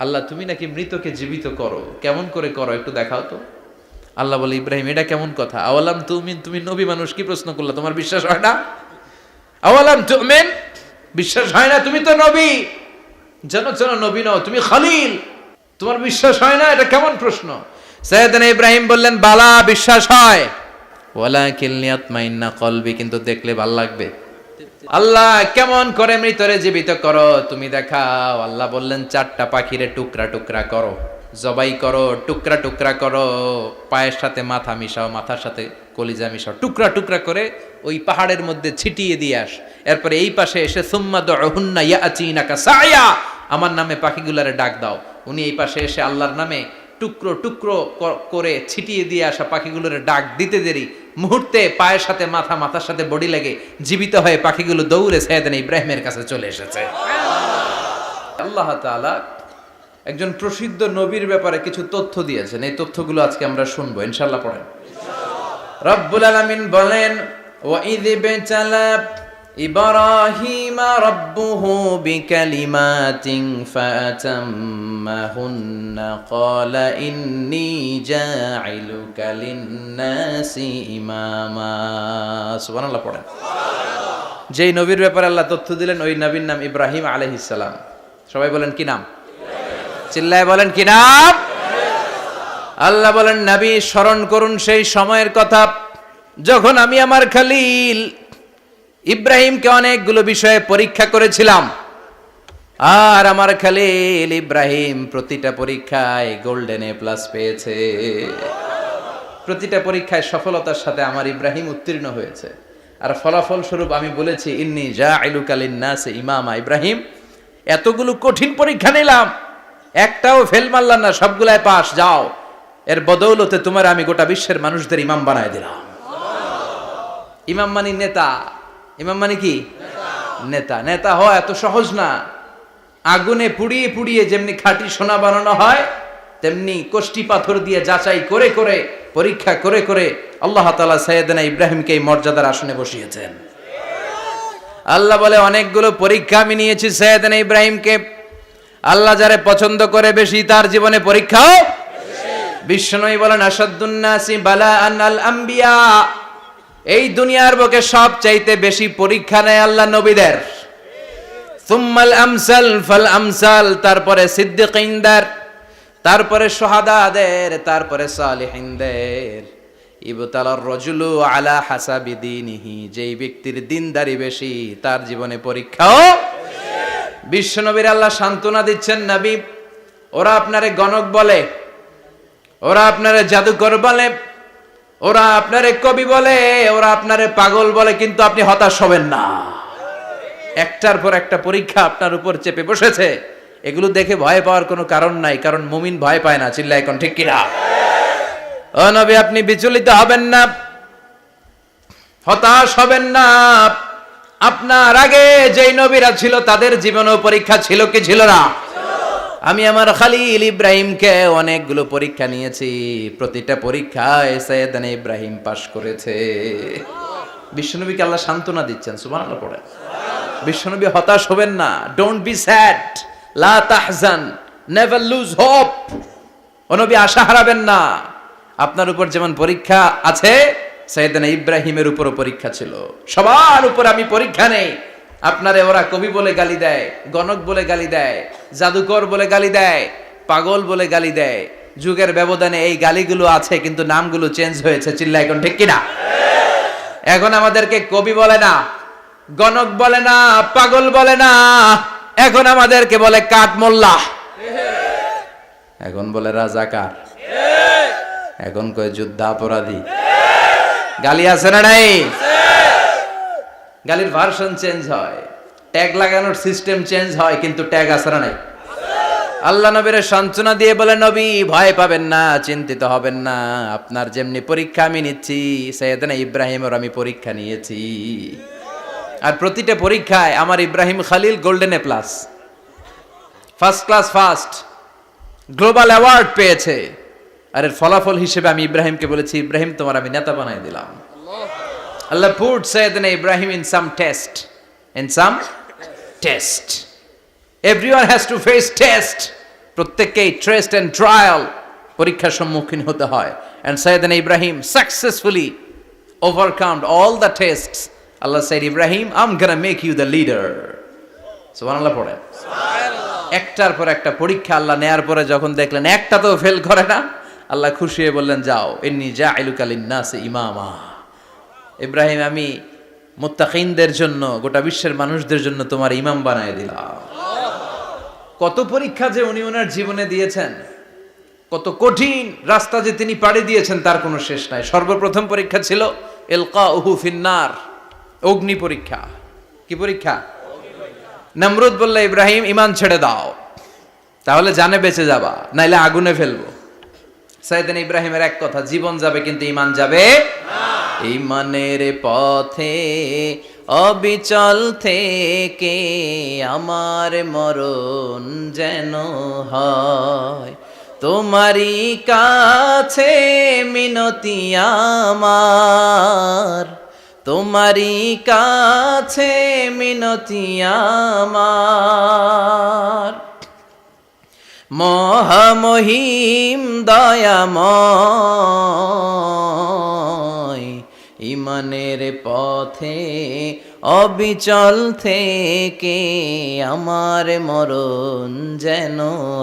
আল্লাহ তুমি নাকি মৃতকে জীবিত করো, কেমন করে করো একটু দেখাও তো। আল্লাহ বলে, ইব্রাহিম এটা কেমন কথা? আওয়ালাম তুমিন, তুমি নবী মানুষ কি প্রশ্ন করলা, তোমার বিশ্বাস হয় না? আওয়ালাম তুমিন, বিশ্বাস হয় না? তুমি তো নবী, জানো নবী নও, তুমি খলিল, তোমার বিশ্বাস হয় না? এটা কেমন প্রশ্ন? সাইয়েদনা ইব্রাহিম বললেন, বালা বিশ্বাস হয়, ওয়ালাকিন লিয়াতমাইন্না কলবি, কিন্তু দেখলে ভাল লাগবে। আল্লাহ কেমন করে মৃতরে জীবিত করো তুমি দেখাও। আল্লাহ বললেন, 4টা পাখিরে টুকরা টুকরা করো, জবাই করো, টুকরা টুকরা করো, পায়ের সাথে মাথা মিশাও, মাথার সাথে কলিজা মিশাও, টুকরা টুকরা করে ওই পাহাড়ের মধ্যে ছিটিয়ে দিয়ে আস। এরপরে এই পাশে এসে সুম্মা দুহুন্না ইয়াতিনাকা সায়া, আমার নামে পাখিগুলারে ডাক দাও। উনি এই পাশে এসে আল্লাহর নামে টুকরো টুকরো করে ছিটিয়ে দিয়ে আসা পাখিগুলোর ডাক দিতে দেরি, মুহূর্তে পায়ের সাথে মাথা, মাথার সাথে বডি লেগে জীবিত হয়ে পাখিগুলো দৌড়ে সাইয়েদনা ইব্রাহিমের কাছে চলে এসেছে। আল্লাহ তাআলা একজন প্রসিদ্ধ নবীর ব্যাপারে কিছু তথ্য দিয়েছেন, এই তথ্যগুলো আজকে আমরা শুনবো ইনশাআল্লাহ। পড়েন। রব্বুল আলামিন বলেন, ওয়া ইয বিতালা ইব্রাহিমা রাব্বুহু বিকালিমাতিন ফাতাম্মাহুন্না ক্বালা ইন্নী জাইলুকা লিন-নাসি ইমামা। সুবহানাল্লাহ পড়েন। যেই নবীর ব্যাপারে আল্লাহ তথ্য দিলেন ওই নবীর নাম ইব্রাহিম আলাইহিস সালাম। সবাই বলেন কি নাম? চিল্লায় বলেন কি নাম? আল্লাহ বলেন, নবী স্মরণ করুন সেই সময়ের কথা যখন আমি আমার খলিল ইব্রাহিমকে অনেকগুলো বিষয়ে পরীক্ষা করেছিলাম, আর আমার খলিল ইব্রাহিম প্রতিটা পরীক্ষায় গোল্ডেন এ প্লাস পেয়েছে। প্রতিটা পরীক্ষায় সফলতার সাথে আমার ইব্রাহিম উত্তীর্ণ হয়েছে। আর ফলাফল স্বরূপ আমি বলেছি, ইন্নী জাইলুকা লিন-নাসি ইমামা। ইব্রাহিম, এতগুলো কঠিন পরীক্ষা নিলাম, একটাও ফেল মারলাম না, সবগুলাই পাস। যাও, এর বদৌলতে তোমার আমি গোটা বিশ্বের মানুষদের ইমাম বানায় দিলাম। ইমাম মানে নেতা। ইমাম মানে কি? নেতা। নেতা হওয়া এত সহজ না। আগুনে পুড়িয়ে পুড়িয়ে যেমনি খাঁটি সোনা বানানো হয়, তেমনি কষ্টি পাথর দিয়ে যাচাই করে করে, পরীক্ষা করে করে আল্লাহ তাআলা সাইয়েদনা ইব্রাহিমকে এই মর্যাদার আসনে বসিয়েছেন। আল্লাহ বলে, অনেকগুলো পরীক্ষা আমি নিয়েছি সাইয়েদনা ইব্রাহিমকে। আল্লাহ যারে পছন্দ করে বেশি, তার জীবনে পরীক্ষাও বিশ্বনবী বলেন, আসাদ্দুন নাসি বালাআন আল আম্বিয়া। এই দুনিয়ার বুকে সবচাইতে বেশি পরীক্ষা নেয় আল্লাহ নবীদের। সুম্মাল আমসাল ফাল আমসাল, তারপরে সিদ্দিকিনদের, তারপরে শুহাদাদের, তারপরে সালিহিনদের। ইবতালার রাজুলু আলা হাসাবি দীনিহি, যেই ব্যক্তির দিনদারি বেশি তার জীবনে পরীক্ষাও। বিশ্বনবীর আল্লাহ সান্ত্বনা দিচ্ছেন, নবী ওরা আপনারে গণক বলে, ওরা আপনারে জাদুকর বলে, ওরা আপনারে কবি বলে, ওরা আপনারে পাগল বলে, কিন্তু আপনি হতাশ হবেন না। একটার পর একটা পরীক্ষা আপনার উপর চেপে বসেছে, এগুলো দেখে ভয় পাওয়ার কোনো কারণ নাই, কারণ মুমিন ভয় পায় না। চিল্লায় এখন ঠিক কিনা? ও নবী, আপনি বিচলিত হবেন না, হতাশ হবেন না। আপনার আগে যেই নবীরা ছিল তাদের জীবনেও পরীক্ষা ছিল কি ছিল না? আমি আমার খলিল ইব্রাহিমকে অনেকগুলো পরীক্ষা নিয়েছি, প্রতিটা পরীক্ষায় সাইয়েদনা ইব্রাহিম পাশ করেছে। বিশ্বনবীকে আল্লাহ সান্ত্বনা দিচ্ছেন। সুবহানাল্লাহ পড়ে। বিশ্বনবী হতাশ হবেন না। ডোন্ট বি স্যাড, লা তাহজান, নেভার লুজ হোপ। ও নবী আশা হারাবেন না। আপনার উপর যেমন পরীক্ষা আছে, সাইয়েদনা ইব্রাহিমের উপরও পরীক্ষা ছিল। সবার উপর আমি পরীক্ষা নেই। আপনারে ওরা কবি বলে গালি দেয়, গণক বলে গালি দেয়, জাদুকর বলে গালি দেয়, পাগল বলে গালি দেয়। যুগের ব্যবধানে এই গালিগুলো আছে, কিন্তু নামগুলো চেঞ্জ হয়েছে। চিল্লা এখন ঠিক কিনা? এখন আমাদেরকে কবি বলে না, গণক বলে না, পাগল বলে না, এখন আমাদেরকে বলে কাঠ মোল্লা, এখন বলে রাজাকার, এখন কয় যুদ্ধাপরাধী। গালি আছে না নাই? গালির ভার্সন চেঞ্জ হয়, ট্যাগ লাগানোর সিস্টেম চেঞ্জ হয়, কিন্তু ট্যাগ আছে না নাই? আল্লাহ নবীর সান্ত্বনা দিয়ে বলে, নবী ভয় পাবেন না, চিন্তিত হবেন না। আপনার যেমনি পরীক্ষা আমি নিচ্ছি, সাইয়েদনা ইব্রাহিমের আমি পরীক্ষা নিয়েছি। আর প্রতিটা পরীক্ষায় আমার Ibrahim Khalil golden A plus, first class first, global award পেয়েছে। আর এর ফলাফল হিসেবে আমি ইব্রাহিমকে বলেছি, ইব্রাহিম তোমার আমি নেতা বানাই দিলাম। Allah put Sayyidina Ibrahim in some test. In some test. Everyone has to face test. প্রত্যেককেই টেস্ট এন্ড ট্রায়াল, পরীক্ষার সম্মুখীন হতে হয়। And Sayyidna Ibrahim successfully overcome all the tests. Allah said, Ibrahim, I'm gonna make you the leader. সুবহানাল্লাহ পড়েন। একটার পর একটা পরীক্ষা আল্লাহ নেয়ার পরে যখন দেখলেন একটা তো ফেল করে না, আল্লাহ খুশি হয়ে বললেন, যাও, ইন্নী জাইলুকা লিন-নাসি ইমামা। ইব্রাহিম, আমি মুত্তাকিনদের জন্য, গোটা বিশ্বের মানুষদের জন্য তোমার ইমাম বানায় দিলাম। কত পরীক্ষা যে উনি ওনার জীবনে দিয়েছেন, কত কঠিন রাস্তা যে তিনি পাড়ি দিয়েছেন তার কোনো শেষ নাই। সর্বপ্রথম পরীক্ষা ছিল ইলকাউহু ফিন্নার, অগ্নি পরীক্ষা। কি পরীক্ষা? নমরুদ বলল, ইব্রাহিম ঈমান ছেড়ে দাও, তাহলে জানে বেঁচে যাবা, নাইলে আগুনে ফেলবো। সাইয়েদনা ইব্রাহিমের এক কথা, জীবন যাবে কিন্তু ঈমান যাবে না। ঈমানের পথে অবিচল থেকে আমার মরণ যেন হয়, তোমারই কাছে মিনতি আমার, তোমারই কাছে মিনতি আমার। মহামহিম দয়াময়, ঈমানের পথে অবিচল থেকে আমার মরণ যেন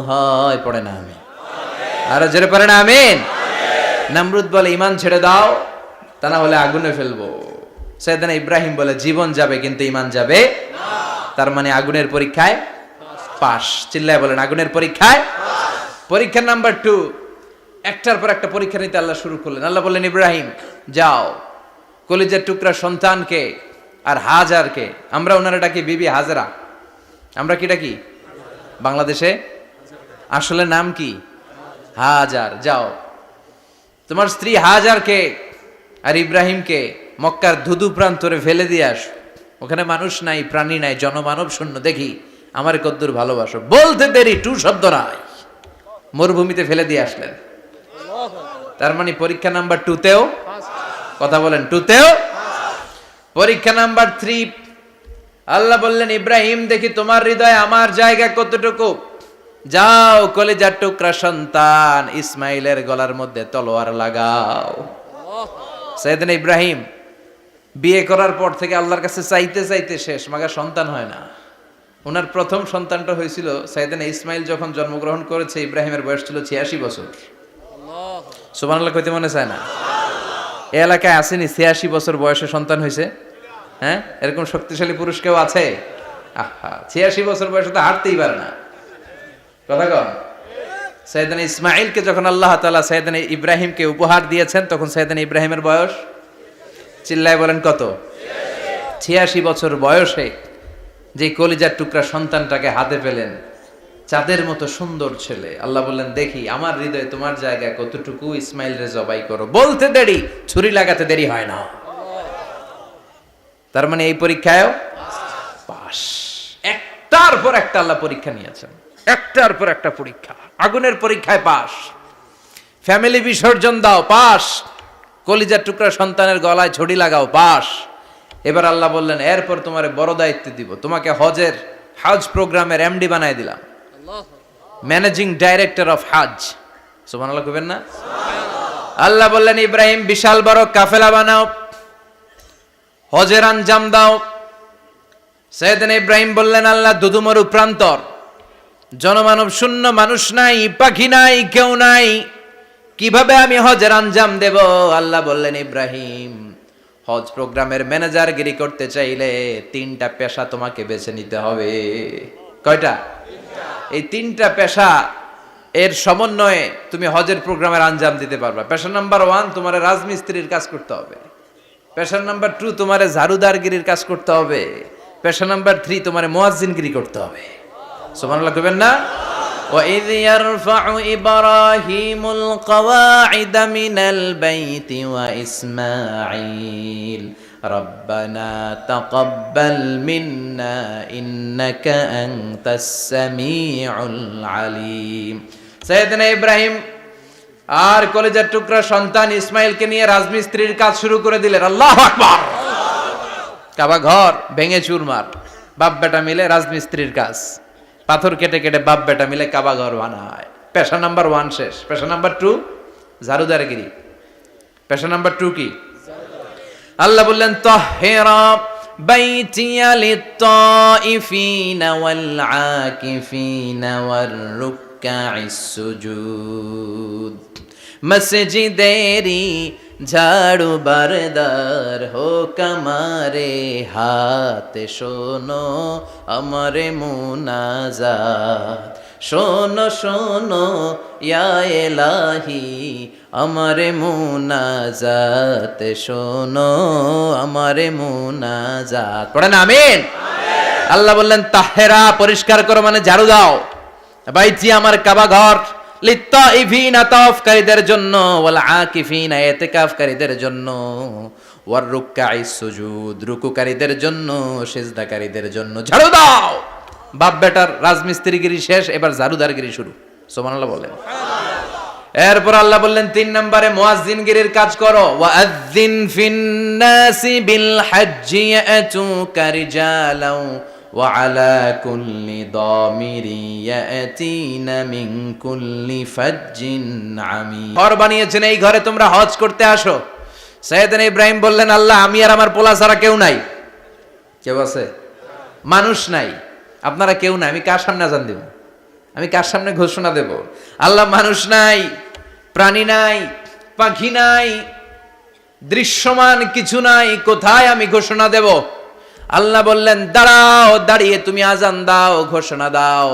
হয়। পড়ে না আমি আরো জোরে পড়ে না আমিন। নমরুদ বলে, ঈমান ছেড়ে দাও, তা না হলে আগুনে ফেলবো। সাইয়েদনা ইব্রাহিম বলে, জীবন যাবে কিন্তু ঈমান যাবে না। তার মানে আগুনের পরীক্ষায় পাস। চিল্লায় বলেন, আগুনের পরীক্ষায় পরীক্ষা নাম্বার 2। একটার পর একটা পরীক্ষা নিতে আল্লাহ শুরু করলেন। আল্লাহ বললেন, ইব্রাহিম যাও, কলিজার টুকরা সন্তানকে আর হাজারকে, আমরা ওনারা ডাকি বিবি হাজরা, আমরা কি ডাকি বাংলাদেশে, আসলে নাম কি হাজার, যাও তোমার স্ত্রী হাজারকে আর ইব্রাহিমকে মক্কার ধুধু প্রান্তরে ফেলে দিয়ে আস। ওখানে মানুষ নাই, প্রাণী নাই, জনমানব শূন্য, দেখি আমার কদ্দুর ভালোবাসো। বলতে দেরি, টু শব্দ নাই, মরুভূমিতে ফেলে দিয়ে আসলেন। তার মানে পরীক্ষা নাম্বার 2তেও, কথা বলেন, 2তেও। পরীক্ষা নাম্বার 3, আল্লাহ বললেন, ইব্রাহিম দেখি তোমার হৃদয়ে আমার জায়গা কতটুকু, যাও কলিজার টুকরা সন্তান ইসমাইলের গলার মধ্যে তলোয়ার লাগাও। সাইয়েদনা ইব্রাহিম বিয়ে করার পর থেকে আল্লাহর কাছে চাইতে চাইতে শেষ, মাগা সন্তান হয় না। ওনার প্রথম সন্তানটা হয়েছিল সাইয়েদনা ইসমাইল যখন জন্মগ্রহণ করেছে, ইব্রাহিমের বয়স ছিল 86 বছর। সুবহানাল্লাহ কইতে মনে চায় না? এই এলাকায় আসেনি 86 বছর বয়সে সন্তান হয়েছে? হ্যাঁ, এরকম শক্তিশালী পুরুষ কেউ আছে? আহা, 86 বছর বয়সে তো হাঁটতেই পারে না। কথা কন। সাইয়েদনা ইসমাইলকে যখন আল্লাহ তাআলা সাইয়েদনা ইব্রাহিমকে উপহার দিয়েছেন, তখন সাইয়েদনা ইব্রাহিমের বয়স, চিল্লায় বলেন কত? 86 বছর বয়সে যে কলিজার টুকরা সন্তানটাকে হাতে পেলেন, চাঁদের মতো সুন্দর ছেলে। আল্লাহ বললেন, দেখি আমার হৃদয়ে তোমার জায়গা কতটুকু, ইসমাইল রে জবাই করো। বলতে দেরি, ছুরি লাগাতে দেরি হয় না। তার মানে এই পরীক্ষায়ও পাস। একটার পর একটা আল্লাহ পরীক্ষা নিয়েছেন, একটার পর একটা পরীক্ষা। আগুনের পরীক্ষায় পাস, ফ্যামিলি বিসর্জন দাও, পাস, কলিজার টুকরা সন্তানের গলায় ছড়ি লাগাও, পাস। এবার আল্লাহ বললেন, এরপর তোমার বড় দায়িত্ব দিব, তোমাকে হজ প্রোগ্রামের এমডি বানায় দিলাম, ম্যানেজিং ডাইরেক্টর অফ হজ। সুবহানাল্লাহ কইবেন না? আল্লাহ বললেন, ইব্রাহিম বিশাল বড় কাফেলা বানাও, হজের আঞ্জাম দাও। সাইয়েদনা ইব্রাহিম বললেন, আল্লাহ দুদুমরু প্রান্তর, জনমানব শূন্য, মানুষ নাই, পাখি নাই, কেউ নাই, কিভাবে আমি হজের আঞ্জাম দেব? আল্লাহ বললেন, ইব্রাহিম হজ প্রোগ্রামের ম্যানেজারগিরি করতে চাইলে 3টা পেশা তোমাকে বেছে নিতে হবে। কয়টা? এই 3টা পেশা এর সমন্বয়ে তুমি হজের প্রোগ্রামের আঞ্জাম দিতে পারবা। পেশা নাম্বার 1, তোমার রাজমিস্ত্রির কাজ করতে হবে। পেশা নাম্বার 2, তোমার ঝাড়ুদারগিরির কাজ করতে হবে। পেশা নাম্বার 3, তোমার মুয়াজ্জিনগিরি করতে হবে। সুবহানাল্লাহ কইবেন না? وَإِذْ يَرْفَعُ إِبْرَاهِيمُ الْقَوَاعِدَ مِنَ الْبَيْتِ وَإِسْمَاعِيلُ رَبَّنَا تَقَبَّلْ مِنَّا إِنَّكَ أَنْتَ السَّمِيعُ الْعَلِيمُ। সাইয়েদনা ইব্রাহিম আর কলিজার টুকরা সন্তান ইসমাইলকে নিয়ে রাজমিস্ত্রির কাজ শুরু করে দিলেন। আল্লাহু আকবার! কাবা ঘর ভেঙে চুরমার, বাপ বেটা মিলে রাজমিস্ত্রির কাজ। পাথর কেটে কেটে বাপ বেটা মিলে কাবা ঘর বানায়। পেশা নাম্বার 1 শেষ। পেশা নাম্বার 2 ঝাড়ুদারগিরি। পেশা নাম্বার 2 কি? আল্লাহ বললেন তাহহিরা বাইতিয়া লিত-তাইফিনা ওয়াল আকিফিনা ওয়ার রুকআইস সুজুদ। মসজিদেরি ঝাড়ু বারদার হোক আমারে হাত, শোনো আমারে মুনাজাত। শোনো শোনো ইয়া ইলাহি আমারে মুনাজাত, শোনো আমারে মুনাজাত। পড়েন আমিন। আল্লাহ বললেন তাহেরা পরিষ্কার করো মানে ঝাড়ু দাও, বাইতি আমার কাবা ঘর, লিত্তাইফিনা তাওয়াফকারীদের জন্য, ওয়াল আকিফিনা ইতিকাফকারীদের জন্য, ওয়ার রুকআইস সুজুদ রুকুকারীদের জন্য, সিজদাকারীদের জন্য ঝাড়ু দাও। বাপ বেটার রাজমিস্ত্রিগিরি শেষ, এবার ঝাড়ুদারগিরি শুরু। সুবহানাল্লাহ বলেন। এরপর আল্লাহ বললেন 3 নম্বরে মুয়াজ্জিনগিরির কাজ করো। ওয়াআযিন ফিন-নাসি বিল হজ্জি ইয়াতুকা রিজালাও ওয়া আলা কুল্লি দামিরি ইয়াতিনা মিন কুল্লি ফাজ্জিন আমিক। ঘর বানিয়েছেন, এই ঘরে তোমরা হজ করতে আসো। সাইয়েদনা ইব্রাহিম বললেন আল্লাহ আমি আর আমার পোলা ছাড়া কেউ নাই। কেউ আছে? মানুষ নাই, আপনারা কেউ নাই, আমি কার সামনে আযান দেব? আমি কার সামনে ঘোষণা দেব? আল্লাহ মানুষ নাই, প্রাণী নাই, পাখি নাই, দৃশ্যমান কিছু নাই, কোথায় আমি ঘোষণা দেব? আল্লাহ বললেন দাঁড়াও, দাঁড়িয়ে তুমি আজান দাও, ঘোষণা দাও।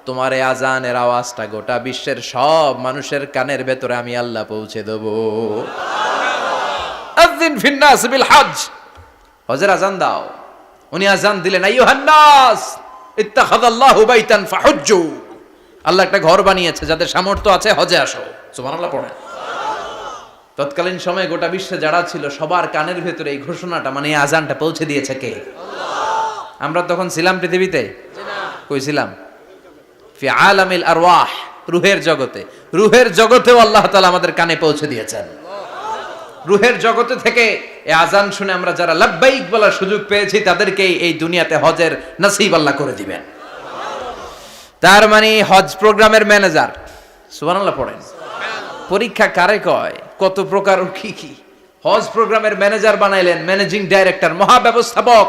তোমার এই আজানের আওয়াজটা গোটা বিশ্বের সব মানুষের কানের ভেতরে আমি আল্লাহ পৌঁছে দেব। আযিন ফিন-নাস বিল হজ, হজের আজান দাও। উনি আজান দিলেন আইয়ুহান নাস ইত্তাখাযাল্লাহু বাইতান ফাহুজ্জু। আল্লাহ একটা ঘর বানিয়েছে, যাদের সামর্থ্য আছে হজে আসো। সুবহানাল্লাহ পড়েন। তৎকালীন সময়ে গোটা বিশ্বে যারা ছিল সবার কানের ভেতরে এই ঘোষণাটা মানে এই আজানটা পৌঁছে দিয়েছে কে? আল্লাহ। আমরা তখন ছিলাম পৃথিবীতে? কই ছিলাম? ফি আলামিল আরওয়াহ, রূহের জগতে। রূহের জগতেও আল্লাহ তাআলা আমাদের কানে পৌঁছে দিয়েছেন। রূহের জগতে থেকে এই আজান শুনে আমরা যারা লাব্বাইক বলার সুযোগ পেয়েছি তাদেরকে এই দুনিয়াতে হজের নসিব আল্লাহ করে দিবেন। তার মানে হজ প্রোগ্রামের ম্যানেজার। সুবহানাল্লাহ পড়েন। পরীক্ষা কারে কয়? কত প্রকার কি কি। হজ প্রোগ্রামের ম্যানেজার বানাইলেন, ম্যানেজিং ডাইরেক্টর, মহাব্যবস্থাপক।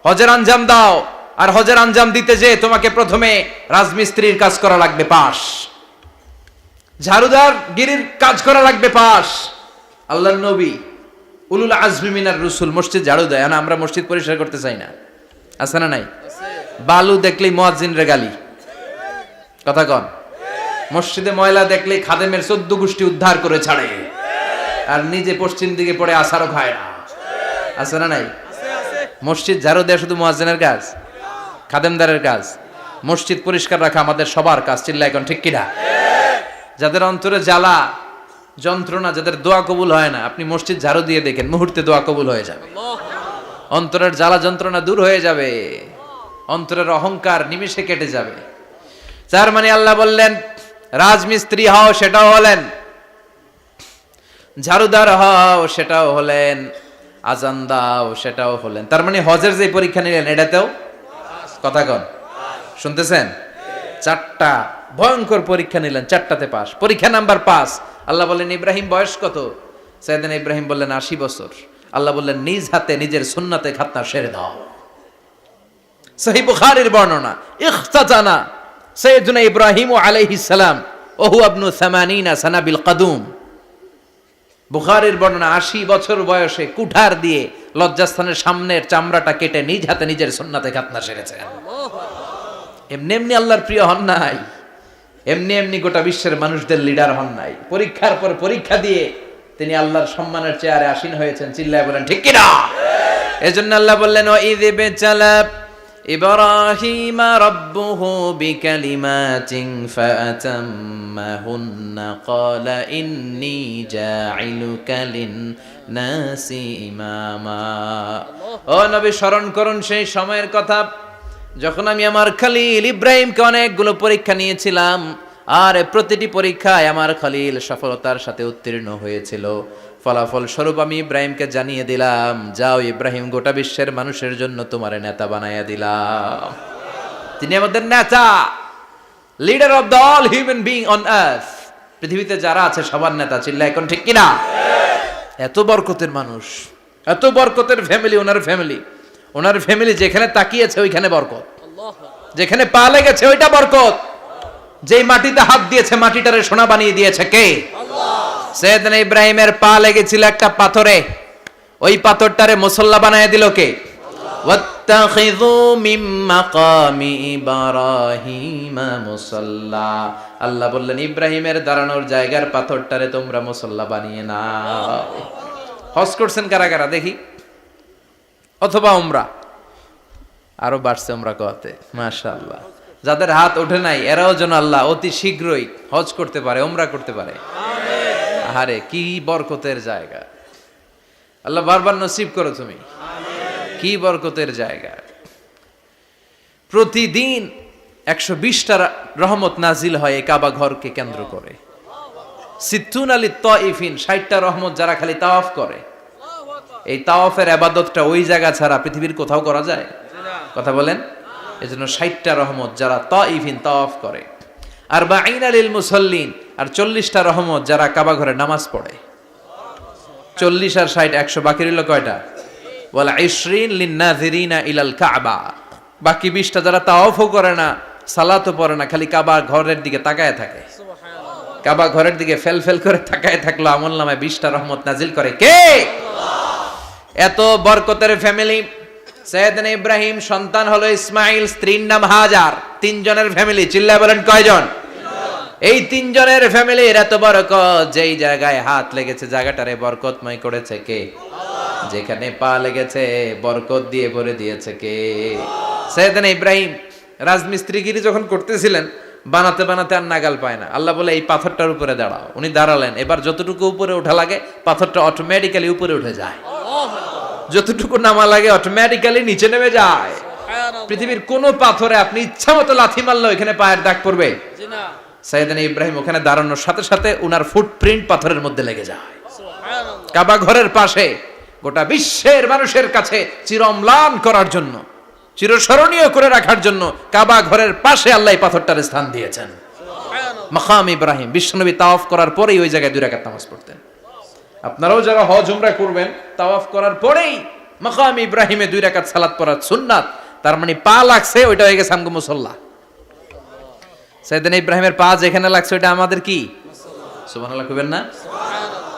হজের আঞ্জাম দাও, আর হজের আঞ্জাম দিতে যে তোমাকে প্রথমে রাজমিস্ত্রির কাজ করা লাগবে পাস, ঝাড়ুদার গিরির কাজ করা লাগবে পাস। আল্লাহর নবী উলুল আজমি মিনার রাসূল মসজিদ ঝাড়ু দেয় না, আমরা মসজিদ পরিষ্কার করতে চাই না, আছে না নাই? বালু দেখলেই মুয়াজ্জিনরে গালি, কথা কন। মসজিদে ময়লা দেখলেই খাদেমের 14 গোষ্ঠী উদ্ধার করে ছাড়ে, আর নিজে পশ্চিম দিকে পড়ে আসারও খায় না, আছে না নাই? মসজিদ ঝাড়ু দেয়া শুধু মুয়াজ্জিনের কাজ? খাদেমদারের কাজ? মসজিদ পরিষ্কার রাখা আমাদের সবার কাজ। চিল্লা এখন ঠিক কিনা? যাদের অন্তরে জ্বালা যন্ত্রণা, যাদের দোয়া কবুল হয় না, আপনি মসজিদ ঝাড়ু দিয়ে দেখেন মুহূর্তে দোয়া কবুল হয়ে যাবে। অন্তরের জ্বালা যন্ত্রণা দূর হয়ে যাবে, অন্তরের অহংকার নিমিষে কেটে যাবে। তার মানে আল্লাহ বললেন রাজমিস্ত্রি হও, সেটাও হলেন, ঝাড়ুদার হও, সেটাও হলেন, আজান দাও, সেটাও হলেন। তার মানে হজের যে পরীক্ষা নিলেন এটাতেও কথা কন, শুনতেছেন? 4টা ভয়ঙ্কর পরীক্ষা নিলেন, 4টাতে পাস। পরীক্ষা নাম্বার 5। আল্লাহ বললেন ইব্রাহিম বয়স কত? সাইয়েদনা ইব্রাহিম বললেন 80 বছর। আল্লাহ বললেন নিজ হাতে নিজের সুন্নাতে খাতনা সেরে দাও। সহিহ বুখারীর বর্ণনা, ইখতাতানা সাইয়েদনা ইব্রাহিম আলাইহিস সালাম ওহু ইবনু 80 সানা বিল কদুম। বুখারীর বর্ণনা 80 বছর বয়সে কুঠার দিয়ে লজ্জাস্থানের সামনের চামড়াটা কেটে নিজ হাতে নিজের সুন্নাতে খাতনা সেরেছেন। এমনি এমনি আল্লাহর প্রিয় হন নাই, এমনি এমনি গোটা বিশ্বের মানুষদের লিডার হন নাই। পরীক্ষার পর পরীক্ষা দিয়ে তিনি আল্লাহর সম্মানের চেয়ারে আসীন হয়েছেন। চিল্লায় বলেন ঠিক কিনা? এজন্য আল্লাহ বললেন ওয়াইয ইবতালা ইব্রাহিমা রাব্বুহু বিকালিমাতিন ফাআতাম্মাহুন্না ক্বালা ইন্নী জাঈলুকা লিন-নাসি ইমামা। ও নবী স্মরণ করুন সেই সময়ের কথা যখন আমি আমার খলিল ইব্রাহিমকে অনেকগুলো পরীক্ষা নিয়েছিলাম, আর প্রতিটি পরীক্ষায় আমার খলিল সফলতার সাথে উত্তীর্ণ হয়েছিল। ফলাফল স্বরূপ আমি ইব্রাহিমকে জানিয়ে দিলাম, যাও ইব্রাহিম, গোটা বিশ্বের মানুষের জন্য তোমার নেতা বানাইয়া দিলাম। তিনি আমাদের নেতা, leader of the all human being on earth. পৃথিবীতে যারা আছে সবার নেতা, চিল্লা এখন ঠিক কিনা? এত বরকতের মানুষ, এত বরকতের ফ্যামিলি, ওনার ফ্যামিলি যেখানে তাকিয়েছে ওইখানে বরকত, যেখানে পা লেগেছে ওইটা বরকত। যেই মাটিতে হাত দিয়েছে মাটিটারে সোনা বানিয়ে দিয়েছে কে? সৈয়দনা ইব্রাহিমের পা লেগেছিল একটা পাথরে, ওই পাথরটারে মুসল্লা বানায় দিল কে? ওয়াত্তাখিযু মিন মাকামি ইব্রাহিমা মুসাল্লা। আল্লাহ বললেন ইব্রাহিমের দাঁড়ানোর জায়গার পাথরটারে তোমরা মুসল্লা বানিয়ে নাও। হজ করছেন কারা কারা দেখি, অথবা উমরা? আরো বাড়ছে উমরা করতে, মাশাআল্লাহ। যাদের হাত ওঠে নাই এরাও যেন আল্লাহ অতি শীঘ্রই হজ করতে পারে, উমরা করতে পারে। আহারে কি বরকতের জায়গা, আল্লাহ বারবার নসিব করো তুমি। কি বরকতের জায়গা। প্রতিদিন 120টা রহমত নাজিল হয় এই কাবা ঘরকে কেন্দ্র করে। সিত্তুন আলী তাইফিন, 60টা রহমত যারা খালি তাওয়াফ করে। এই তাওয়াফের ইবাদতটা ওই জায়গা ছাড়া পৃথিবীর কোথাও করা যায়? কথা বলেন। এজন্য 60টা রহমত যারা তাইফিন তাওয়াফ করে। আর বাঈনা লিল মুসাল্লিন, আর 40টা রহমত যারা কাবা ঘরে নামাজ পড়ে। 40 আর 60 100, বাকি রইল কয়টা? ওয়াল 20 লিন-নাযিরিনা ইলাল কাবা। বাকি 20টা যারা তাওয়াফও করে না, সালাতও পড়ে না, খালি কাবা ঘরের দিকে তাকায় থাকে। কাবা ঘরের দিকে ফেল ফেল করে তাকায় থাকলো, আমলনামায় 20টা রহমত নাজিল করে কে? এত বরকতের ফ্যামিলি। সৈয়দনা ইব্রাহিম সন্তান হলো ইসমাইল, স্ত্রীর নাম হাজার। 3 জনের ফ্যামিলি, চিল্লায় বলেন কয়জন? এই 3 জনের ফ্যামিলির এত বরকত, যেই জায়গায় হাত লেগেছে জায়গাটারে বরকতময় করেছে কে? যেখানে পা লেগেছে বরকত দিয়ে ভরে দিয়েছে কে? সৈয়দনা ইব্রাহিম রাজমিস্ত্রিগিরি যখন করতেছিলেন, বানাতে বানাতে আর নাগাল পায় না। আল্লাহ বলে এই পাথরটার উপরে দাঁড়াও। উনি দাঁড়ালেন, এবার যতটুকু উপরে ওঠা লাগে পাথরটা অটোমেটিক্যালি উপরে উঠে যায়, যতটুকু নামা লাগে অটোমেটিক্যালি নিচে নেমে যায়। পৃথিবীর কোন পাথরে আপনি ইচ্ছা মতো লাথি মারলে এখানে পায়ের দাগ পড়বে? সৈয়দনা ইব্রাহিম ওখানে দাঁড়ানোর সাথে সাথে উনার ফুটপ্রিন্ট পাথরের মধ্যে লেগে যায়। কাবা ঘরের পাশে গোটা বিশ্বের মানুষের কাছে চিরম্লান করার জন্য, চিরস্মরণীয় করে রাখার জন্য কাবা ঘরের পাশে আল্লাহ এই পাথরটার স্থান দিয়েছেন। মাকাম ইব্রাহিম। বিশ্বনবী তাওয়াফ করার পরেই ওই জায়গায় 2 রাকাত নামাজ পড়তেন। আপনারাও যারা হজ উমরা করবেন, তাওয়াফ করার পরেই মাকাম ইব্রাহিমে 2 রাকাত সালাত পড়া সুন্নাত। তার মানে পা লাগছে, ওইটা হয়ে গেছে আমগো মুসাল্লা। সৈয়দনা ইব্রাহিমের পা যেখানে লাগছে ওইটা আমাদের কি? সুবহানাল্লাহ কইবেন না?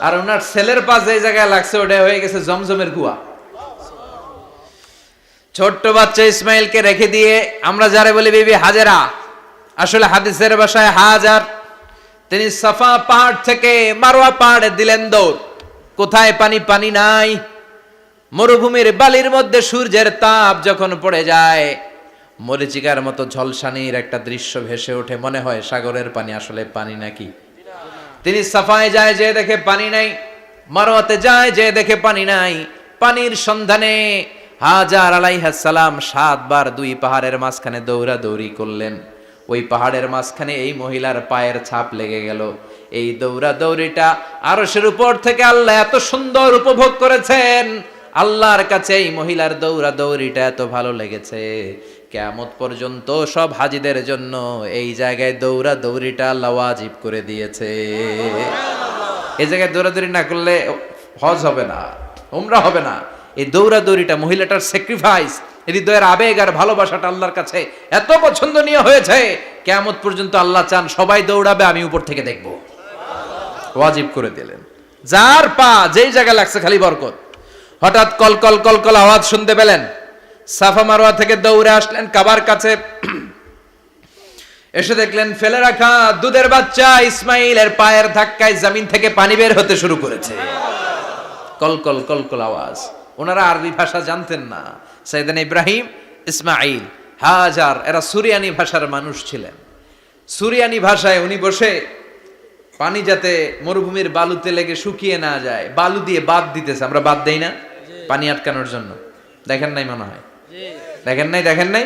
আর ওনার ছেলের পা যে জায়গায় লাগছে ওটা হয়ে গেছে জমজমের কুয়া। ছোট্ট বাচ্চা ইসমাইলকে রেখে দিয়ে আমরা যারা বলি বিবি হাজেরা, আসলে হাদিসের ভাষায় হাজার, তিনি সাফা পাহাড় থেকে মারওয়া পাহাড়ে দিলেন দৌড়। কোথায় পানি? পানি নাই। মরুভূমির বালির মধ্যে সূর্যের তাপ যখন পড়ে যায়, মরিচিকার মতো ঝলসানির একটা দৃশ্য ভেসে ওঠে, মনে হয় সাগরের পানি, আসলে পানি নাকি। তিনি সাফায় যায়, যে দেখে পানি নাই। মারওয়াতে যায়, যে দেখে পানি নাই। পানির সন্ধানে হাজার আলাইহিস সালাম 7 বার 2 পাহাড়ের মাঝখানে দৌড়াদৌড়ি করলেন। ওই পাহাড়ের মাঝখানে এই মহিলার পায়ের ছাপ লেগে গেল। এই দৌড়াদৌড়িটা আরশের উপর থেকে আল্লাহ এত সুন্দর উপভোগ করেছেন। আল্লাহর কাছে এই মহিলার দৌড়াদৌড়িটা এত ভালো লেগেছে, কিয়ামত পর্যন্ত সব হাজীদের জন্য এই জায়গায় দৌড়াদৌড়িটা আল্লাহ ওয়াজিব করে দিয়েছে। এই জায়গায় দৌড়াদৌড়ি না করলে হজ হবে না, উমরা হবে না। এই দৌড়াদৌড়িটা, মহিলাটার স্যাক্রিফাইস, হৃদয়ের আবেগ আর ভালোবাসাটা আল্লাহর কাছে এত পছন্দনীয় হয়েছে, কিয়ামত পর্যন্ত আল্লাহ চান সবাই দৌড়াবে, আমি উপর থেকে দেখব। ওয়াজিব করে দিলেন। যার পা যেই জায়গায় লাগছে খালি বরকত। হঠাৎ কল কল কল কল আওয়াজ শুনতে পেলেন। সাফা মারওয়া থেকে দৌড়ে আসলেন কাবার কাছে। এসে দেখলেন ফেলে রাখা দুধের বাচ্চা ইসমাইলের পায়ের ধাক্কায় জমিন থেকে পানি বের হতে শুরু করেছে। কল কল কল কল আওয়াজ। ওনারা আরবি ভাষা জানতেন না। সাইয়েদনা ইব্রাহিম, ইসমাইল, হাজার এরা সুরিয়ানি ভাষার মানুষ ছিলেন। সুরিয়ানি ভাষায় উনি বসে পানি যাতে মরুভূমির বালুতে লেগে শুকিয়ে না যায়, বালু দিয়ে বাঁধ দিতেছে। আমরা বাঁধ দেই না পানি আটকানোর জন্য? দেখেন নাই মনে হয়? দেখেন নাই?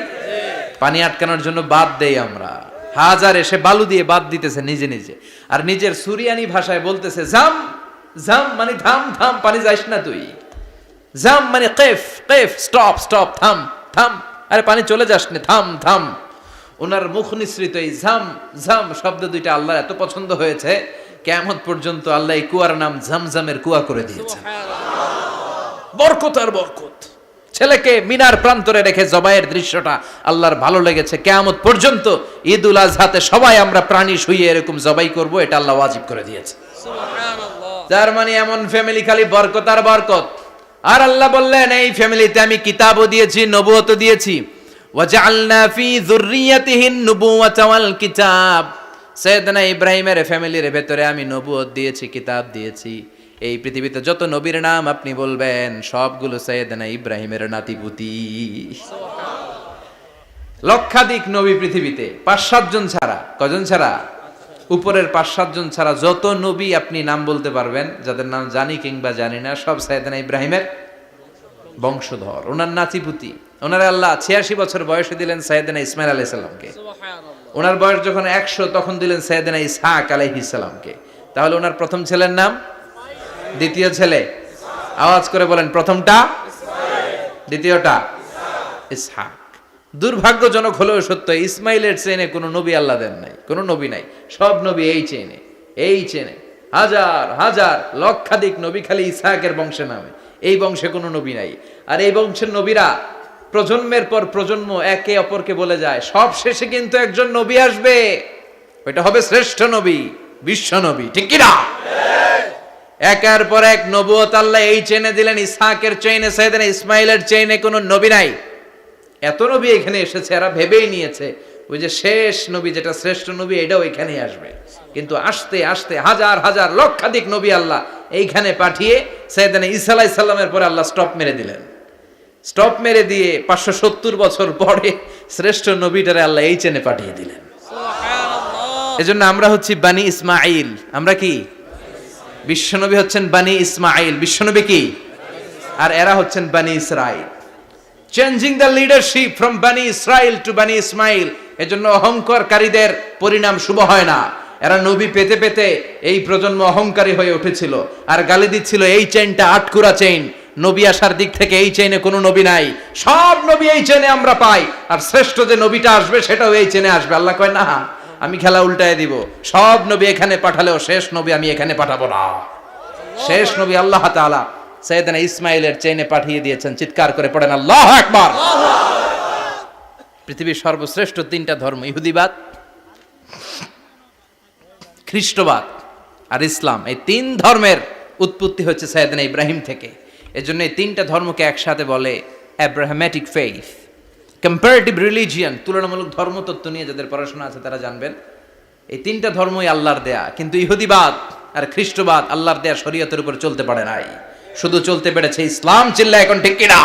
পানি আটকানোর জন্য বাঁধ দেই আমরা। হাজার এসে বালু দিয়ে বাঁধ দিতেছে নিজে নিজে, আর নিজের সুরিয়ানি ভাষায় বলতেছে জাম জাম, মানে থাম থাম, পানি যাইস না তুই। জাম মানে কেফ কেফ, স্টপ স্টপ, থাম থাম, আরে পানি চলে যাস না, থাম থাম। ওনার মুখ নিঃসৃত এই ঝাম ঝাম শব্দ দুইটা আল্লাহর এত পছন্দ হয়েছে, কিয়ামত পর্যন্ত আল্লাহ এই কুয়ার নাম ঝমঝমের কুয়া করে দিয়েছেন। বরকত আর বরকত। ছেলেকে মিনার প্রান্তরে রেখে জবাইয়ের দৃশ্যটা আল্লাহর ভালো লেগেছে। কিয়ামত পর্যন্ত ঈদুল আজহাতে সবাই আমরা প্রাণী শুইয়ে এরকম জবাই করব, এটা আল্লাহ ওয়াজিব করে দিয়েছে। তার মানে এমন ফ্যামিলি খালি বরকত আর বরকত। আর আল্লাহ বললেন এই ফ্যামিলিতে আমি কিতাবও দিয়েছি, নবুয়তও দিয়েছি। ওয়াজআলনা ফি যুররিয়াতিহিন নুবুওয়াতা ওয়াল কিতাব। সাইয়েদনা ইব্রাহিমের ফ্যামিলির ভেতরে আমি নবুয়ত দিয়েছি, কিতাব দিয়েছি। এই পৃথিবীতে যত নবীর নাম আপনি বলবেন সবগুলো সাইয়েদনা ইব্রাহিমের নাতিপুতি। লক্ষাধিক নবী পৃথিবীতে, 5-7 জন ছাড়া। কজন ছাড়া? উপরের 5-7 জন ছাড়া যত নবী আপনি নাম বলতে পারবেন, যাদের নাম জানি কিংবা জানি না, সব সাইয়েদনা ইব্রাহিমের বংশধর, ওনার নাতিপুতি। ওনারা আল্লাহ 86 বছর বয়সে দিলেন সাইয়েদনা ইসমাইল আলাইহিস সালামকে। ওনার বয়স যখন 100 তখন দিলেন সাইয়েদনা ইসহাক আলাইহিস সালামকে। তাহলে ওনার প্রথম ছেলের নাম, দ্বিতীয় ছেলে, আওয়াজ করে বলেন, প্রথমটা দ্বিতীয়টা ইসহাক। দুর্ভাগ্যজনক হলেও সত্য, ইসমাইলের চেনে কোনো নবী আল্লাহ দেন নাই, কোনো নবী নাই। সব নবী এই চেনে, এই চেনে। হাজার হাজার লক্ষাধিক নবী খালি ইসহাকের বংশে নামে, এই বংশে কোনো নবী নাই। আর এই বংশের নবীরা প্রজন্মের পর প্রজন্ম একে অপরকে বলে যায়, সব শেষে কিন্তু একজন নবী আসবে, ওইটা হবে শ্রেষ্ঠ নবী, বিশ্ব নবী। ঠিক কি না? একের পর এক নবুয়ত আল্লাহ এই চেনে দিলেন। ইসহাকের চেইনে, সাইয়েদনা ইসমাইলের চেইনে কোনো নবী নাই। এত নবী এখানে এসেছে, এরা ভেবেই নিয়েছে ওই যে শেষ নবী যেটা শ্রেষ্ঠ নবী এটাও এখানেই আসবে। কিন্তু আস্তে আস্তে হাজার হাজার লক্ষাধিক নবী আল্লাহ এইখানে পাঠিয়ে সাইয়েদনা ঈসা আলাইহিস সালামের পরে আল্লাহ স্টপ মেরে দিলেন। স্টপ মেরে দিয়ে 570 বছর পরে শ্রেষ্ঠ নবীটারে আল্লাহ এই চেনে পাঠিয়ে দিলেন। এজন্য আমরা হচ্ছি বানি ইসমাইল। আমরা কি? বিশ্বনবী হচ্ছেন বানি ইসমাইল। বিশ্বনবী কি? আর এরা হচ্ছেন বানি Israil. Changing the leadership from বানি ইসরাইল টু বানি ইসমাইল। এজন্য অহংকারকারীদের পরিণাম শুভ হয় না। এরা নবী পেতে পেতে এই প্রজন্ম অহংকারী হয়ে উঠেছিল আর গালি দিচ্ছিল এই চেইনটা আটকুরা চেইন, নবী আসার দিক থেকে এই চেইনে কোনো নবী নাই, সব নবী এই চেইনে আমরা পাই, আর শ্রেষ্ঠ যে নবীটা আসবে সেটাও এই চেইনে আসবে। আল্লাহ কয় না, আমি খেলা উল্টায় দিব, সব নবী এখানে পাঠালেও শেষ নবী আমি এখানে পাঠাবো না। শেষ নবী আল্লাহ তাআলা সাইয়েদনা ইসমাইলের চেইনে পাঠিয়ে দিয়েছেন। চিৎকার করে পড়েন আল্লাহু আকবার। পৃথিবীর সর্বশ্রেষ্ঠ 3টা ধর্ম, ইহুদিবাদ, খ্রিস্টবাদ আর ইসলাম, এই 3 ধর্মের উৎপত্তি হচ্ছে সাইয়েদনা ইব্রাহিম থেকে। এজন্য এই 3টা ধর্মকে একসাথে বলে অ্যাব্রাহামেটিক ফেইথ, কম্পারেটিভ রিলিজিয়ান। তুলনামূলক ধর্মতত্ত্ব নিয়ে যাদের পড়াশোনা আছে তারা জানবেন এই 3টা ধর্মই আল্লাহর দেয়া। কিন্তু ইহুদিবাদ আর খ্রিস্টবাদ আল্লাহর দেয়া শরীয়তের উপর চলতে পারে নাই, শুধু চলতে পেরেছে ইসলাম। চিল্লা এখন ঠিক কিনা?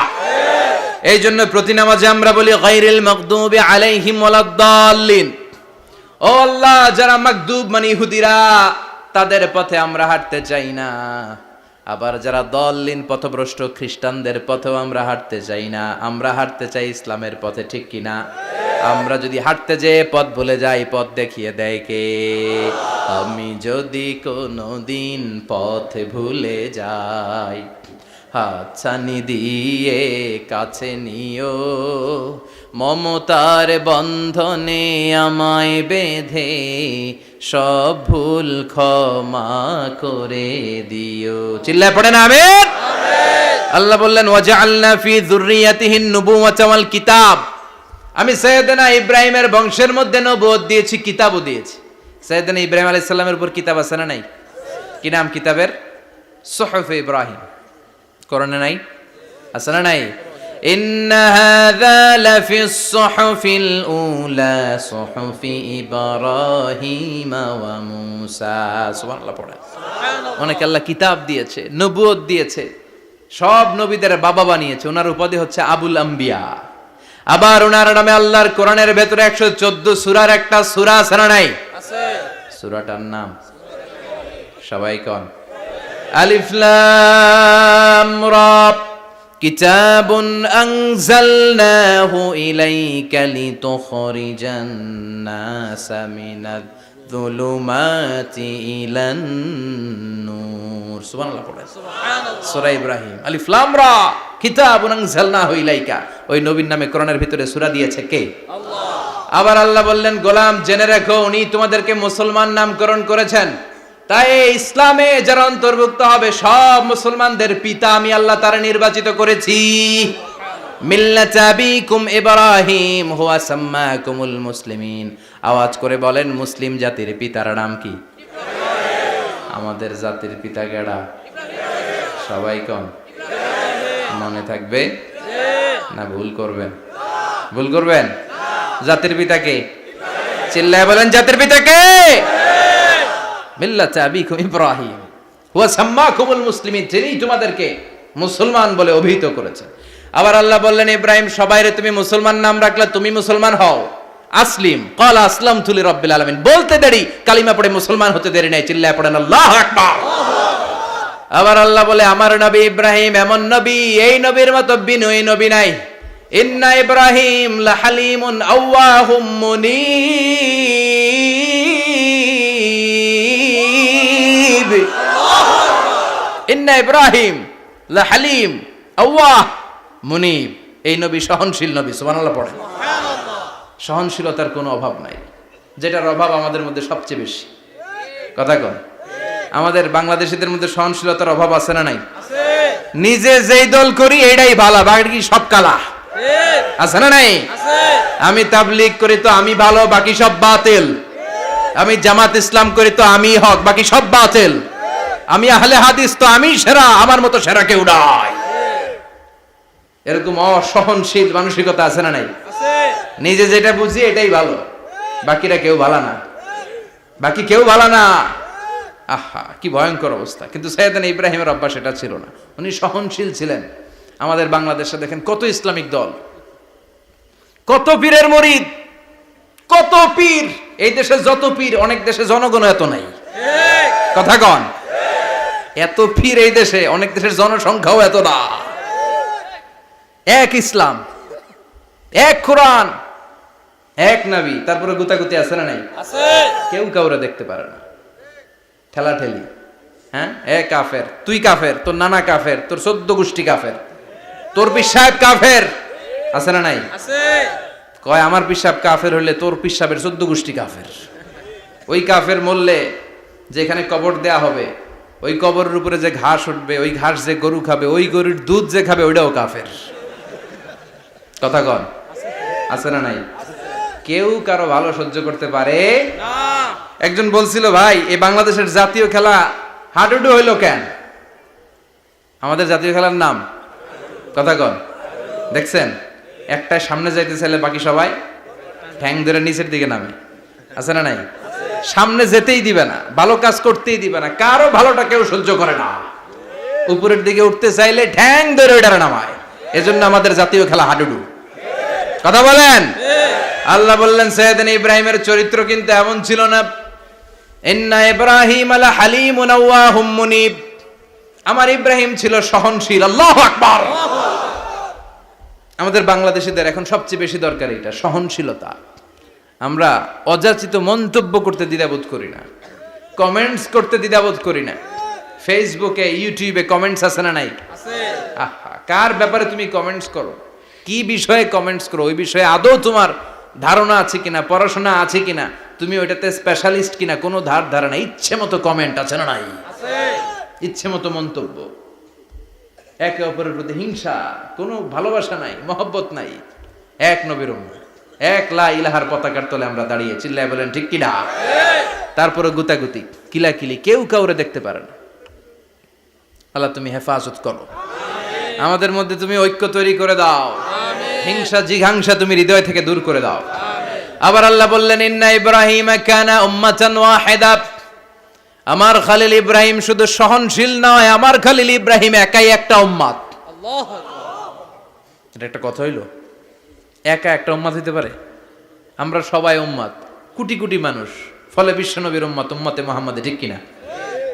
এই জন্য প্রতি নামাজে আমরা বলি গায়রিল মাগদুবি আলাইহিম ওয়ালাদ-দাল্লিন। ও আল্লাহ, যারা মাগদুব মানে ইহুদিরা, তাদের পথে আমরা হাঁটতে চাই না। আবার যারা দল্লিন পথভ্রষ্ট খ্রিস্টানদের পথেও আমরা হাঁটতে চাই না। আমরা হাঁটতে চাই ইসলামের পথে। ঠিক কিনা? আমরা যদি হাঁটতে যেয়ে পথ ভুলে যাই, পথ দেখিয়ে দেয় কে? আমি যদি কোনোদিন পথ ভুলে যাই, হাতছানি দিয়ে কাছে নিও, মমতার বন্ধনে আমায় বেঁধে সব ভুল ক্ষমা করে দিও। চিল্লায় পড়েন আমিন। আল্লাহ বললেন ওয়াজআলনা ফি যুররিয়াতিহিন নুবুওয়াতা ওয়াল কিতাব। আমি সাইয়েদনা ইব্রাহিমের বংশের মধ্যে নবুয়ত দিয়েছি, কিতাবও দিয়েছি। সাইয়েদনা ইব্রাহিম আলাইহিস সালামের উপর কিতাব আছে না নাই? কি নাম কিতাবের? সুহুফ ইব্রাহিম। কোরআনে নাই? আছে না নাই? ইন্না হাযা লাফিস সুহুফিল উলা সুহুফি ইব্রাহিম ওয়া মূসা। সুবহানাল্লাহ পড়ে। অনেক আল্লাহ কিতাব দিয়েছে, নবুয়ত দিয়েছে, সব নবীদের বাবা বানিয়েছে। ওনার উপাধি হচ্ছে আবুল আম্বিয়া। আবার ওনার নামে আল্লাহর কোরআনের ভেতরে 114 সূরার একটা সূরা আছে না নাই? আছে। সূরাটার নাম সবাই কোন? আলিফ লাম রা। কিতাবুন আনজালনাহু ইলাইকা লিতুখরিজান নাসা মিনাজ যুলুমাতি ইলান নূর। সুবহানাল্লাহ পড়ে। সুবহানাল্লাহ। সূরা ইব্রাহিম। আলিফ লাম রা। কিতাবুন আনজালনাহু ইলাইকা। ওই নবীর নামে কোরআনের ভিতরে সূরা দিয়েছে কে? আল্লাহ। আবার আল্লাহ বললেন, গোলাম জেনে রাখো উনি তোমাদেরকে মুসলমান নামকরণ করেছেন, তাই ইসলামে যারা অন্তর্ভুক্ত হবে সব মুসলমানদের পিতা আমি আল্লাহ তারা নির্বাচিত করেছি। মিল্লাতা আবিকুম ইব্রাহিম হুয়া সাম্মাকুমুল মুসলিমিন। আওয়াজ করে বলেন, মুসলিম জাতির পিতার নাম কি? আমাদের জাতির পিতা কেডা? সবাই কোন? মনে থাকবে না ভুল করবেন? ভুল করবেন? জাতির পিতা কে? চিল্লায় বলেন, জাতির পিতা কে? মিল্লাতা আবিকুম ইব্রাহিম হুয়া সাম্মাকুমুল মুসলিমিন, যিনি তোমাদেরকে মুসলমান বলে অভিহিত করেছেন। আবার আল্লাহ বললেন, ইব্রাহিম সবাইরে তুমি মুসলমান নাম রাখলে, তুমি মুসলমান হও। আসলিম ক্বালা আসলামতু লিরাব্বিল আলামিন, বলতে দেরি, কালিমা পড়ে মুসলমান হতে দেরি নাই। চিল্লায় পড়েন আল্লাহু আকবার। আবার আল্লাহ বলে, আমার নবী ইব্রাহিম এমন নবী, এই নবীর মতো বিনয়ী নবী নাই। ইন্না ইব্রাহিম লাহালিমুন আওয়াহুম মুনীব। ইন্না ইব্রাহিম লাহালিম আওয়াহ মুনীব, এই নবী সহনশীল নবী। সুবহানাল্লাহ পড়েন। সহনশীলতার কোনো অভাব নাই, যেটার অভাব আমাদের মধ্যে সবচেয়ে বেশি। কথা কন, আমাদের বাংলাদেশিদের মধ্যে সহনশীলতার অভাব আছে না নাই? নিজে যেই দল করি এটাই ভালো, বাকি সব কালা। আছে না নাই? আমি তাবলীগ করি তো আমি ভালো, বাকি সব বাতিল। আমি জামাত ইসলাম করি তো আমি হক, বাকি সব বাতিল। আমি আহলে হাদিস তো আমি সেরা, আমার মতো সেরা কেউ নাই। এরকম অসহনশীল মানসিকতা আছে না নাই? নিজে যেটা বুঝি এটাই ভালো, বাকিরা কেউ ভালো না, বাকি কেউ ভালো না। আহা, কি ভয়ঙ্কর অবস্থা। কিন্তু সাইয়েদনা ইব্রাহিমের অভ্যাস এটা ছিল না, উনি সহনশীল ছিলেন। আমাদের বাংলাদেশে দেখেন কত ইসলামিক দল, কত পীরের মুরিদ, কত পীর। এই দেশে যত পীর, অনেক দেশে জনগণ এত নাই। কথা কন, এত পীর এই দেশে, অনেক দেশের জনসংখ্যাও এত না। এক ইসলাম, এক কোরআন, এক নবী, তারপরে গুতাগুতি আছে না নাই? কেউ কাউরে দেখতে পারে না, ঠেলা ঠেলি। হ্যাঁ, এ কাফের, তুই কাফের, তোর নানা কাফের, তোর 14 গোষ্ঠী কাফের, তোর পিসাব কাফের, আছে না নাই? কয় আমার পিসাব কাফের হইলে তোর পিসাবের 14 গোষ্ঠী কাফের। ওই কাফের মরলে যেখানে কবর দেয়া হবে, ওই কবরের উপরে যে ঘাস উঠবে, ওই ঘাস যে গরু খাবে, ওই গরুর দুধ যে খাবে, ওইটাও কাফের। কথা কন, আছে না নাই? কেউ কারো ভালো সহ্য করতে পারে না। একজন বলছিল, ভাই এই বাংলাদেশের জাতীয় খেলা হাডুডু হইলো কেন? আমাদের জাতীয় খেলার নাম, কথা কন, দেখছেন? একটা সামনে যাইতে চাইলে বাকি সবাই ঠ্যাং ধরে নিচের দিকে নামে, আছে না নাই? সামনে যেতেই দিবে না, ভালো কাজ করতেই দিবে না, কারো ভালোটা কেউ সহ্য করে না। উপরের দিকে উঠতে চাইলে ঠ্যাং ধরে ওইটারে নামায়। এজন্য আমাদের জাতীয় খেলা হাডুডু। কথা বলেন। আল্লাহ বললেন, সাইয়েদনা ইব্রাহিমের চরিত্র কিন্তু এমন ছিল না। ইন্না ইব্রাহিম লা হালিমুন আওয়াহুম মুনীব, আমার ইব্রাহিম ছিল সহনশীল। আল্লাহু আকবার। আমাদের বাংলাদেশিদের এখন সবচেয়ে বেশি দরকার এটা, সহনশীলতা। আমরা অযাচিত মন্তব্য করতে দ্বিধাবোধ করি না, কমেন্টস করতে দ্বিধাবোধ করি না। ফেসবুকে, ইউটিউবে কমেন্টস আছে না নাই? আহা, কার ব্যাপারে তুমি কমেন্টস করো, কি বিষয়ে কমেন্টস করো, ওই বিষয়ে আদৌ তোমার ধারণা আছে কিনা, পড়াশোনা আছে কিনা, তুমি ওইটাতে স্পেশালিস্ট কিনা, কোনো ধারণা। ইচ্ছে মতো কমেন্ট আছে না নাই? ইচ্ছে মতো মন্তব্য, একে অপরের প্রতি হিংসা, কোনো ভালোবাসা নাই, মহব্বত নাই। এক নবীর উম্মত, এক লা ইলাহার পতাকার তলে আমরা দাঁড়িয়ে, চিল্লায় বলেন ঠিক কিনা? তারপরে গুতাগুতি, কিলাকিলি, কেউ কাউরে দেখতে পারে না। আল্লাহ তুমি হেফাজত করো, আমাদের মধ্যে তুমি ঐক্য তৈরি করে দাও, হিংসা জিঘাংসা তুমি হৃদয় থেকে দূর করে দাও। আবার আল্লাহ বললেন, ইন্না ইব্রাহিম কানা উম্মাতান ওয়াহিদা, আমার খলিল ইব্রাহিম শুধু সহনশীল নয়, আমার খলিল ইব্রাহিম একাই একটা উম্মত। আল্লাহু আকবার। এটা একটা কথা হইলো? একা একটা উম্মত হইতে পারে? আমরা সবাই উম্মত, কোটি কোটি মানুষ, ফলে বিশ্বনবীর উম্মত, উম্মতে মুহাম্মাদে, ঠিক কিনা?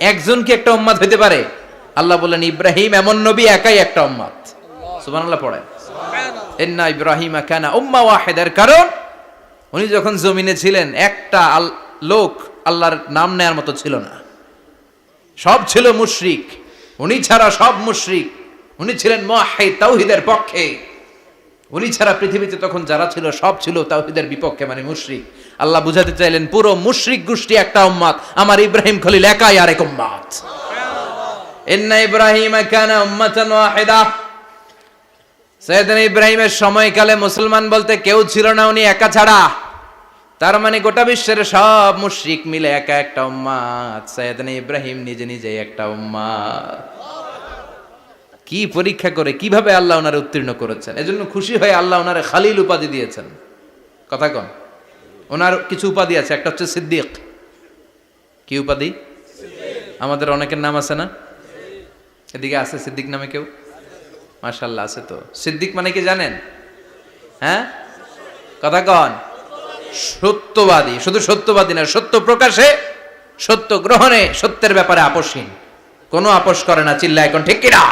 একজন কি একটা উম্মত হইতে পারে? আল্লাহ বললেন, ইব্রাহিম এমন নবী, একাই একটা উম্মত। সুবহানাল্লাহ পড়েন। ইন্না ইব্রাহিম কানা উম্মাহ ওয়াহিদার, কারণ উনি যখন জমিনে ছিলেন একটা লোক আল্লাহর নাম নেয়ার মতো ছিল না, সব ছিল মুশরিক, উনি ছাড়া সব মুশরিক। উনি ছিলেন মুওয়াহহিদ, তাওহীদের পক্ষে। উনি ছাড়া পৃথিবীতে তখন যারা ছিল সব ছিল তাওহীদের বিপক্ষে, মানে মুশরিক। আল্লাহ বুঝাতে চাইলেন পুরো মুশরিক গোষ্ঠী একটা উম্মাত, আমার ইব্রাহিম খলিল একাই আরেক উম্মাত। ইন্না ইব্রাহিমা কানা উম্মাতান ওয়াহিদা। সাইয়েদনা ইব্রাহিমের সময়কালে মুসলমান বলতে কেউ ছিল না, উনি একা ছাড়া। তার মানে গোটা বিশ্বের সব মুশরিক মিলে একা একটা উম্মাত, সাইয়েদনা ইব্রাহিম নিজে নিজে একটা উম্মাত। কি পরীক্ষা করে কিভাবে আল্লাহ ওনারে উত্তীর্ণ করেছেন, এজন্য খুশি হয়ে আল্লাহ ওনারে খালিল উপাধি দিয়েছেন। কথা কন, ওনার কিছু উপাধি আছে, একটা হচ্ছে সিদ্দিক। কি উপাধি? আমাদের অনেকের নাম আছে না? এদিকে আছে সিদ্দিক নামে কেউ? মাশাআল্লাহ আছে তো। সিদ্দিক মানে কি জানেন? হ্যাঁ, কথা কন। সত্যবাদী, শুধু সত্যবাদী না, সত্য প্রকাশে, সত্য গ্রহণে, সত্যের ব্যাপারে আপোষহীন, কোনো আপোষ করে না। চিল্লা এখন ঠিক কিনা?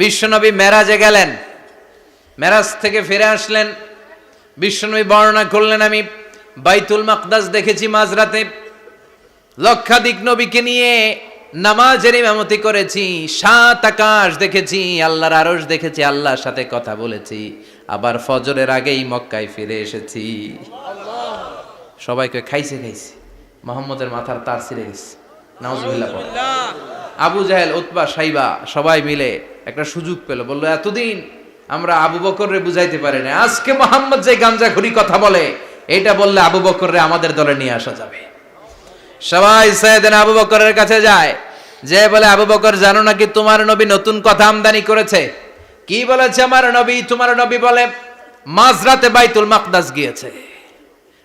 বিশ্বনবী মেরাজে গেলেন, মেরাজ থেকে ফিরে আসলেন। বিশ্বনবী বর্ণনা করলেন, আমি বাইতুল মাকদাস দেখেছি মাঝরাতে, লক্ষাধিক নবীকে নিয়ে নামাজের ইমামতি করেছি, 7 আকাশ দেখেছি, আল্লাহর আরশ দেখেছি, আল্লাহর সাথে কথা বলেছি, আবার ফজরের আগেই মক্কায় ফিরে এসেছি। সবাইকে খাইছে খাইছে, মুহাম্মদের মাথার তার ছিঁড়ে গেছে, নাউজুবিল্লাহ। আবু জাহেল, উতবা, সাইবা সবাই মিলে একটা সুযোগ পেল, বললো এতদিন আমরা আবু বকররে বুঝাইতে পারি না, আজকে মুহাম্মদ যে গাঞ্জাখুরি কথা বলে এটা বললে আবু বকররে আমাদের দলে নিয়ে আসা যাবে। সবাই সাইয়েদনা আবু বকরের কাছে যায়, যে বলে আবু বকর জানো নাকি তোমার নবী নতুন কথা আমদানি করেছে? কি বলেছে আমার নবী? তোমার নবী বলে মাঝরাতে বাইতুল মাকদাস গিয়েছে।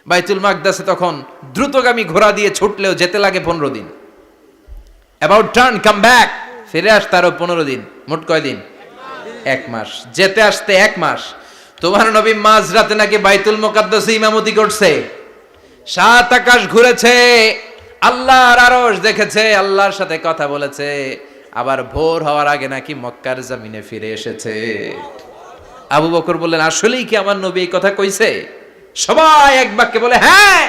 বাইতুল মাকদাসে তখন দ্রুতগামী ঘোড়া দিয়ে ছুটলেও যেতে লাগে 15 দিন। অ্যাবাউট টার্ন কাম ব্যাক, ফিরে আসতে আরো 15 দিন, মোট কয় দিন? 1 মাস। যেতে আসতে 1 মাস। তোমার নবী মাঝরাতে নাকি বাইতুল মুকাদ্দাসে ইমামতি করছে, 7 আকাশ ঘুরেছে, আল্লাহর আরশ দেখেছে, আল্লাহর সাথে কথা বলেছে, আবার ভোর হওয়ার আগে নাকি মক্কার জমিনে ফিরে এসেছে। আবু বকর বললেন আসলেই কি আমার নবী এই কথা কইছে? সবাই এক বাক্যে বলে হ্যাঁ,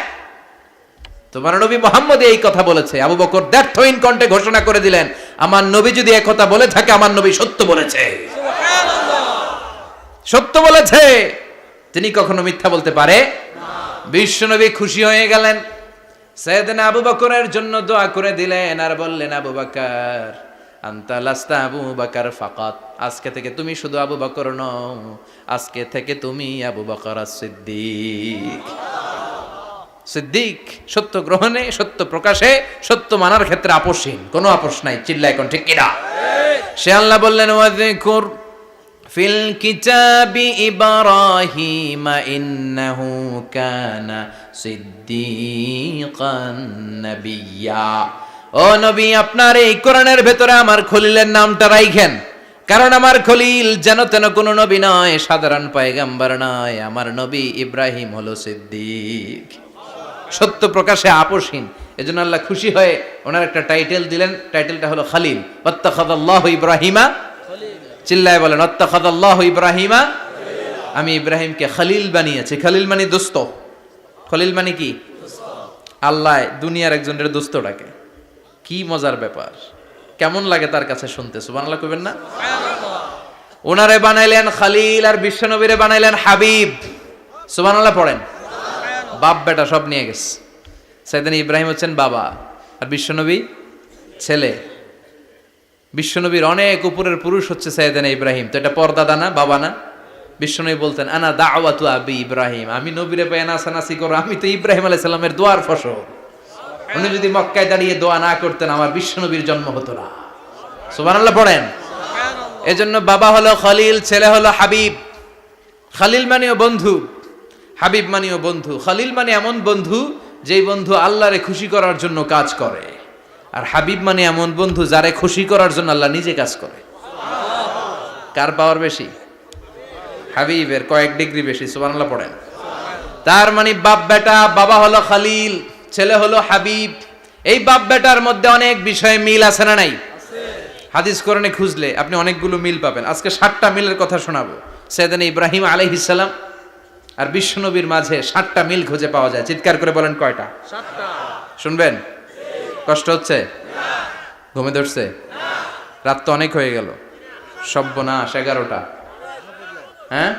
তোমার নবী মুহাম্মদ এই কথা বলেছে। আবু বকর দ্ব্যর্থহীন কণ্ঠে ঘোষণা করে দিলেন, আমার নবী যদি এই কথা বলে থাকে, আমার নবী সত্য বলেছে। সুবহানাল্লাহ, সত্য বলেছে, তিনি কখনো মিথ্যা বলতে পারে না। বিশ্বনবী খুশি হয়ে গেলেন, সাইয়েদনা আবু বকরের জন্য দোয়া করে দিলেন, আর বললেন আবু বকর আনতা লাস্তা আবু বকর ফাকাত, আজকে থেকে তুমি শুধু আবু বকর নও, আজকে থেকে তুমি আবু বকর as-সিদ্দিক। সিদ্দিক সত্য গ্রহণে, সত্য প্রকাশে, সত্য মানার ক্ষেত্রে আপোষহীন, কোনো আপোষ নাই। চিল্লা এখন ঠিক কিনা? সে আল্লাহ বললেন ওয়াযকুর ফিল কিতাবি ইব্রাহিম ইন্নাহু কানা সিদ্দিকান নাবিয়্যা। ও নবী, আপনার এই কোরআনের ভেতরে আমার খলিলের নামটা রাখেন, কারণ আমার খলিল যেন তেন কোনো নবী নয়, সাধারণ পয়গম্বর নয়, আমার নবী ইব্রাহিম হলো সিদ্দিক, সত্য প্রকাশে আপোষহীন। এজন্য আল্লাহ খুশি হয়ে ওনার একটা টাইটেল দিলেন, টাইটেলটা হলো খালিল। ওয়াত্তাখাযাল্লাহু ইব্রাহিমা, চিল্লায় বলেন ওয়াত্তাখাযাল্লাহু ইব্রাহিমা, আমি ইব্রাহিমকে খালিল বানিয়েছি। খালিল মানে দোস্ত। খলিল মানে কি? আল্লাহ দুনিয়ার একজনের দোস্ত ডাকে, কি মজার ব্যাপার, কেমন লাগে তার কাছে শুনতে? সুবহানাল্লাহ কইবেন না? ওনারে বানাইলেন খালিল, আর বিশ্বনবীরে বানাইলেন হাবিব। সুবহানাল্লাহ পড়েন। বাপ বেটা সব নিয়ে গেছে। সাইয়েদনা ইব্রাহিম হচ্ছেন বাবা, আর বিশ্বনবী ছেলে। বিশ্বনবীর অনেক উপরের পুরুষ হচ্ছে সাইয়েদনা ইব্রাহিম, তো এটা পরদাদা না, বাবা না? বিশ্বনবী বলতেন আনা দাওয়াতু আবি ইব্রাহিম, আমি নবীরে পেয়ে নাসানাসি করো, আমি তো ইব্রাহিম আলাইহিস সালামের দোয়ার ফসল। উনি যদি মক্কায় দাঁড়িয়ে দোয়া না করতেন, আমার বিশ্বনবীর জন্ম হতো না। সুবহানাল্লাহ পড়েন। এজন্য বাবা হলো খলিল, ছেলে হলো হাবিব। খালিল মানেও বন্ধু, হাবিব মানেও বন্ধু। খালিল মানে এমন বন্ধু যেই বন্ধু আল্লাহরে খুশি করার জন্য কাজ করে, আর হাবিব মানে এমন বন্ধু যারে খুশি করার জন্য আল্লাহ নিজে কাজ করে। কার পাওয়ার বেশি? হাবিবের কয়েক ডিগ্রি বেশি। সুবহানাল্লাহ পড়েন। তার মানে বাপ বেটা, বাবা হলো খালিল, ছেলে হলো হাবিব। এই বাপ বেটার মধ্যে অনেক বিষয়ে মিল আছে না নাই? হাদিস কোরআনে খুঁজলে আপনি অনেকগুলো মিল পাবেন। আজকে 7টা মিলের কথা শোনাবো। সাইয়েদনা ইব্রাহিম আলাইহিস সালাম আর বিশ্বনবীর মাঝে 7টা মিল খুঁজে পাওয়া যায়। চিৎকার করে বলেন কয়টা? 7টা। শুনবেন? কষ্ট হচ্ছে? না। ঘুমে ধরছে? না। রাত তো অনেক হয়ে গেল। সর্বনাশ, 11টা। হ্যাঁ,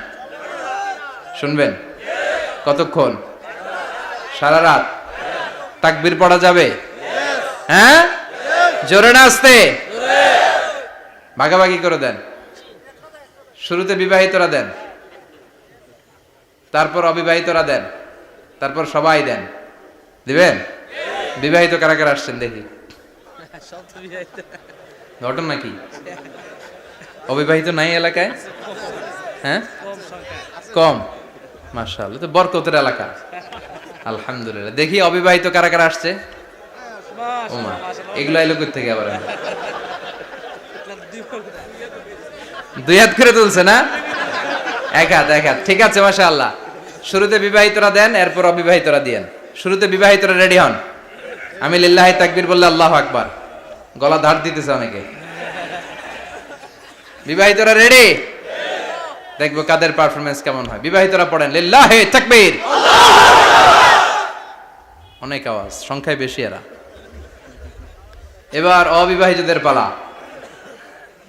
শুনবেন? কতক্ষণ? সারা রাত? তাকবীর পড়া যাবে? হ্যাঁ, জোরে না আস্তে? ভাগাভাগি করে দেন। শুরুতে বিবাহিতরা দেন, তারপর অবিবাহিতরা দেন, তারপর সবাই দেন। দিবেন? বিবাহিত কারা কারা আসছেন দেখি? ঘটনা কি? অবিবাহিত নাই এলাকায়? হ্যাঁ, কম। মাশাআল্লাহ, তো বরকতের এলাকা। আলহামদুলিল্লাহ। দেখি অবিবাহিত কারা কারা আসছে? ওমা, এগুলো এলো কই থেকে আবার? দুই হাত করে তুলছে না? এক হাত, এক হাত। ঠিক আছে, মাশাআল্লাহ। শুরুতে বিবাহিতরা দেন, এরপর অবিবাহিতরা দিয়েন। শুরুতে বিবাহিতরা রেডি হন। আমি লিল্লাহি তাকবীর বললে আল্লাহু আকবার। গলা ধার দিতেছে অনেকে। বিবাহিতরা রেডি? দেখবো কাদের পারফরমেন্স কেমন হয়। বিবাহিতরা পড়েন লিল্লাহি তাকবীর। অনেক আওয়াজ, সংখ্যায় বেশি এরা। এবার অবিবাহিতদের পালা।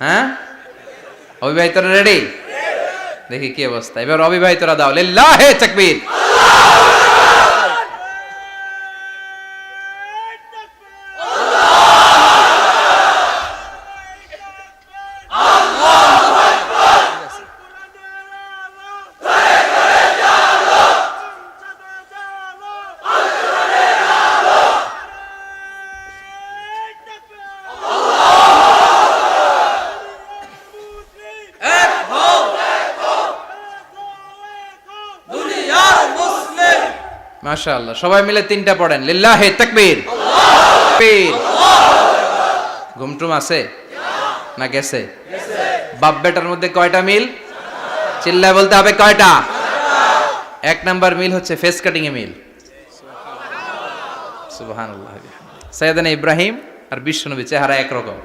হ্যাঁ, অবিবাহিতরা রেডি? দেখি কি অবস্থা। এবার অবিবাহিতরা দাও লিল্লাহি তাকবীর। মাশাআল্লাহ, সবাই মিলে তিনটা পড়েন লিল্লাহি তাকবীর। ঘুমটুম আছে না গেছে? বাপ বেটার মধ্যে কয়টা মিল? চিল্লায় বলতে হবে কয়টা? এক নাম্বার মিল হচ্ছে ফেস কাটিং এ মিল। সুবহানাল্লাহ। সাইয়েদনা ইব্রাহিম আর বিশ্বনবী চেহারা একরকম।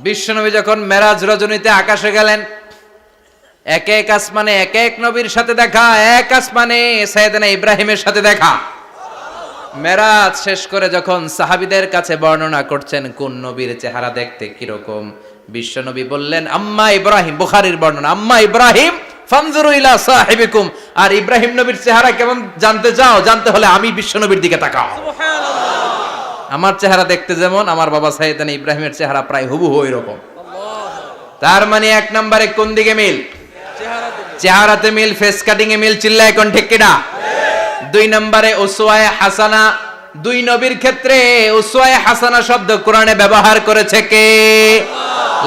বিশ্বনবী যখন মেরাজ রজনীতে আকাশে গেলেন, এক এক আসমানে এক এক নবীর সাথে দেখা, এক আসমানে সাইয়েদনা ইব্রাহিমের সাথে দেখা। মেরাজ শেষ করে যখন সাহাবীদের কাছে বর্ণনা করছেন কোন নবীর চেহারা দেখতে কিরকম, বিশ্বনবী বললেন আম্মা ইব্রাহিম। বুখারীর বর্ণনা, আম্মা ইব্রাহিম ফানজুরু ইলা সাহিবিকুম। আর ইব্রাহিম নবীর চেহারা কেমন জানতে চাও? জানতে হলে আমি বিশ্বনবীর দিকে তাকাও। সুবহানাল্লাহ। আমার চেহারা দেখতে যেমন, আমার বাবা সাইয়েদনা ইব্রাহিমের চেহারা প্রায় হুবহু এরকম। তার মানে এক নম্বরে কোন দিকে মিল? চেহারাতে মিল, ফেস কাটিং এ মিল। চিল্লায় কোন ঠিক কিনা? দুই নম্বরে উসওয়ায়ে হাসানা। দুই নবীর ক্ষেত্রে উসওয়ায়ে হাসানা শব্দ কোরআনে ব্যবহার করেছে কে?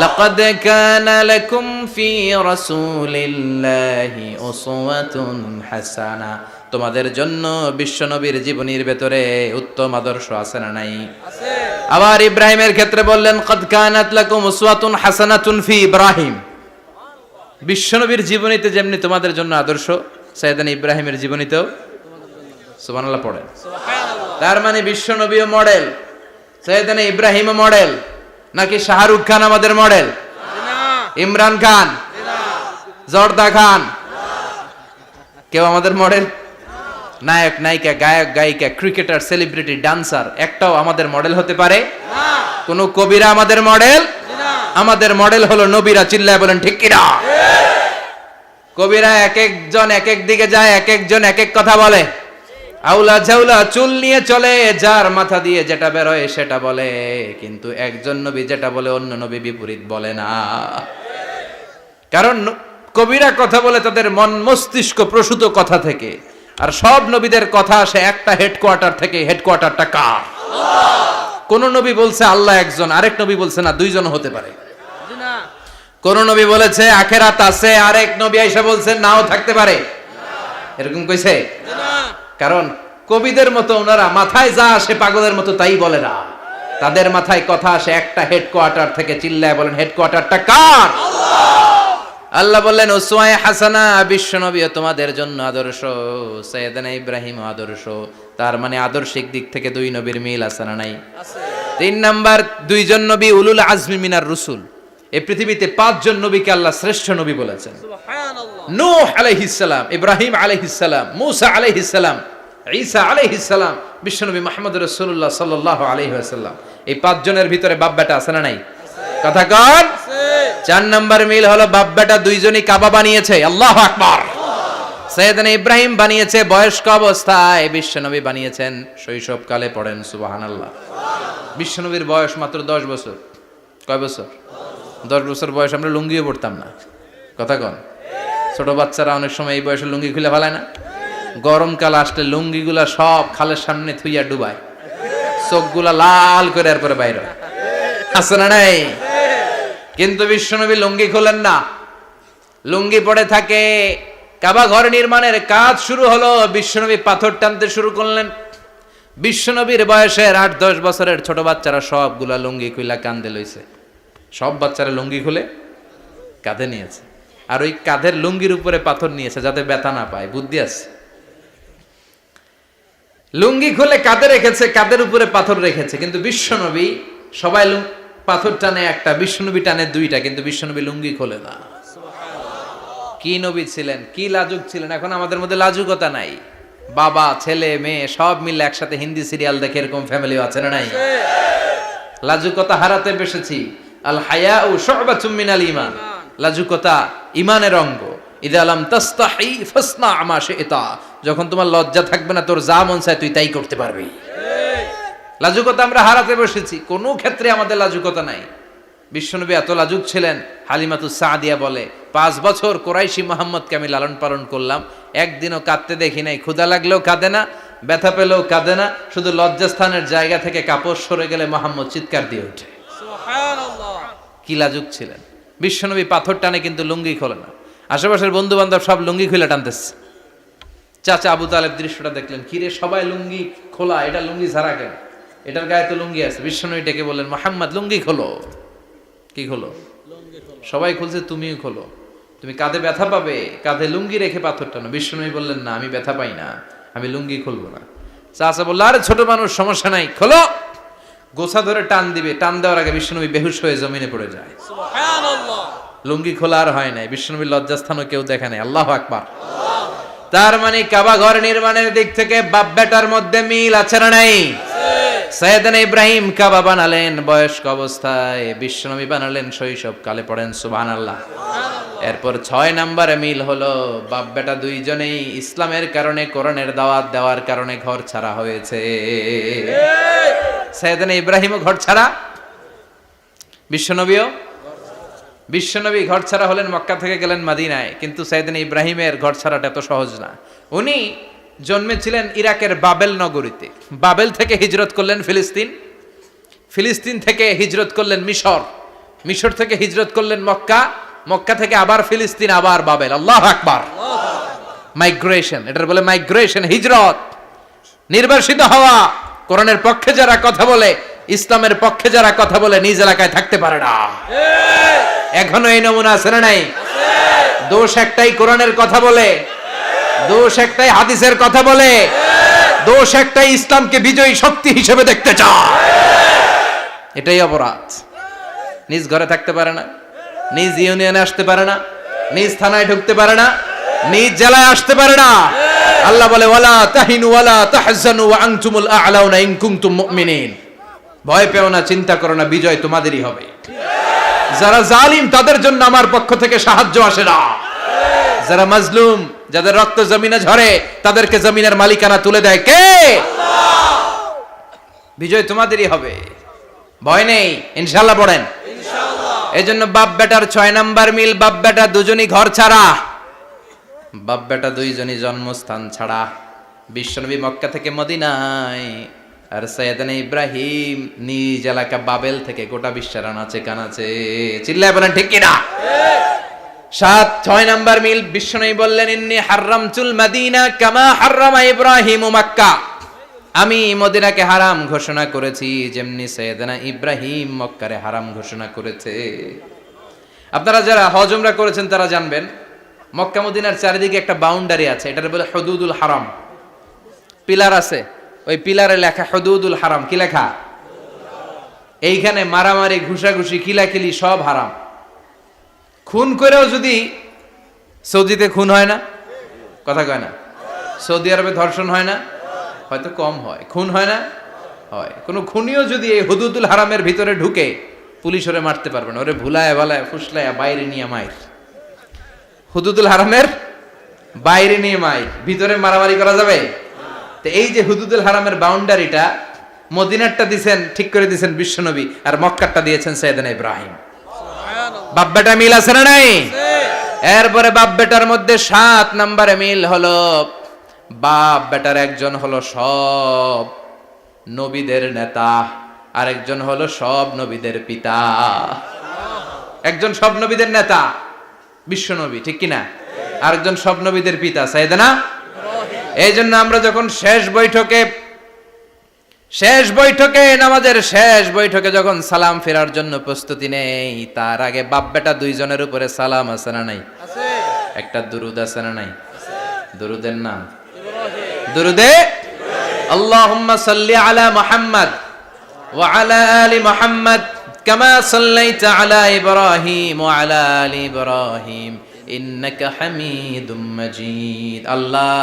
লাকাদ কানা লাকুম ফি রাসূলিল্লাহি উসওয়াতুন হাসানা। তোমাদের জন্য বিশ্বনবীর জীবনীর ভেতরে উত্তম আদর্শ আছে না নাই? আছে। আবার ইব্রাহিমের ক্ষেত্রে বললেন কাদ কানাত লাকুম উসওয়াতুন হাসানাতুন ফি ইব্রাহিম। বিশ্বনবীর জীবনীতে যেমনি তোমাদের জন্য আদর্শ, সাইয়েদনা ইব্রাহিমের জীবনীতেও। সুবহানাল্লাহ পড়েন। সুবহানাল্লাহ। তার মানে বিশ্বনবীও মডেল, সাইয়েদনা ইব্রাহিমও মডেল। নাকি শাহরুখ খান আমাদের মডেল? না। ইমরান খান? না। জর্দা খান? না। কেউ আমাদের মডেল? নায়ক নায়িকা, গায়ক গায়িকা, ক্রিকেটার, সেলিব্রিটি, ডান্সার একটাও আমাদের মডেল হতে পারে না। কোন কবিরা আমাদের মডেল? আমাদের মডেল হলো নবীরা। চিল্লায় বলেন ঠিক কিনা? কবিরা এক একজন এক এক দিকে যায়, এক একজন এক এক কথা বলে। আউলা ঝাউলা চুল নিয়ে চলে, যার মাথা দিয়ে যেটা বের হয় সেটা বলে। কিন্তু একজন নবী যেটা বলে অন্য নবী বিপরীত বলে না। কারণ কবিরা কথা বলে তাদের মন মস্তিষ্ক প্রসূত কথা থেকে, আর সব নবীদের কথা আসে একটা হেডকোয়ার্টার থেকে। হেডকোয়ার্টারটা কার? কোন নবী বলছে আল্লাহ একজন, আরেক নবী বলছে না দুইজন হতে পারে। কোন নবী বলেছে আখিরাত আছে, আরেক নবী আয়েশা বলছেন নাও থাকতে পারে। এরকম কইছে? কারণ কবিদের মতো ওনারা মাথায় যা আসে পাগলের মতো তাই বলে না। তাদের মাথায় কথা আসে একটা হেডকোয়ার্টার থেকে। চিল্লায় বলেন হেডকোয়ার্টারটা কার? আল্লাহ বললেন উসওয়ায়ে হাসানা। বিশ্বনবী তোমাদের জন্য আদর্শ, সাইয়েদনা ইব্রাহিম আদর্শ। তার মানে আদর্শিক দিক থেকে দুই নবীর মিল আছে না নাই? আছে। তিন নাম্বার, দুইজন নবী উলুল আজমি মিনার রুসুল। এই পৃথিবীতে পাঁচজন নবীকে আল্লাহ শ্রেষ্ঠ নবী বলেছেন। সুবহানাল্লাহ। নূহ আলাইহিস সালাম, ইব্রাহিম আলাইহিস সালাম, মূসা আলাইহিস সালাম, ঈসা আলাইহিস সালাম, বিশ্বনবী মুহাম্মদ রাসূলুল্লাহ সাল্লাল্লাহু আলাইহি ওয়াসাল্লাম। এই পাঁচজনের ভিতরে বাপ বেটা আছে না নাই? কথা কন। চার নাম্বার মিল হলো বাপ বেটা দুইজনই কাবা বানিয়েছে। আল্লাহু আকবার। সাইয়েদনা ইব্রাহিম বানিয়েছে বয়স্ক অবস্থায়, বিশ্বনবী বানিয়েছেন শৈশবকালে। পড়েন সুবহানাল্লাহ। বিশ্বনবীর বয়স মাত্র 10 বছর। কয় বছর? 10 বছর বয়স আমরা লুঙ্গিও পড়তাম না। কথা কন। ছোট বাচ্চারা অনেক সময় এই বয়সে লুঙ্গি খুলে ফেলায় না? গরমকাল আসলে লুঙ্গিগুলা সব খালের সামনে থুইয়া ডুবায়, চোখগুলা লাল করে এরপরে বাইরে আছে না নাই? কিন্তু বিশ্বনবী লুঙ্গি খোলেন না, লুঙ্গি পড়ে থাকে। কাবা ঘর নির্মাণের কাজ শুরু হলো, বিশ্বনবী পাথর টানতে শুরু করলেন। বিশ্বনবীর বয়সের 8-10 বছরের ছোট বাচ্চারা সবগুলা লুঙ্গি খুইলা কাঁধে লইছে। সব বাচ্চারা লুঙ্গি খুলে কাঁধে নিয়েছে, আর ওই কাঁধের লুঙ্গির উপরে পাথর নিয়েছে যাতে ব্যথা না পায়। বুদ্ধি আছে। লুঙ্গি খুলে কাঁধে রেখেছে, কাঁধের উপরে পাথর রেখেছে। কিন্তু বিশ্বনবী, সবাই পাথর টানে একটা, বিশ্বনবী টানে দুইটা, কিন্তু বিশ্বনবী লুঙ্গি খোলে না। কি নবী ছিলেন, কি লাজুক ছিলেন। এখন আমাদের মধ্যে লাজুকতা নাই। বাবা ছেলে মেয়ে সব মিলে একসাথে হিন্দি সিরিয়াল দেখে, এরকম ফ্যামিলিও আছে না নাই? লাজুকতা হারাতে বসেছি। আল হায়াউ শু'বাতুম মিনাল ঈমান। লাজুকতা ঈমানের অঙ্গ। ইযা লাম তাস্তাহি ফাসনা মা শি'তা। যখন তোমার লজ্জা থাকবে না, তোর যা মন চায় তুই তাই করতে পারবি। লাজুকতা আমরা হারাতে বসেছি, কোনো ক্ষেত্রে আমাদের লাজুকতা নাই। বিশ্বনবী এত লাজুক ছিলেন, হালিমাতুস সাদিয়া বলে 5 বছর কুরাইশি মুহাম্মদকে আমি লালন পালন করলাম, একদিনও কাঁদতে দেখি নাই। ক্ষুধা লাগলেও কাঁদে না, ব্যথা পেলেও কাঁদে না, শুধু লজ্জাস্থানের জায়গা থেকে কাপড় সরে গেলে মুহাম্মদ চিৎকার দিয়ে ওঠে। সুবহানাল্লাহ। কি লাজুক ছিলেন বিশ্বনবী। পাথর টানে কিন্তু লুঙ্গি খোলে না। আশেপাশের বন্ধু বান্ধব সব লুঙ্গি খুলে টানতেছে। চাচা আবু তালেব দৃশ্যটা দেখলেন, কিরে সবাই লুঙ্গি খোলা, এটা লুঙ্গি ছাড়া কেন? এটার গায়ে তো লুঙ্গি আছে। বিশ্বনবী ডেকে বললেন, মুহাম্মদ লুঙ্গি খোলো। কি খোলো? সবাই খুলছে, তুমিও খোলো। তুমি কাঁধে ব্যথা পাবে, কাঁধে লুঙ্গি রেখে পাথর টানো। বিশ্বনবী বললেন, না আমি ব্যথা পাই না, আমি লুঙ্গি খুলবো না। চাচা বলল, আরে ছোট মানুষ, সমস্যা নাই, খোলো। গোছা ধরে টান দিবে, টান দেওয়ার আগে বিশ্বনবী বেহুশ হয়ে জমিনে পড়ে যায়। সুবহানাল্লাহ। লুঙ্গি খোলা আর হয় নাই। বিশ্বনবীর লজ্জাস্থানও কেউ দেখে নাই। আল্লাহু আকবার। তার মানে কাবা ঘর নির্মাণের দিক থেকে বাপ বেটার মধ্যে মিল আছে না নাই? সাইয়েদনা ইব্রাহিম কাবা বানালেন বয়স্ক অবস্থায়, বিশ্বনবী বানালেন শৈশবকালে। পড়েন সুবহানাল্লাহ। এরপর 6 নম্বরে মিল হলো, বাপ বেটা দুইজনেই ইসলামের কারণে, কোরআনের দাওয়াত দেওয়ার কারণে ঘর ছাড়া হয়েছে। সাইয়েদনা ইব্রাহিমও ঘর ছাড়া, বিশ্বনবীও। বিশ্বনবী ঘর ছাড়া হলেন, মক্কা থেকে গেলেন মদিনায়। কিন্তু সাইয়েদনা ইব্রাহিমের ঘর ছাড়াটা এত সহজ না। উনি জন্মেছিলেন ইরাকের বাবেল নগরীতে। বাবেল থেকে হিজরত করলেন ফিলিস্তিন, ফিলিস্তিন থেকে হিজরত করলেন মিশর, মিশর থেকে হিজরত করলেন মক্কা, মক্কা থেকে আবার ফিলিস্তিন, আবার বাবেল। আল্লাহু আকবার। মাইগ্রেশন, এটার বলে মাইগ্রেশন, হিজরত। নির্বাসিত হওয়া। কোরআনের পক্ষে যারা কথা বলে, ইসলামের পক্ষে যারা কথা বলে, নিজ এলাকায় থাকতে পারে না। এখনো এই নমুনা আছে না নাই? দোষ একটাই, কোরআনের কথা বলে। দোষ একটাই, হাদিসের কথা বলে। দোষ একটাই, ইসলামকে বিজয়ী শক্তি হিসেবে দেখতে চায়। এটাই অপরাধ। নিজ ঘরে থাকতে পারে না, নিজ ইউনিয়নে আসতে পারে না, নিজ থানায় ঢুকতে পারে না, নিজ জেলায় আসতে পারে না। আল্লাহ বলে, ওয়ালা তাহিনু ওয়ালা তাহজানু ওয়া আনতুমুল আ'লাউনা ইন কুনতুম মুমিনিন। ভয় পেও না, চিন্তা করো না, বিজয় তোমাদেরই হবে। যারা জালিম তাদের জন্য আমার পক্ষ থেকে সাহায্য আসে না। যারা মাজলুম, যাদের রক্ত জমিনে ঝরে, তাদেরকে জমিনের মালিকানা তুলে দেয় কে? আল্লাহ। বিজয় তোমাদেরই হবে, ভয় নেই, ইনশাআল্লাহ। পড়েন ইনশাআল্লাহ। এজন্য বাপ বেটার 6 নাম্বার মিল, বাপ বেটা দুজনই ঘর ছাড়া, বাপ বেটা দুইজনই জন্মস্থান ছাড়া। বিশ্বনবী মক্কা থেকে মদিনায়, আর সাইয়েদনা ইব্রাহিম নিজ এলাকা বাবেল থেকে গোটা বিশ্বের আনাচে কানাচে। চিল্লায় বলেন ঠিক কিনা? 6 নাম্বার মিল, বিশ্বনবী বললেন, ইন্নী হারামতুল মাদিনা কামা হারামা ইব্রাহিম মক্কা। আমি মদিনাকে হারাম ঘোষণা করেছি, যেমনি সাইয়েদনা ইব্রাহিম মক্কারে হারাম ঘোষণা করেছে। আপনারা যারা হজ উমরা করেছেন তারা জানবেন, মক্কা মদিনার চারিদিকে একটা বাউন্ডারি আছে, এটার বলে হুদুদুল হারাম। পিলার আছে, ওই পিলারে লেখা হুদুদুল হারাম। কি লেখা? এইখানে মারামারি, ঘুষাঘুষি, কিলাকিলি সব হারাম। খুন করেও যদি, সৌদিতে খুন হয় না, কথা কয় না? সৌদি আরবে ধর্ষণ হয় না? হয়তো কম হয়, খুন হয় না? হয়। কোনো খুনিও যদি এই হুদুদুল হারামের ভিতরে ঢুকে, পুলিশ ওরে মারতে পারবে না। ওরে ভুলায় ভালায় ফুসলায় বাইরে নিয়ে মায়ের। হুদুদুল হারামের বাইরে নিয়ে মাইক, ভিতরে মারামারি করা যাবে? তো এই যে হুদুদুল হারামের বাউন্ডারিটা, মদিনারটা দিছেন, ঠিক করে দিছেন বিশ্বনবী, আর মক্কারটা দিয়েছেন সাইয়েদনা ইব্রাহিম। বাপ বেটা মিল আছে না নাই? এরপরে বাপ বেটার মধ্যে 7 নম্বরে মিল হলো, বাপ বেটার একজন হলো সব নবীদের নেতা, আরেকজন হলো সব নবীদের পিতা। একজন সব নবীদের নেতা বিশ্বনবী, ঠিক কিনা? আরেকজন সব নবীদের পিতা সাইয়েদনা ইব্রাহিম। এই জন্য আমরা যখন শেষ বৈঠকে নামাজের শেষ বৈঠকে যখন সালাম ফেরার জন্য প্রস্তুতি নেই, তার আগে বাপ বেটা দুইজনের উপরে সালাম আছে না নাই? একটা দুরুদ আছে না নাই? দুরুদের নাম দুরুদে আল্লাহুম্মা সাল্লি আলা মুহাম্মদ ওয়া আলা আলি মুহাম্মদ কামা সাল্লাইতা আলা ইব্রাহিম ওয়া আলা আলি ইব্রাহিম ইন্নাকা হামিদুম মাজিদ। আল্লাহ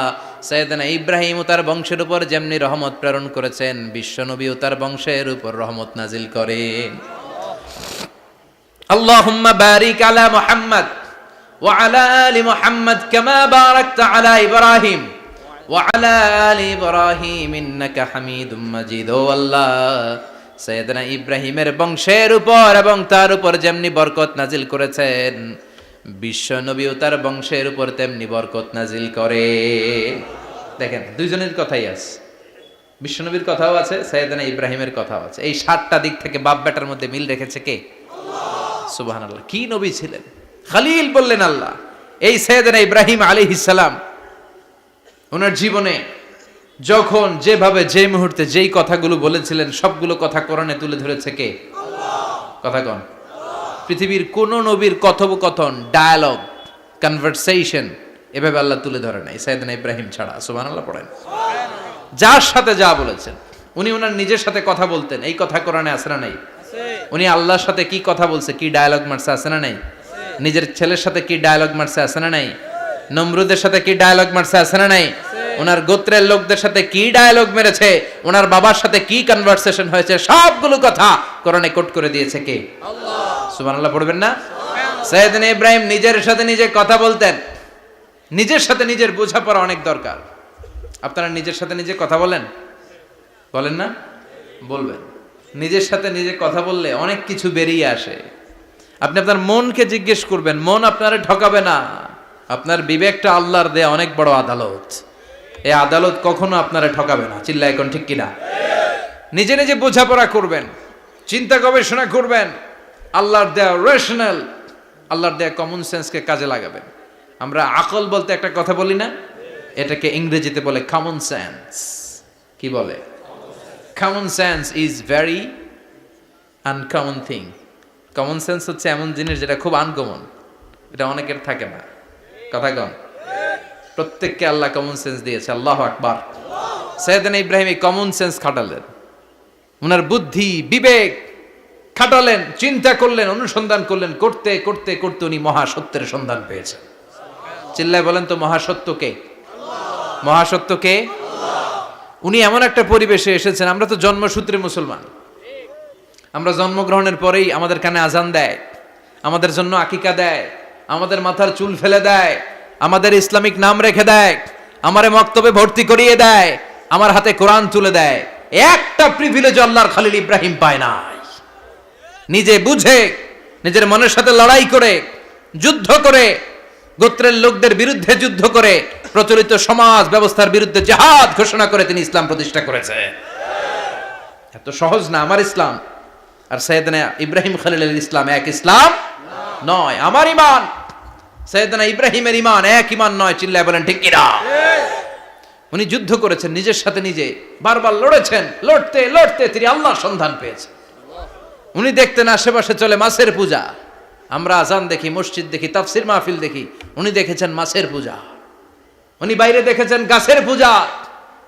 সাইয়েদনা ইব্রাহিম ও তার বংশের উপর যেমনি রহমত প্রেরণ করেছেন, বিশ্বনবী ও তার বংশের উপর রহমত নাজিল করেন। আল্লাহুম্মা বারিক আলা মুহাম্মদ ওয়া আলা আলি মুহাম্মদ কামা বারাকতা আলা ইব্রাহিম ওয়া আলা আলি ইব্রাহিম ইন্নাকা হামিদুম মাজিদ। ও আল্লাহ, সাইয়েদনা ইব্রাহিমের বংশের উপর এবং তার উপর যেমনি বরকত নাজিল করেছেন, বিশ্বনবী ও তার বংশের উপর তেমনি বরকত নাজিল করে। দেখেন, দুইজনের কথাই আছে, বিশ্বনবীর কথাও আছে, সাইয়েদনা ইব্রাহিমের কথাও আছে। এই 7টা দিক থেকে বাপ বেটার মধ্যে মিল রেখেছে কে? আল্লাহ। সুবহানাল্লাহ। কি নবী ছিলেন! খলিল বললেন আল্লাহ। এই সাইয়েদনা ইব্রাহিম আলাইহিস সালাম ওনার জীবনে যখন যেভাবে যে মুহূর্তে যেই কথাগুলো বলেছিলেন, সবগুলো কথা কোরআনে তুলে ধরেছে কে? আল্লাহ। কথা কোন? পৃথিবীর কোন নবীর কথোপকথন, ডায়ালগ, কনভারসেশন এভাবে আল্লাহ তুলে ধরে নাই সাইয়েদনা ইব্রাহিম ছাড়া। সুবহানাল্লাহ পড়েন। যার সাথে যা বলেছেন, উনি ওনার নিজের সাথে কথা বলতেন, এই কথা কোরআনে আছে না নাই? উনি আল্লাহর সাথে কি কথা বলছে, কি ডায়ালগ মারছে, আছে না নাই? নিজের ছেলের সাথে কি ডায়ালগ মারছে, আছে না নাই? নমরুদের সাথে কি ডায়ালগ মারছে, আছে না নাই? ওনার গোত্রের লোকদের সাথে কি ডায়ালগ মেরেছে, ওনার বাবার সাথে কি কনভারসেশন হয়েছে, সবগুলো কথা কোরআনে কোট করে দিয়েছে কে? আল্লাহ। সুবহানাল্লাহ পড়বেন না? সাইয়েদনা ইব্রাহিম নিজের সাথে নিজে কথা বলতেন। নিজের সাথে নিজের বোঝাপড়া অনেক দরকার। আপনারা নিজের সাথে নিজে কথা বলেন? বলেন না? বলবেন। নিজের সাথে নিজে কথা বললে অনেক কিছু বেরিয়ে আসে। আপনি আপনার মনকে জিজ্ঞেস করবেন, মন আপনারে ঠকাবে না। আপনার বিবেকটা আল্লাহর দেয়া অনেক বড় আদালত। এই আদালত কখনো আপনারে ঠকাবে না। চিল্লায় এখন ঠিক কিনা? নিজে নিজে বোঝাপড়া করবেন, চিন্তা গবেষণা করবেন, আল্লাহর দেয়া রেশনাল, আল্লাহর দেয়া কমন সেন্সকে কাজে লাগাবেন। আমরা আকল বলতে একটা কথা বলি না, এটাকে ইংরেজিতে বলে কমন সেন্স। কি বলে? Common sense is very uncommon thing. Common sense হচ্ছে এমন জিনিস যেটা খুব আনকমন, এটা অনেকের থাকে না। কথা কন? প্রত্যেককে আল্লাহ কমন সেন্স দিয়েছে। আল্লাহু আকবার। সাইয়েদনা ইব্রাহিম এই কমন সেন্স খাটালেন, ওনার বুদ্ধি বিবেক খাটালেন, চিন্তা করলেন, অনুসন্ধান করলেন, করতে করতে করতে উনি মহাসত্যের সন্ধান পেয়েছেন। চিল্লায় বলেন তো, মহাসত্য কে? মহাসত্য কে? উনি এমন একটা পরিবেশে এসেছেন, আমরা তো জন্মসূত্রে মুসলমান। আমরা জন্মগ্রহণের পরেই আমাদের কানে আজান দেয়, আমাদের জন্য আকিকা দেয়, আমাদের মাথার চুল ফেলে দেয়, আমাদের ইসলামিক নাম রেখে দেয়, আমারে মক্তবে ভর্তি করিয়ে দেয়, আমার হাতে কোরআন তুলে দেয়। একটা প্রিভিলেজ আল্লাহর খলিল ইব্রাহিম পায় নাই। নিজে বুঝে, নিজের মনের সাথে লড়াই করে, যুদ্ধ করে, গোত্রের লোকদের বিরুদ্ধে যুদ্ধ করে, প্রচলিত সমাজ ব্যবস্থার বিরুদ্ধে জিহাদ ঘোষণা করে তিনি ইসলাম প্রতিষ্ঠা করেছে। এত সহজ না আমার ইসলাম আর সাইয়েদনা ইব্রাহিম খলিলের ইসলাম এক ইসলাম নয়। আমার ঈমান সাইয়েদনা ইব্রাহিমের ঈমান এক ঈমান নয়। চিল্লায় বলেন ঠিক কিনা? উনি যুদ্ধ করেছেন, নিজের সাথে নিজে বারবার লড়েছেন। লড়তে লড়তে তিনি আল্লাহর সন্ধান পেয়েছেন। উনি দেখতেন আশেপাশে চলে মাছের পূজা। আমরা আজান দেখি, মসজিদ দেখি, তাফসির মাহফিল দেখি। উনি দেখেছেন মাছের পূজা। উনি বাইরে দেখেছেন গাছের পূজা।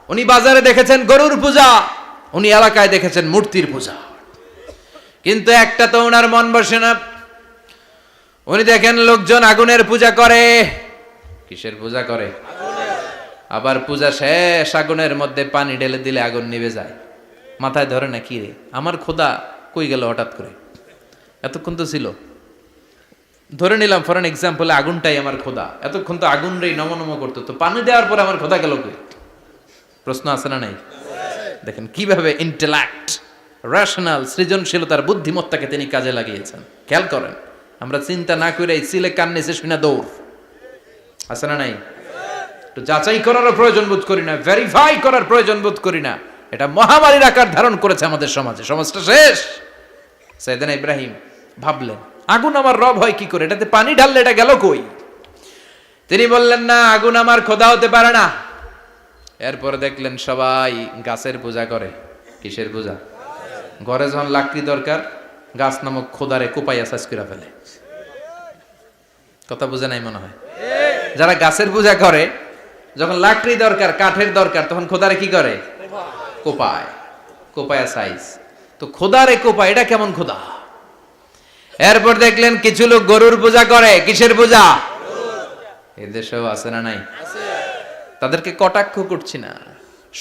উনি বাজারে দেখেছেন গরুর পূজা। উনি এলাকায় দেখেছেন মূর্তির পূজা। কিন্তু একটা তো ওনার মন বসে না। উনি দেখেন লোকজন আগুনের পূজা করে। কিসের পূজা করে? আবার পূজা শেষ, আগুনের মধ্যে পানি ঢেলে দিলে আগুন নিভে যায়। মাথায় ধরে না, কি রে আমার খোদা কই গেল হঠাৎ করে? এতক্ষণ তো ছিল। ধরে নিলাম ফর এন এক্সাম্পল আগুনটাই আমার খোদা, এতক্ষণ তো আগুন রেই নমনম করতো, তো পানি দেওয়ার পরে আমার খোদা গেল কই? প্রশ্ন আছে না নাই? দেখেন কিভাবে ইন্টেলেক্ট, রেশনাল, সৃজনশীলতার বুদ্ধিমত্তাকে তিনি কাজে লাগিয়েছেন। খেয়াল করেন, আমরা চিন্তা না করে সিলে কান নিচে শুনে দৌড়, আছে না নাই? তো যাচাই করারও প্রয়োজন বোধ করি না, ভেরিফাই করার প্রয়োজন বোধ করি না। এটা মহামারীর আকার ধারণ করেছে আমাদের সমাজে, সমাজটা শেষ। সাইয়েদনা ইব্রাহিম ভাবলেন আগুন আমার রব হয় কি করে, এটাতে পানি ঢাললে এটা গেল কই? তিনি বললেন না, আগুন আমার খোদা হতে পারে না। এরপরে দেখলেন সবাই গাছের পূজা করে। কিসের পূজা? ঘরে যখন লাকড়ি দরকার, গাছ নামক খোদারে কোপাইয়া সাজ করে ফেলে। কথা বুঝে নাই মনে হয়? যারা গাছের পূজা করে, যখন লাকড়ি দরকার, কাঠের দরকার, তখন খোদারে কি করে? কোপায়, কোপায়া সাইজ। তো খোদারে কোপায়, এটা কেমন খোদা? এরপর দেখলেন কিছু লোক গরুর পূজা করে। কিসের পূজা? এদেশেও আছে না নাই? তাদেরকে কটাক্ষ করছি না,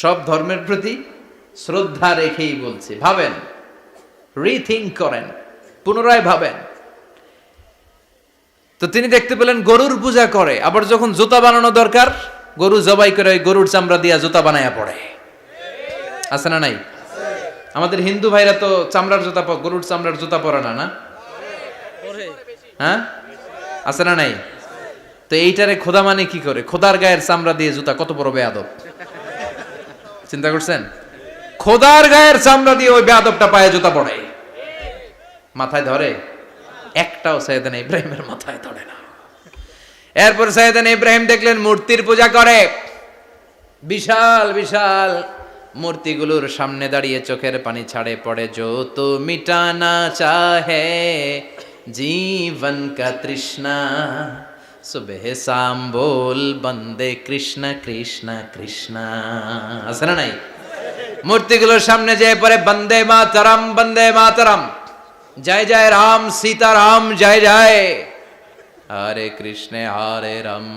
সব ধর্মের প্রতি শ্রদ্ধা রেখেই বলছি। ভাবেন, রিথিঙ্ক করেন, পুনরায় ভাবেন। তো তিনি দেখতে পেলেন গরুর পূজা করে, আবার যখন জুতা বানানো দরকার, গরু জবাই করে ওই গরুর চামড়া দিয়া জুতা বানায়া পড়ে। আছে না নাই? আমাদের হিন্দু ভাইরা তো চামড়ার জুতা, গরুর চামড়ার জুতা পরে না, না? হ্যাঁ, আছে না নাই? তো এইটারে খোদা মানে কি করে? খোদার গায়ের চামড়া দিয়ে জুতা, কত বড় বেয়াদব! চিন্তা করছেন? খোদার গায়ের চামড়া দিয়ে ওই বেয়াদবটা পায়ে জুতা পড়ে। মাথায় ধরে? একটাও সাইয়েদনা ইব্রাহিমের মাথায় ধরে না। এরপর সাইয়েদনা ইব্রাহিম দেখলেন মূর্তির পূজা করে। বিশাল বিশাল মূর্তিগুলোর সামনে দাঁড়িয়ে চোখের পানি ছাড়ে পড়ে। যো তো মিটানা চাহে জীবন কা তৃষ্ণা, সুবহ শাম বল বন্দে কৃষ্ণ কৃষ্ণ কৃষ্ণ। আছে না নাই? মূর্তিগুলোর সামনে যেয়ে পড়ে বন্দে মাতরম, বন্দে মাতরম, জয় জয় রাম সীতারাম, জয় জয় হরে কৃষ্ণ হরে রাম,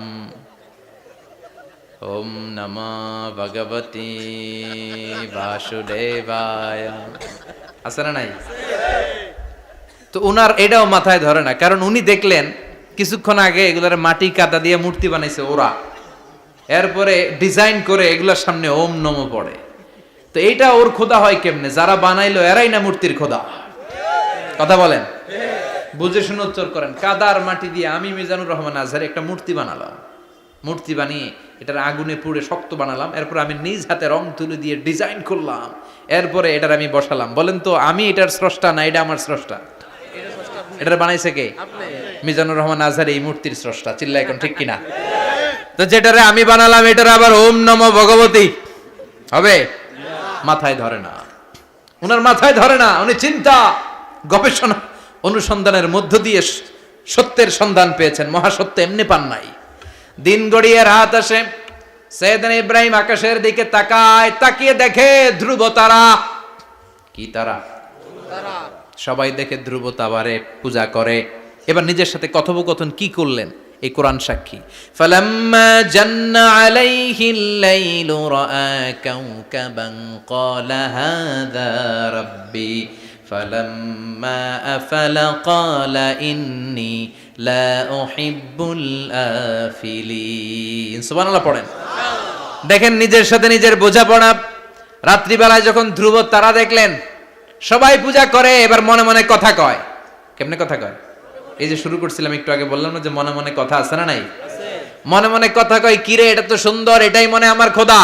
ওম নমঃ ভগবতে বাসুদেবায়। আছে না নাই? তো উনার এটাও মাথায় ধরে না, কারণ উনি দেখলেন কিছুক্ষণ আগে এগুলার মাটি কাদা দিয়ে মূর্তি বানাইছে ওরা, এরপরে ডিজাইন করে এগুলার সামনে ওম নমঃ পড়ে। তো এইটা ওর খোদা হয় কেমনে? যারা বানাইলো এরাই না মূর্তির খোদা। কথা বলেন, বুঝে শুনে উত্তর করেন। কাদার মাটি দিয়ে আমি মিজানুর রহমান আজহারি একটা মূর্তি বানালাম, মূর্তি বানিয়ে এটার আগুনে পুড়ে শক্ত বানালাম, এরপর আমি নিজ হাতে রং তুলি দিয়ে ডিজাইন করলাম, এরপরে এটার আমি বসালাম। বলেন তো আমি এটার স্রষ্টা না এটা আমার স্রষ্টা? এটার বানাইছে কে? মিজানুর রহমান আজহারি এই মূর্তির স্রষ্টা। চিল্লা এখন ঠিক কিনা? তো যেটারে আমি বানালাম এটার আবার ওম নমঃ ভগবতী হবে? মাথায় ধরে না, উনার মাথায় ধরে না। উনি চিন্তা, গবেষণা, অনুসন্ধানের মধ্য দিয়ে সত্যের সন্ধান পেয়েছেন। মহাসত্য এমনি পান নাই। দিন গড়িয়ে রাত আসে, সাইয়েদনা ইব্রাহিম আকাশের দিকে তাকায়, তাকিয়ে দেখে ধ্রুব তারা। কি তারা? সবাই দেখে ধ্রুব তারারে পূজা করে। এবার নিজের সাথে কথোপকথন কি করলেন এই কোরআন সাক্ষী। ফালাম্মা জান্না আলাইহিল লাইলু রাআ কাওকাবান ক্বালা হাযা রাব্বি ফালাম্মা আফালা ক্বালা ইন্নী লা উহিব্বুল আফিলিন। সুবহানাল্লাহ পড়েন। দেখেন নিজের সাথে নিজের বোঝাপড়া। রাত্রিবেলায় যখন ধ্রুব তারা দেখলেন, সবাই পূজা করে, এবার মনে মনে কথা কয়। কেমনে কথা কয়? এই যে শুরু করছিলাম একটু আগে, বললাম না যে মনে মনে কথা আছে না নাই? মনে মনে কথা কয়, কিরে এটা তো সুন্দর, এটাই মনে আমার খোদা।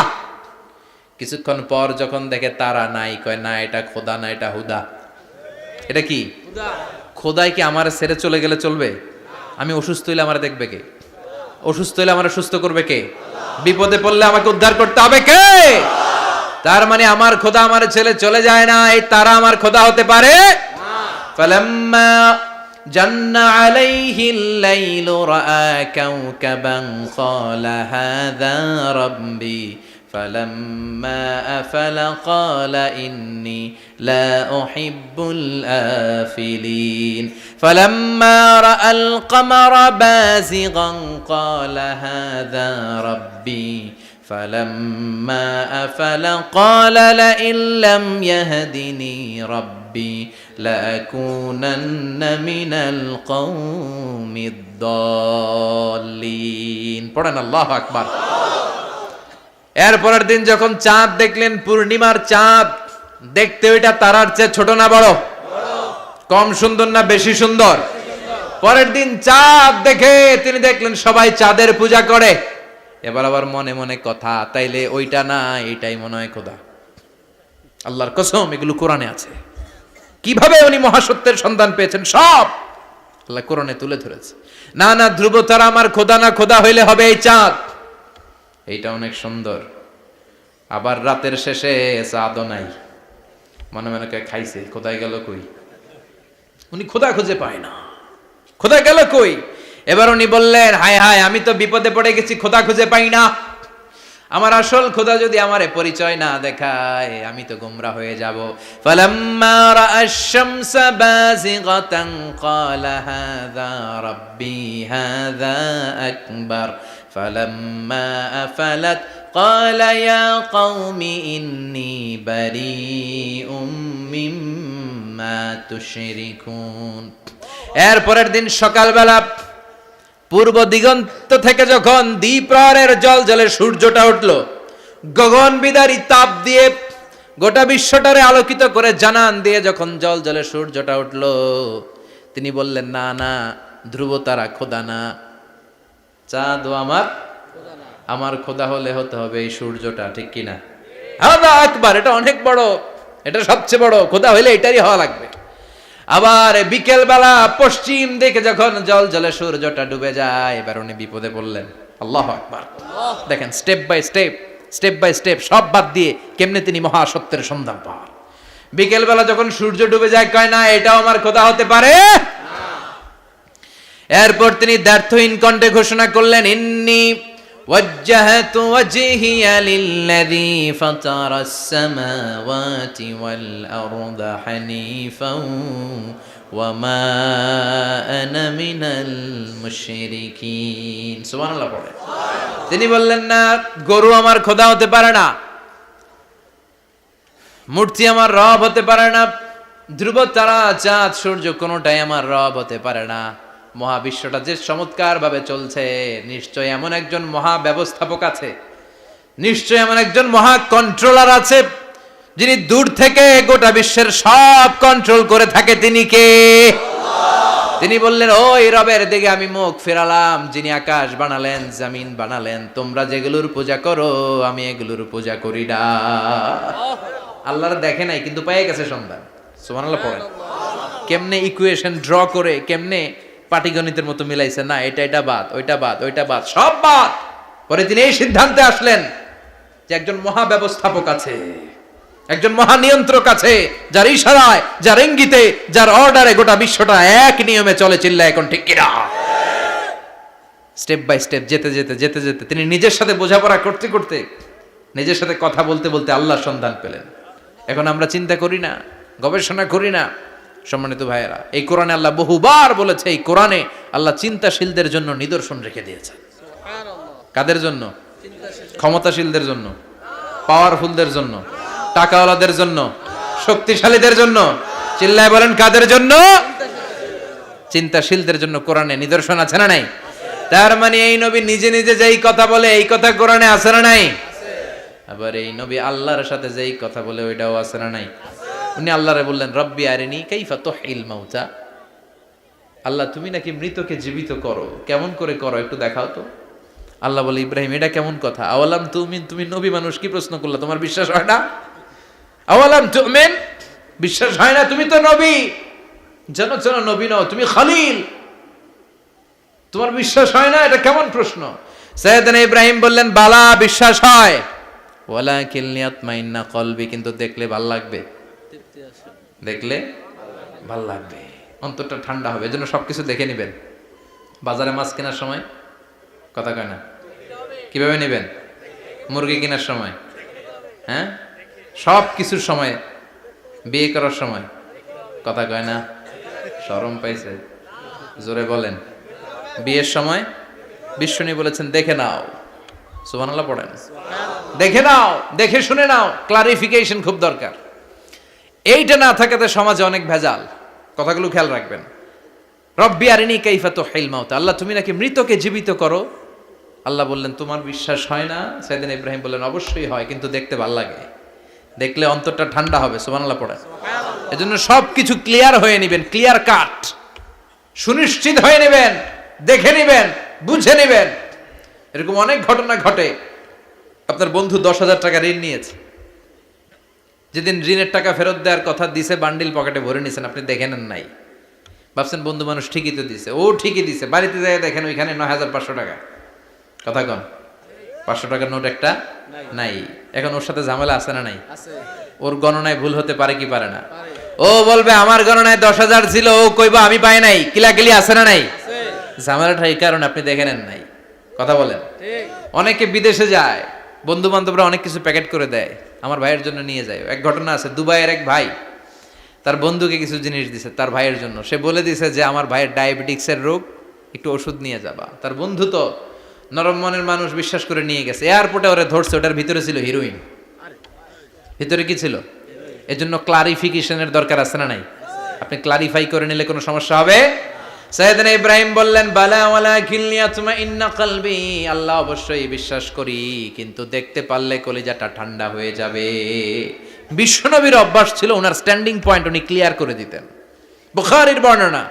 কিছুক্ষণ পর যখন দেখে তারা নাই, কয় না এটা খোদা না, এটা হুদা। এটা কি? খোদাই কি আমার ছেড়ে চলে গেলে চলবে? আমি অসুস্থ হইলে আমার দেখবে কে? অসুস্থ হইলে আমার সুস্থ করবে কে? বিপদে পড়লে আমাকে উদ্ধার করতে হবে কে? তার মানে আমার খোদা আমার ছেলে চলে যায় না, এই তারা আমার খোদা হতে পারে না। ফালাম্মা জান্না আলাইহিল লাইলু রাআ কাওকাবান ক্বালা হাযা রাব্বি ফালাম্মা আফালা ক্বালা ইন্নী লা উহিব্বুল আফিলিন ফালাম্মা রাআল কমারা বাযিগান ক্বালা হাযা রাব্বি فلما أفل قال لئن لم يهدني ربي ربي لأكونن من القوم الضالين পড়েন আল্লাহু আকবার। এরপরের দিন যখন চাঁদ দেখলেন, পূর্ণিমার চাঁদ, দেখতে ওইটা তারার চেয়ে ছোট না বড়? কম সুন্দর না বেশি সুন্দর? পরের দিন চাঁদ দেখে তিনি দেখলেন সবাই চাঁদের পূজা করে। এবার আবার মনে মনে কথা, তাইলে ওইটা না এটাই মনে হয় খোদা। আল্লাহর কসম, এগুলো কোরআনে আছে। কিভাবে উনি মহাসত্যের সন্ধান পেয়েছেন সব আল্লাহ কোরআনে তুলে ধরেছে। না না, ধ্রুব তারা আমার খোদা না, খোদা হইলে হবে এই চাঁদ। এইটা অনেক সুন্দর। আবার রাতের শেষে চাঁদও নাই, মনে মনে খাইছে, খোদাই গেল কই? উনি খোদা খুঁজে পায় না, খোদা গেল কই? এবার উনি বললেন, হায় হায়, আমি তো বিপদে পড়ে গেছি, খোদা খুঁজে পাই না। আমার আসল খোদা যদি আমারে পরিচয় না দেখায়, আমি তো গোমরা হয়ে যাব। ফালাম্মা রাআশ শামসা বাযিগাতান ক্বালা হাযা রাব্বি হাযা আকবার ফালাম্মা আফালাত ক্বালা ইয়া কওমি ইন্নী বারীউম মিম্মা তুশরিকুন। এরপরের দিন সকালবেলা পূর্ব দিগন্ত থেকে যখন দ্বিপ্রহরের জলে সূর্যটা উঠল, গগন বিদারী তাপ দিয়ে গোটা বিশ্বটারে আলোকিত করে জানান দিয়ে যখন জলে সূর্যটা উঠল, তিনি বললেন, না না, ধ্রুব তারা খোদা না, চাঁদও আমার খোদা হলে হতে হবে এই সূর্যটা, ঠিক কিনা? হাদা আকবার, এটা অনেক বড়, এটা সবচেয়ে বড়, খোদা হইলে এটারই হওয়া লাগবে। আবার বিকেল বেলা পশ্চিম দিকে যখন জলে সূর্যটা ডুবে যায়, এবার উনি বিপদে পড়লেন। আল্লাহু আকবার। দেখেন, স্টেপ বাই স্টেপ সব বাদ দিয়ে কেমনে তিনি মহাসত্যের সন্ধান পান। বিকেল বেলা যখন সূর্য ডুবে যায়, কয় না এটাও আমার খোদা হতে পারে। এরপর তিনি দ্ব্যর্থহীন কণ্ঠে ঘোষণা করলেন, ইন্নী ওয়াজ্জাহতু ওয়াজহিয়া লিল্লাযী ফাতারাস সামাওয়াতি ওয়াল আরদা হানিফাও ওয়া মা আনা মিনাল মুশরিকিন। সুবহানাল্লাহ পড়ে। তিনি বললেন, না, গরু আমার খোদা হতে পারে না, মূর্তি আমার রব হতে পারে না, ধ্রুব তারা চাঁদ সূর্য কোনোটাই আমার রব হতে পারে না। মহাবিশ্বটা যে চমৎকার ভাবে চলছে, নিশ্চয় এমন একজন মহা ব্যবস্থাপক আছে, নিশ্চয় এমন একজন মহা কন্ট্রোলার আছে, যিনি দূর থেকে গোটা বিশ্বের সব কন্ট্রোল করে থাকে। তিনি কে? তিনি বললেন, ওই রবের দিকে আমি মুখ ফেরালাম, যিনি আকাশ বানালেন, জমিন বানালেন। তোমরা যেগুলোর পূজা করো, আমি এগুলোর পূজা করি না। আল্লাহর দেখে নাই, কিন্তু পেয়ে গেছে সন্ধান। সুবহানাল্লাহ পড়েন। কেমনে ইকুয়েশন ড্র করে, কেমনে পাটিগণিতের মতো মিলাইছে, না এটা বাদ, ওইটা বাদ, সব বাদ। পরে তিনি এই সিদ্ধান্তে আসলেন যে একজন মহা ব্যবস্থাপক আছে, একজন মহা নিয়ন্ত্রক আছে, যার ইশারায়, যার ইঙ্গিতে, যার অর্ডারে গোটা বিশ্বটা এক নিয়মে চলে। চিল্লা এখন ঠিক কিনা? স্টেপ বাই স্টেপ যেতে যেতে তিনি নিজের সাথে বোঝাপড়া করতে করতে, নিজের সাথে কথা বলতে বলতে আল্লাহর সন্ধান পেলেন। এখন আমরা চিন্তা করি না, গবেষণা করি না। সম্মানিত ভাইয়েরা, এই কোরআনে আল্লাহ বহুবার বলেছে, এই কোরআনে আল্লাহ চিন্তাশীলদের জন্য নিদর্শন রেখে দিয়েছেন। কাদের জন্য? ক্ষমতাশীলদের জন্য, পাওয়ারফুলদের জন্য, টাকাওয়ালাদের জন্য, শক্তিশালীদের জন্য। চিল্লায় বলেন, কাদের জন্য? চিন্তাশীলদের জন্য কোরআনে নিদর্শন আছে না নাই? তার মানে এই নবী নিজে নিজে যেই কথা বলে, এই কথা কোরআনে আছে না নাই? আবার এই নবী আল্লাহর সাথে যেই কথা বলে, ওইটাও আছে না নাই? উনি আল্লাহরে বললেন, রব্বি আরিনি কাইফা তুহিল মাউতা। আল্লাহ, তুমি নাকি মৃতকে জীবিত করো, কেমন করে করো একটু দেখাও তো। আল্লাহ বলে, ইব্রাহিম, এটা কেমন কথা? আওয়ালাম তুমিন, তুমি নবী মানুষ, কি প্রশ্ন করলা? তোমার বিশ্বাস হয় না? আওয়ালাম তুমিন, বিশ্বাস হয় না? তুমি তো নবী, জানো নবী নও, তুমি খলিল, তোমার বিশ্বাস হয় না? এটা কেমন প্রশ্ন? সাইয়েদনা ইব্রাহিম বললেন, বালা, বিশ্বাস হয়, ওয়ালাকিন লিয়াতমাইন্না কলবি, কিন্তু দেখলে ভাল লাগবে, দেখলে ভাল লাগবে, অন্তরটা ঠান্ডা হবে। এজন্য সবকিছু দেখে নেবেন। বাজারে মাছ কেনার সময় কথা কয় না, কিভাবে নেবেন? মুরগি কেনার সময়, হ্যাঁ, সব কিছুর সময়, বিয়ে করার সময় কথা কয় না, শরম পাইছে, জোরে বলেন। বিয়ের সময় বিশ্বনী বলেছেন, দেখে নাও। সুবহানাল্লাহ পড়েন। দেখে নাও, দেখে শুনে নাও, ক্লারিফিকেশন খুব দরকার। এইটা না থাকাতে সমাজে অনেক ভেজাল। কথাগুলো খেয়াল রাখবেন। রব্বি আরিনি কাইফা তুহিল মাউত, আল্লাহ তুমি নাকি মৃতকে জীবিত করো। আল্লাহ বললেন তোমার বিশ্বাস হয় না? সাইয়েদনা ইব্রাহিম বললেন অবশ্যই হয়, কিন্তু দেখতে ভালো লাগে, দেখলে অন্তরটা ঠান্ডা হবে। সুবহানাল্লাহ পড়ে। এজন্য সবকিছু ক্লিয়ার হয়ে নেবেন, ক্লিয়ার কাট, সুনিশ্চিত হয়ে নেবেন, দেখে নেবেন, বুঝে নেবেন। এরকম অনেক ঘটনা ঘটে। আপনার বন্ধু 10,000 টাকা ঋণ নিয়েছে, যেদিন ঋণের টাকা ফেরত দেওয়ার কথা দিছে বান্ডিল পকেটে ভরে নিয়েছেন, আপনি দেখে নেন নাই, ভাবছেন বন্ধু মানুষ ঠিকই তো দিছে। ও ঠিকই দিছে, বাড়িতে যায় দেখেন ওইখানে 9,500 টাকা। কথা কন, 500 টাকার নোট একটা নাই। এখন ওর সাথে ঝামেলা আছে না নাই? ওর গণনায় ভুল হতে পারে কি পারে না? ও বলবে আমার গণনায় 10,000 ছিল, ও কইবা আমি পাই নাই। কিলাকিলি আছে না নাই? ঝামেলাটা এই কারণে আপনি দেখে নেন নাই। কথা বলেন। অনেকে বিদেশে যায়, বন্ধু বান্ধবরা অনেক কিছু প্যাকেট করে দেয়, আমার ভাইয়ের জন্য নিয়ে যায়। এক ঘটনা আছে, দুবাইয়ের এক ভাই তার বন্ধুকে কিছু জিনিস দিছে তার ভাইয়ের জন্য। সে বলে দিছে যে আমার ভাইয়ের ডায়াবেটিক্সের রোগ, একটু ওষুধ নিয়ে যাবা। তার বন্ধু তো নরম মনের মানুষ, বিশ্বাস করে নিয়ে গেছে। এয়ারপোর্টে ওরে ধরছে, ওটার ভিতরে ছিল হিরোইন। ভিতরে কি ছিল? এজন্য ক্লারিফিকেশনের দরকার আছে না নাই? আপনি ক্লারিফাই করে নিলে কোনো সমস্যা হবে? সাইয়েদনা ইব্রাহিম বললেন বালা ওয়ালাকিন লিয়াতমাইন্না কলবি, আল্লাহ অবশ্যই বিশ্বাস করি, কিন্তু দেখতে পারলে কলিজাটা ঠান্ডা হয়ে যাবে। বিশ্বনবীর অভ্যাস ছিল ওনার স্ট্যান্ডিং পয়েন্ট উনি ক্লিয়ার করে দিতেন। বুখারীর বর্ণনা,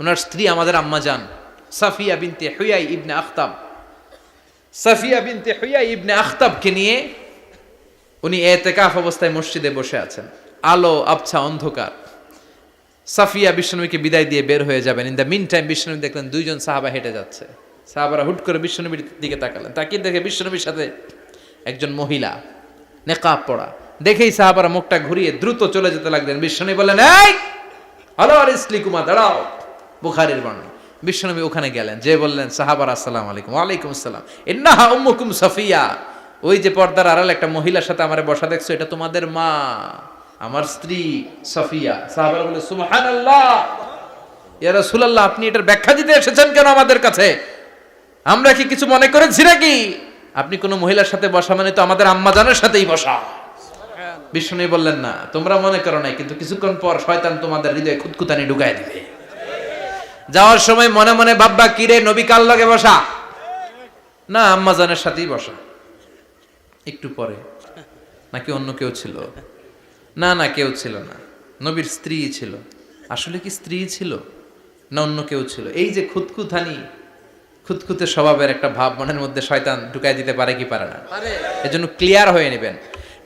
ওনার স্ত্রী আমাদের আম্মা জান সাফিয়া বিনতে হুয়াই ইবনে আখতাব, সাফিয়া বিনতে হুয়াই ইবনে আখতাবকে নিয়ে উনি ইতিকাফ অবস্থায় মসজিদে বসে আছেন। আলো আবছা অন্ধকার। সাফিয়া বিশ্বনবীকে বিদায় দিয়ে বের হয়ে যাবেন। ইন দ্য মিন টাইম বিশ্বনবী দেখলেন 2 জন সাহাবা হেঁটে যাচ্ছে। সাহাবারা হুট করে বিশ্বনবীর দিকে তাকালেন, তাকিয়ে দেখে বিশ্বনবীর সাথে একজন মহিলা, নেকাব পরা। দেখেই সাহাবারা মুখটা ঘুরিয়ে দ্রুত চলে যেতে লাগলেন। বিশ্বনবী বললেন এই হ্যালো আরিসলিকুমা, দাঁড়াও। বুখারীর বর্ণনা। বিশ্বনবী ওখানে গেলেন, যে বললেন সাহাবারা আসসালামু আলাইকুম। ওয়ালাইকুম আসসালাম। ইন্নাহা উম্মুকুম সাফিয়া, ওই যে পর্দার আড়াল একটা মহিলার সাথে আমারে বসা দেখছো, এটা তোমাদের মা, আমার স্ত্রী সাফিয়া। সাহাবারা বলে সুবহানাল্লাহ, ইয়া রাসূলুল্লাহ আপনি এটার ব্যাখ্যা দিতে এসেছেন কেন আমাদের কাছে? আমরা কি কিছু মনে করেছি নাকি? আপনি কোন মহিলার সাথে বসা মানে তো আমাদের আম্মা জানের সাথেই বসা। বিষ্ণু বললেন না, তোমরা মনে করো নাই, কিন্তু কিছুক্ষণ পর শয়তান তোমাদের হৃদয়ে খুঁতখুঁতানি ঢুকায় দিবে। যাওয়ার সময় মনে মনে ভাববা কিরে নবী কার লগে বসা? না, আম্মা জানের সাথেই বসা। একটু পরে নাকি অন্য কেউ ছিল? না না, কেউ ছিল না, নবীর স্ত্রী ছিল। আসলে কি স্ত্রী ছিল না অন্য কেউ ছিল? এই যে খুঁতখুঁতে স্বভাবের একটা ভাব মনের মধ্যে শয়তান ঢুকাই দিতে পারে কি পারে না? এজন্য ক্লিয়ার হয়ে নেবেন।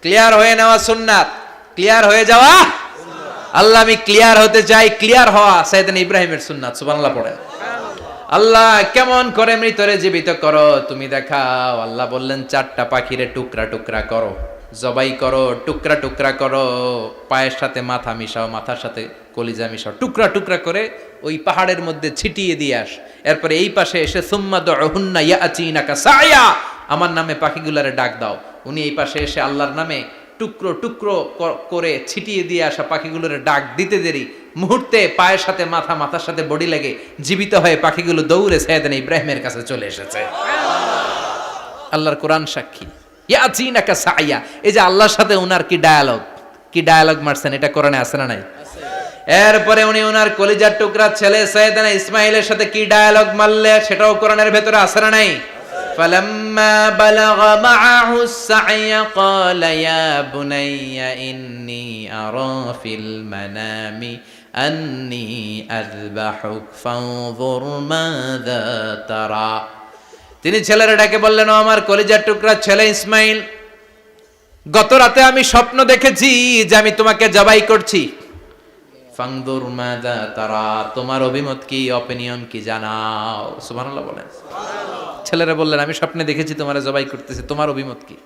ক্লিয়ার হয়ে নেওয়া সুন্নাত, ক্লিয়ার হয়ে যাওয়া। আল্লাহ আমি ক্লিয়ার হতে চাই, ক্লিয়ার হওয়া সাইয়েদনা ইব্রাহিমের সুন্নাত। সুবহানাল্লাহ পড়েন। আল্লাহ কেমন করে মৃতরে জীবিত করো তুমি দেখাও। আল্লাহ বললেন 4টা পাখিরে টুকরা টুকরা করো, জবাই করো, টুকরা টুকরা করো, পায়ের সাথে মাথা মিশাও, মাথার সাথে কলিজা মিশাও, টুকরা টুকরা করে ওই পাহাড়ের মধ্যে ছিটিয়ে দিয়ে আস। এরপরে এই পাশে এসে সুম্মা দুহুন্না ইয়াতিনাকা সায়া, আমার নামে পাখিগুলারে ডাক দাও। উনি এই পাশে এসে আল্লাহর নামে টুকরো টুকরো করে ছিটিয়ে দিয়ে আসা পাখিগুলোর ডাক দিতে দেরি মুহূর্তে পায়ের সাথে মাথা, মাথার সাথে বডি লেগে জীবিত হয়ে পাখিগুলো দৌড়ে সাইয়েদনা ইব্রাহিমের কাছে চলে এসেছে। আল্লাহর কোরআন সাক্ষী। ইয়াতিনাকা সায়া, এই যে আল্লাহর সাথে উনার কি ডায়ালগ মারছেন, এটা কোরআনে আছে না নাই? এরপরে উনি ওনার কলিজার টুকরা ছেলে সাইয়েদনা ইসমাইলের সাথে কি ডায়ালগ মারলে, সেটাও কোরআনের ভেতরে আছে না নাই? فلما بلغ معه السعي قال يا بني إني أرى في المنام أني أذبحك فانظر ماذا ترى। তিনি ছেলেরা ডেকে বললেন, ও আমার কলিজার টুকরা ছেলে ইসমাইল, গত রাতে আমি স্বপ্ন দেখেছি যে আমি তোমাকে জবাই করছি। ফাংদুর মাযা তারা, তোমার অভিমত কি, অপিনিয়ন কি জানাও। সুবহানাল্লাহ বলেন। ছেলেরা বললেন আমি স্বপ্নে দেখেছি তোমারে জবাই করতেছি, তোমার অভিমত কি?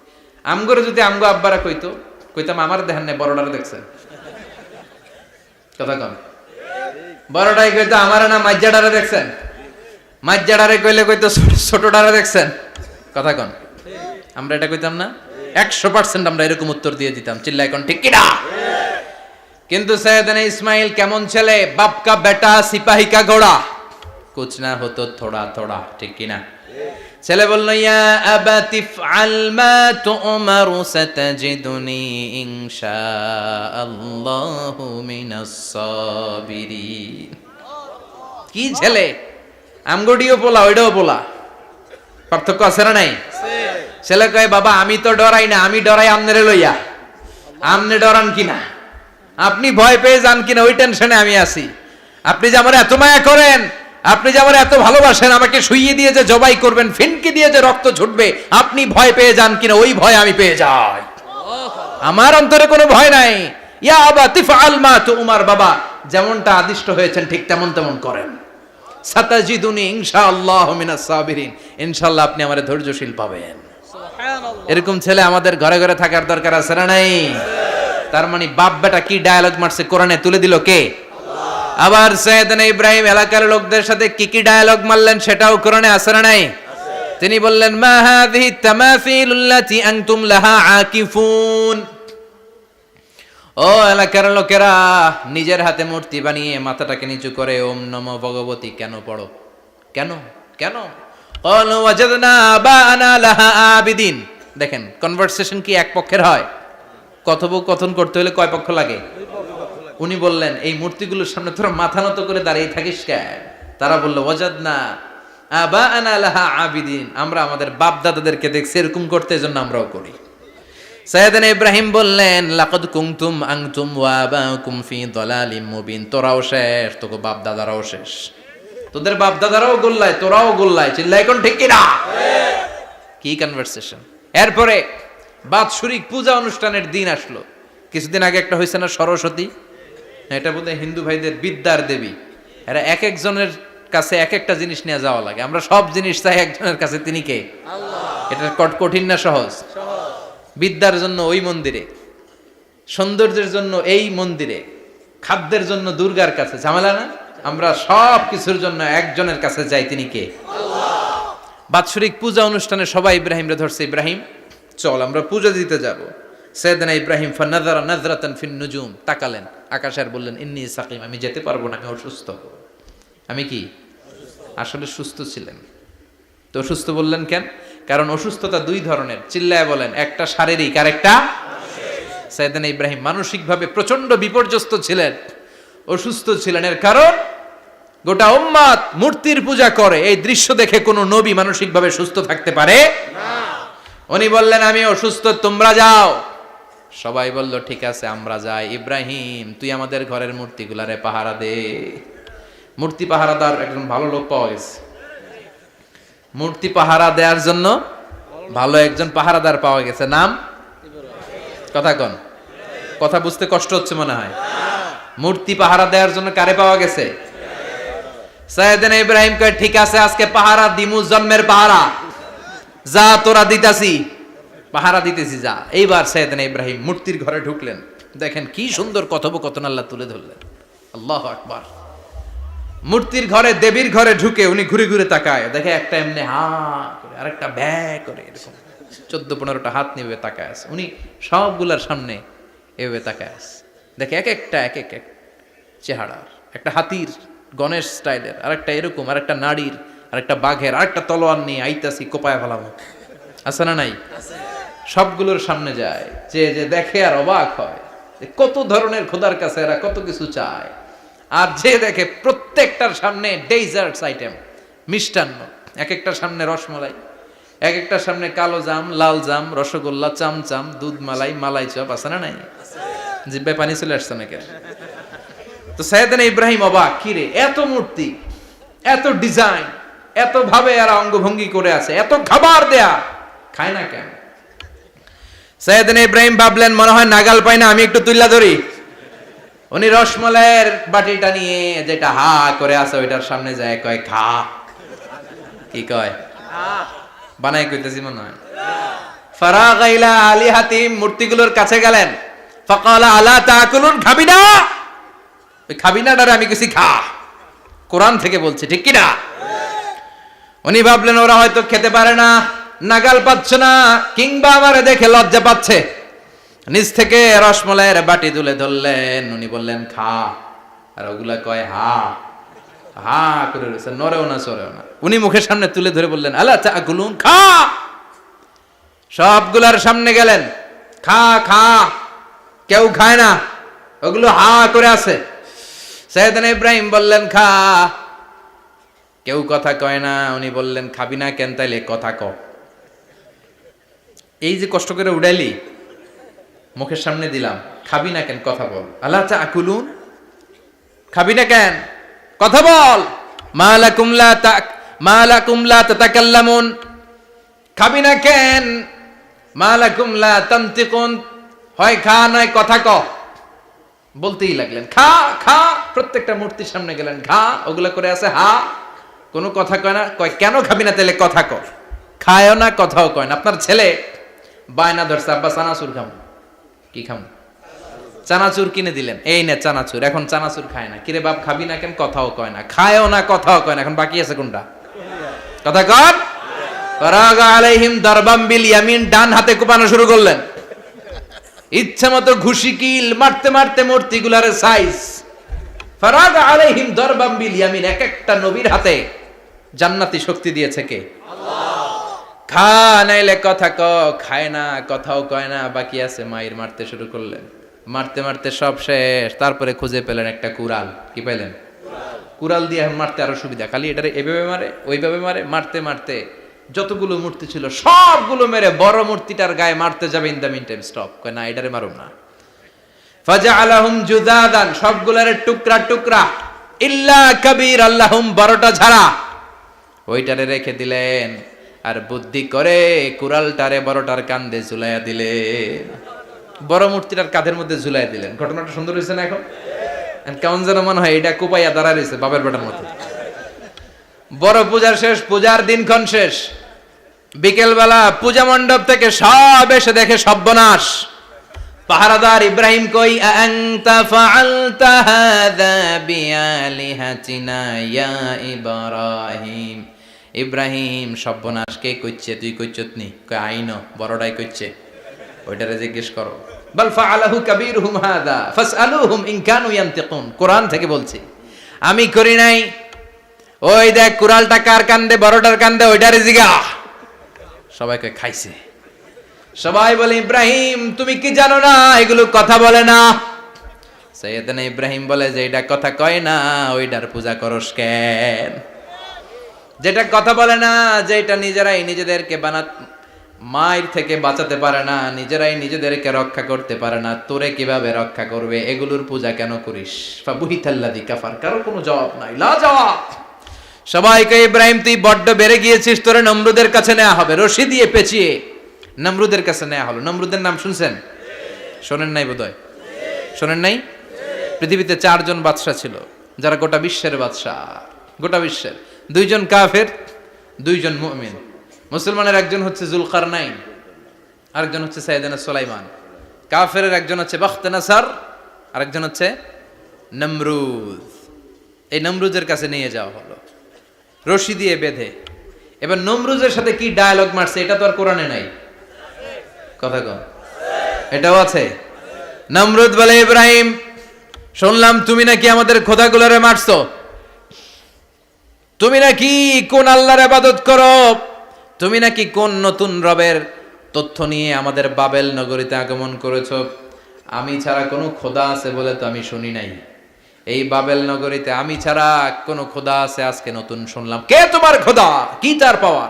আমগরে যদি আমগো আব্বারা কইতাম আমার দেখেন না, বড়ডারে দেখছেন। কথা কম, বড়টাই কইতো আমার না মাজ্জাডারে দেখছেন, মাজ্জাডারে কইতো ছোটডারে দেখছেন। কথা কন, আমরা এটা কইতাম না? 100% আমরা এরকম উত্তর দিয়ে দিতাম। চিল্লায় কোন ঠিক কিনা? কিন্তু সাইয়েদনা ইসমাইল কেমন ছেলে, বাপ কা বেটা সিপাহি কা ঘোড়া, কুছ না হতো থোড়া থোড়া, ঠিক কিনা? ছেলে বলল, ইয়া আবাতি ফআল মা তু'মারু সাতাজিদুনি ইনশাআল্লাহু মিনাস সাবিরিন। কি ছেলে, আমগডিও পোলা ওইটাও পোলা, পার্থক্য আছে না নাই? ছেলে কয়, বাবা আমি তো ডরাই না, আমি ডরাই আমনেরে লইয়া। আমনে ডরান কিনা, আপনি ভয় পেয়ে যান কিনা ওই টেনশনে আমি আছি। আপনি যে আমার এত মায়া করেন, আপনি যে আমার এত ভালোবাসেন, আমাকে শুইয়ে দিয়ে যে জবাই করবেন, ফিনকি দিয়ে যে রক্ত ছুটবে, আপনি ভয় পেয়ে যান কিনা ওই ভয় আমি পেয়ে যাই। আমার অন্তরে কোনো ভয় নাই। ইয়া আবাতি ফাআল মা তু'মার, বাবা যেমনটা আদিষ্ট হয়েছেন ঠিক তেমন তেমন করেন। সাতাজিদুনি ইনশাআল্লাহু মিনাস সাবিরিন, ইনশাআল্লাহ আপনি আমারে ধৈর্যশীল পাবেন। সুবহানাল্লাহ। এরকম ছেলে আমাদের ঘরে ঘরে থাকার দরকার আছে না নাই? তার মানে বাপ বেটা কি ডায়ালগ মারছে কোরআনে তুলে দিল কে? আবার সাইয়েদনা ইব্রাহিম এলাকার লোকদের সাথে কি কি ডায়ালগ মারলেন সেটাও কোরআনে আছে না নাই? তিনি বললেন, মা হাযিহি তামাসিলুল্লাতী আনতুম লাহা আকিফুন। ও এলাকার লোকেরা, নিজের হাতে মূর্তি বানিয়ে মাথাটাকে নিচু করে ওম নমো ভগবতী কেন পড়ো? কেন কেন? ক্বালু ওয়াজাদনা আবাআনা লাহা আবিদিন। দেখেন কনভারসেশন কি এক পক্ষের হয়? কথোপকথন করতে হলে কয় পক্ষ লাগে? উনি বললেন, এই মূর্তিগুলোর সামনে তোরা মাথা নত করে দাঁড়িয়ে থাকিস কেন? তারা বলল, ওয়াজাদনা আবাআনা লাহা আবিদিন, আমরা আমাদের বাপ দাদাদেরকে দেখছি এরকম করতে, এজন্য আমরাও করি। সাইয়েদনা ইব্রাহিম বললেন, লাকাদ কুনতুম আনতুম ওয়া আবাউকুম ফি দালালিম মুবিন। তোরাও শেষ, তোকে বাপ দাদারাও শেষ, তোদের বাপ দাদারাও গোল্লায়, তোরাও গোল্লায়। চিল্লাই কোন ঠিক কিনা? কি কনভারসেশন! এরপরে বাৎসরিক পূজা অনুষ্ঠানের দিন আসলো। কিছুদিন আগে একটা হয়েছে না, সরস্বতী? এটা বোধহয় হিন্দু ভাইদের বিদ্যার দেবী। এরা এক একজনের কাছে এক একটা জিনিস নিয়ে যাওয়া লাগে। আমরা সব জিনিস চাই একজনের কাছে, তিনি কে? আল্লাহ। এটা কঠিন না সহজ? বিদ্যার জন্য ওই মন্দিরে, সৌন্দর্যের জন্য এই মন্দিরে, খাদ্যের জন্য দুর্গার কাছে, ঝামেলা না? আমরা সব কিছুর জন্য একজনের কাছে যাই, তিনি কে? আল্লাহ। বাৎসরিক পূজা অনুষ্ঠানে সবাই ইব্রাহিমরে ধরছে, ইব্রাহিম চল আমরা পূজা দিতে যাব। সাইয়েদনা ইব্রাহিম ফানাযারা নাযরাতান ফিন নুজুম, তাকালেন আকাশে আর বললেন, ইন্নী সাকিম, আমি যেতে পারবো না, আমি অসুস্থ। আমি কি? আসলে সুস্থ ছিলেন তো। অসুস্থ বললেন কেন? কারণ অসুস্থতা দুই ধরনের, চিল্লায় বলেন। একটা শারীরিক আর একটা মানসিক। সাইয়েদনা ইব্রাহিম মানসিকভাবে প্রচন্ড বিপর্যস্ত ছিলেন, অসুস্থ ছিলেন। এর কারণ গোটা উম্মাত মূর্তির পূজা করে, এই দৃশ্য দেখে কোনো নবী মানসিকভাবে সুস্থ থাকতে পারে না। উনি বললেন, আমি অসুস্থ, তোমরা যাও। সবাই বলল, ঠিক আছে আমরা যাই। ইব্রাহিম তুই আমাদের ঘরের মূর্তিগুলারে পাহারা দে। মূর্তি পাহারাদার একজন ভালো লোক পাওয়া গেছে। মূর্তি পাহারা দেওয়ার জন্য ভালো একজন পাহারাদার পাওয়া গেছে, নাম? কথা কন, কথা বুঝতে কষ্ট হচ্ছে মনে হয়। মূর্তি পাহারা দেওয়ার জন্য কারে পাওয়া গেছে? সাইয়েদনা ইব্রাহিম কয়, ঠিক আছে আজকে পাহারা দিমু, জন্মের পাহারা। যা তোরা দিতাছি, পাহারা দিতেছি, যা। এইবার সাইয়েদনা ইব্রাহিম মূর্তির ঘরে ঢুকলেন। দেখেন কি সুন্দর কথোপকথন আল্লাহ তুলে ধরলেন। আল্লাহু আকবার। মূর্তির ঘরে, দেবীর ঘরে ঢুকে উনি ঘুরে ঘুরে তাকায়, দেখে একটা এমনি হা করে, আরেকটা ব্যা করে, এরকম 14-15টা হাত নিয়ে তাকায় আছে। উনি সবগুলার সামনে এভাবে তাকায় আছে, দেখে এক একটা এক এক চেহারা, একটা হাতির গণেশ স্টাইলের, আরেকটা এরকম, আরেকটা নারীর, আরেকটা বাঘের, আরেকটা তলোয়ার নিয়ে আইতাছি, কোপায় ফেলাবো। আছে না নাই? সবগুলোর সামনে যায়, যে যে দেখে আর অবাক হয়, কত ধরনের খোদার কাছে এরা কত কিছু চায়। আর যে দেখে প্রত্যেকটার সামনে ডেজার্টস আইটেম, মিষ্টান্ন, এক একটার সামনে রসমলাই, এক একটার সামনে কালো জাম, লাল জাম, রসগোল্লা, চামচাম, দুধ মালাই, মালাই চপ। আছে না নাই? জিব্বায় পানি চলে আসছে নাকি? তো সাইয়েদনা ইব্রাহিম অবাক, কি রে এত মূর্তি, এত ডিজাইন, এত ভাবে এরা অঙ্গভঙ্গি করে আছে, এত খাবার দেয়া, খায় না কেন? সাইয়েদনা ইব্রাহিম ভাবলেন, মনে হয় নাগাল পাই না, আমি একটু তুল্লা ধরি। উনি রসমলাইয়ের বাটিটা নিয়ে, যেটা হা করে আছে, ওইটার সামনে যায়, কয় খা। কি কয়? বানাই কইতেছি মনে হয়। ফারাগা ইলা আলিহাতিম, মূর্তিগুলোর কাছে গেলেন। ফাকালা আলা তাকুলুন, খাবি না? ওই খাবি না ডারে আমি কিছু খা, কোরআন থেকে বলছে, ঠিক কি না? উনি ভাবলেন ওরা হয়তো খেতে পারে না, নাগাল পাচ্ছে না, কিংবা আমারে দেখে লজ্জা পাচ্ছে। নিজ থেকে রসমলাইয়ের বাটি তুলে ধরলেন। উনি বললেন খা, আর ওগুলা কয় হা। হা করে রয়েছে, নড়েও না চড়েও না। উনি মুখের সামনে তুলে ধরে বললেন, আলা তাকুলুন, খা। সবগুলার সামনে গেলেন, খা খা। কেউ খায় না, ওগুলো হা করে আছে। সাইয়েদনা ইব্রাহিম বললেন, খা। কেউ কথা কয় না। উনি বললেন, খাবি না কেন? তাইলে কথা ক। এই যে কষ্ট করে উড়াইলি, মুখের সামনে দিলাম, খাবি না কেন? কথা বল। আলা তাকুলুন, খাবি না কেন? কথা বল। মা লাকুম লা তাতাকাল্লামুন, খাবি না কেন? মা লাকুম লা তানতিকুন, হয় খা নয় কথা ক। বলতেই লাগলেন, খা খা। প্রত্যেকটা মূর্তির সামনে গেলেন, খা। ওগুলা করে আছে হা, কোনো কথা কয় না। কয় কেন খাবি না? তাহলে কথা ক। খায়ও না, কথাও কয় না। আপনার ছেলে বায়না ধরছে, আব্বা চানাচুর খাম। কি খাম? চানাচুর কিনে দিলেন, এই নে চানাচুর। এখন চানাচুর খায় না। কিরে বাপ, খাবি না কেন? কথাও কয় না। খায়ও না, কথাও কয় না। এখন বাকি আছে কোনটা? কথা কর। ফারাগা আলাইহিম দারবাম বিল ইয়ামিন, ডান হাতে কোপানো শুরু করলেন। ইচ্ছা মতো ঘুষি কিল মারতে মারতে মূর্তিগুলার সাইজ। ফারাগা আলাইহিম দারবাম বিল ইয়ামিন, এক একটা নবীর হাতে জান্নাতি শক্তি দিয়েছে কে? আল্লাহ। খা নাইলে কথা ক। খায় না, কথাও কয় না, বাকি আছে। মায়ের মারতে শুরু করলেন। মারতে মারতে সব শেষ। তারপরে খুঁজে পেলেন একটা কুড়াল। কি পাইলেন? কুড়াল দিয়ে মারতে আরো সুবিধা। খালি এটারে এভাবে মারে, ওইভাবে মারে। মারতে মারতে যতগুলো মূর্তি ছিল সবগুলো মেরে বড় মূর্তিটার গায়ে মারতে যাবে, in the meantime stop. কয় না, এটারে মারুম না। ফাজআলাহুম জুদাদান, সবগুলারে টুকরা টুকরা। ইল্লা কাবীর আল্লাহুম, বড়টা ছাড়া। ওইটারে রেখে দিলেন। আর বুদ্ধি করে কুড়ালটারে বড়টার কাঁধে ঝুলাইয়া দিলেন। বড় মূর্তিটার কাঁধের মধ্যে ঝুলাই দিলেন। ঘটনাটা সুন্দর হয়েছে না? এখন কেমন যেন মনে হয় এটা কোপাইয়া দাঁড়া রয়েছে বাপের বেটার মতো। বড় পূজার শেষ, পূজার দিনক্ষণ শেষ। বিকেল বেলা পূজা মণ্ডপ থেকে সব এসে দেখে সর্বনাশ। পাহারাদার ইব্রাহিম কই? আনতা ফাআলতা হাযা বিআলিহাতিনা ইয়া ইব্রাহিম। ইব্রাহিম, সর্বনাশ কে কইছে? তুই কইছত নি? কই আইনো, বড়টাই কইছে। ওইটারে জিজ্ঞেস করো। বাল ফাআলাহু কাবীরুহুম হাযা ফাসআলুহুম ইন কানু ইয়ানতিকুন। কোরআন থেকে বলছি, আমি করি নাই। ওই দেখ কুড়ালটা কার কান্দে? বড়টার কান্দে, ওইটারে জিগা। সবাইকে খাইছে। সবাই বলে, ইব্রাহিম তুমি কি জানো না এগুলো কথা বলে না? সাইয়েদনা ইব্রাহিম বলে যে এটা কথা কয় না, ওইটার পূজা করস কেন? যেটা কথা বলে না, যেটা নিজেরাই নিজেদেরকে মায়ের থেকে বাঁচাতে পারে না, নিজেরাই নিজেদেরকে রক্ষা করতে পারে না, তোরে কিভাবে রক্ষা করবে? এগুলোর পূজা কেন করিস? ফাবুহিতাল্লাযী কাফার। কারো কোনো জবাব নাই, লা জবাব। সবাইকে, ইব্রাহিম তুই বড্ড বেড়ে গিয়েছিস, তোরে নমরুদের কাছে নেওয়া হবে। রশি দিয়ে পেঁচিয়ে নমরুদের কাছে নেওয়া হলো। নমরুদের নাম শুনছেন? শোনেন নাই বোধহয়। শোনেন নাই? পৃথিবীতে 4 জন বাদশা ছিল, যারা গোটা বিশ্বের বাদশা। গোটা বিশ্বের 2 জন কাফের, 2 জন মুমিন। মুসলমানের একজন হচ্ছে যুলকারনাইন, আরেকজন হচ্ছে সাইয়েদনা সুলাইমান। কাফেরের একজন হচ্ছে বাখতানাসার, আরেকজন হচ্ছে নমরুদ। এই নমরুদের কাছে নিয়ে যাওয়া হলো রশি দিয়ে বেঁধে। এবার নমরুদের সাথে কি ডায়ালগ মারছে এটা তো আর কোরআনে নাই। কথা কন, এটাও আছে। নমরুদ বলে, ইব্রাহিম শুনলাম তুমি নাকি আমাদের খোদাগুলোরে মারছো। তুমি নাকি কোন আল্লাহর ইবাদত করো। তুমি নাকি কোন নতুন রবের তথ্য নিয়ে আমাদের বাবেল নগরীতে আগমন করেছো। আমি ছাড়া কোনো খোদা আছে বলে তো আমি শুনি নাই। এই বাবেল নগরীতে আমি ছাড়া কোনো খোদা আছে আজকে নতুন শুনলাম। কে তোমার খোদা? কি তার পাওয়া?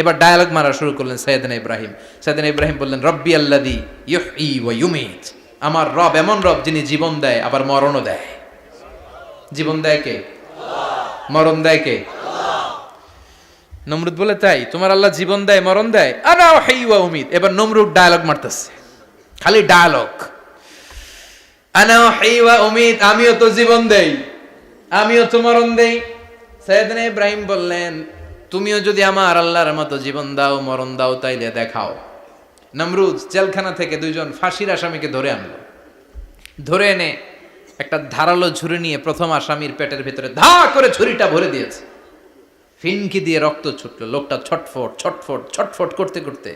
এবার ডায়ালগ মারা শুরু করলেন সাইয়েদনা ইব্রাহিম। সাইয়েদনা ইব্রাহিম বললেন, রব্বি আল্লাযী ইউহয়ী ওয়া ইউমীত। আমার রব এমন রব যিনি জীবন দেয় আবার মরণও দেয়। জীবন দেয় কে? আল্লাহ। মরণ দেয় কে? আল্লাহ। নমরুদ বলে, তাই তোমার আল্লাহ জীবন দেয় মরণ দেয়? আনা উহয়ী ওয়া উমীত। এবার নমরুদ ডায়ালগ মারতেছে, খালি ডায়ালগ। আনা উহয়ী ওয়া উমীত, আমিও তো জীবন দেই, আমিও তো মরণ দেই। সাইয়েদনা ইব্রাহিম বললেন, তুমিও যদি আমার আল্লাহর মতো জীবন দাও মরণ দাও তাইলে দেখাও। নমরুদ জেলখানা থেকে 2 জন ফাঁসির আসামিকে ধরে আনলো। ধরে এনে একটা ধারালো ছুরি নিয়ে প্রথম আসামির পেটের ভিতরে ধা করে ছুরিটা ভরে দিয়েছে। ফিনকি দিয়ে রক্ত ছুটলো। লোকটা ছটফট ছটফট ছটফট করতে করতে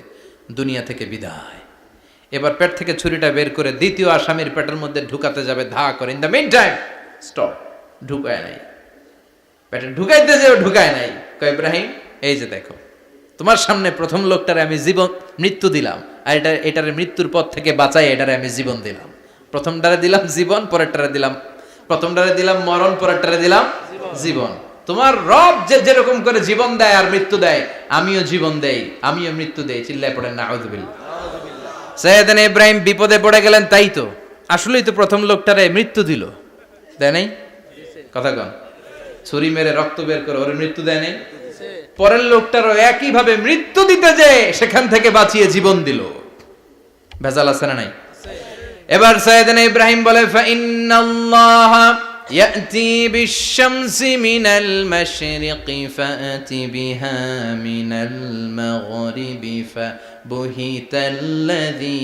দুনিয়া থেকে বিদায়। এবার পেট থেকে ছুরিটা বের করে দ্বিতীয় আসামির পেটের মধ্যে ঢুকাতে যাবে ধা করে। In the meantime stop, ঢুকায় নাই। পেটে ঢুকাইতে যেও ঢুকায় নাই। কয় ইব্রাহিম এই যে দেখো তোমার সামনে প্রথম লোকটারে আমি মৃত্যু দিলাম, আর এটারে মৃত্যুর পথ থেকে বাঁচাই এটারে আমি জীবন দিলাম। প্রথমটারে দিলাম জীবন, পরেরটারে দিলাম, প্রথমটারে দিলাম মরণ, পরেরটারে দিলাম জীবন। তোমার রব যেরকম করে জীবন দেয় আর মৃত্যু দেয়, আমিও জীবন দেই, আমিও মৃত্যু দেই। চিল্লায় পড়েন নাউযুবিল্লাহ। সাইয়েদনা ইব্রাহিম বিপদে পড়ে গেলেন, তাই তো আসলেই তো প্রথম লোকটারে মৃত্যু দিল, দেয় নাই? কথা কন, ছুরি মেরে রক্ত বের করে ওরে মৃত্যু দেয় নাই? পরের লোকটারও একই ভাবে মৃত্যু দিতে যে সেখান থেকে বাঁচিয়ে জীবন দিল। ভেজাল আছে না নাই? এবার সাইয়েদনা ইব্রাহিম বলে ফাইন্নাল্লাহা ইয়াতি বিশ-শামসি মিনাল মাশরিকি ফাআতি বিহা মিনাল মাগরিবি ফাবুহিতাল্লাযী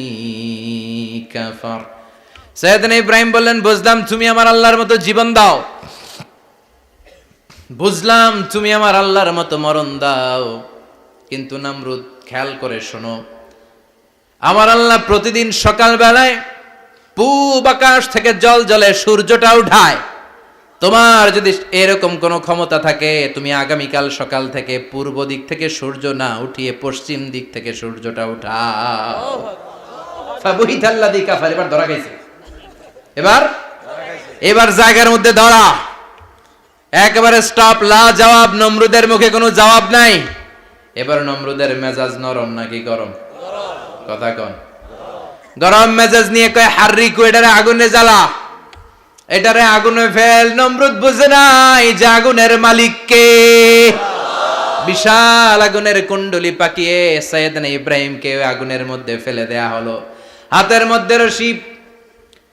কাফার। সাইয়েদনা ইব্রাহিম বললেন বুঝলাম তুমি আমার আল্লাহর মতো জীবন দাও, বুঝলাম তুমি আমার আল্লাহর মতো মরণ দাও, কিন্তু নমরুদ খেয়াল করে শোনো, আমার আল্লাহ প্রতিদিন সকাল বেলায় পূব আকাশ থেকে জল জলে সূর্যটা উঠায়। তোমার যদি এরকম কোনো ক্ষমতা থাকে, তুমি আগামীকাল সকাল থেকে পূর্ব দিক থেকে সূর্য না উঠিয়ে পশ্চিম দিক থেকে সূর্যটা উঠাও। ফাবুহিতাল্লাযী কাফার। এবার ধরা গেছে, এবার জায়গার মধ্যে ধরা, একেবারে স্টপ, লা জবাব। নমরুদের মুখে কোনো জবাব নাই। এবার নমরুদের মেজাজ নরম নাকি গরম? কথা কন। গরম মেজাজ নিয়ে কয় হাররিকু, এটারে আগুনে জ্বালা, এটারে আগুনে ফেল। নমরুদ বুঝে নাই যে আগুনের মালিক কে। বিশাল আগুনের কুণ্ডলি পাকিয়ে সাইয়েদনা ইব্রাহিমকে আগুনের মধ্যে ফেলে দেয়া হলো। হাতের মধ্যে রশি,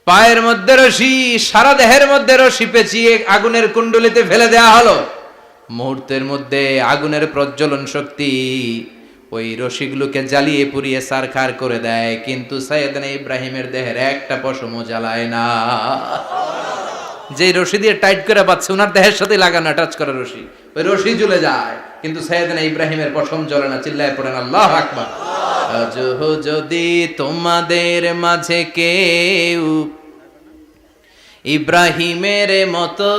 পায়ের মধ্যে রশি, সারা দেহের মধ্যে রশি পেঁচিয়ে আগুনের কুণ্ডলিতে ফেলে দেয়া হলো। মুহূর্তের মধ্যে আগুনের প্রজ্বলন শক্তি ওই রশিগুলোকে জ্বালিয়ে পুড়িয়ে সারখার করে দেয়, কিন্তু সাইয়েদনা ইব্রাহিমের দেহের একটা পশমও জ্বালায় না। যে রশি দিয়ে টাইট করে বাঁধছে, ওনার দেহের সাথে লাগানো টাচ করা রশি, ওই রশি জ্বলে যায়, কিন্তু সাইয়েদনা ইব্রাহিমের পশম জ্বলে না। চিল্লায় পড়েন আল্লাহু আকবার। আজ যদি তোমাদের মাঝে কেউ ইব্রাহিমের মতো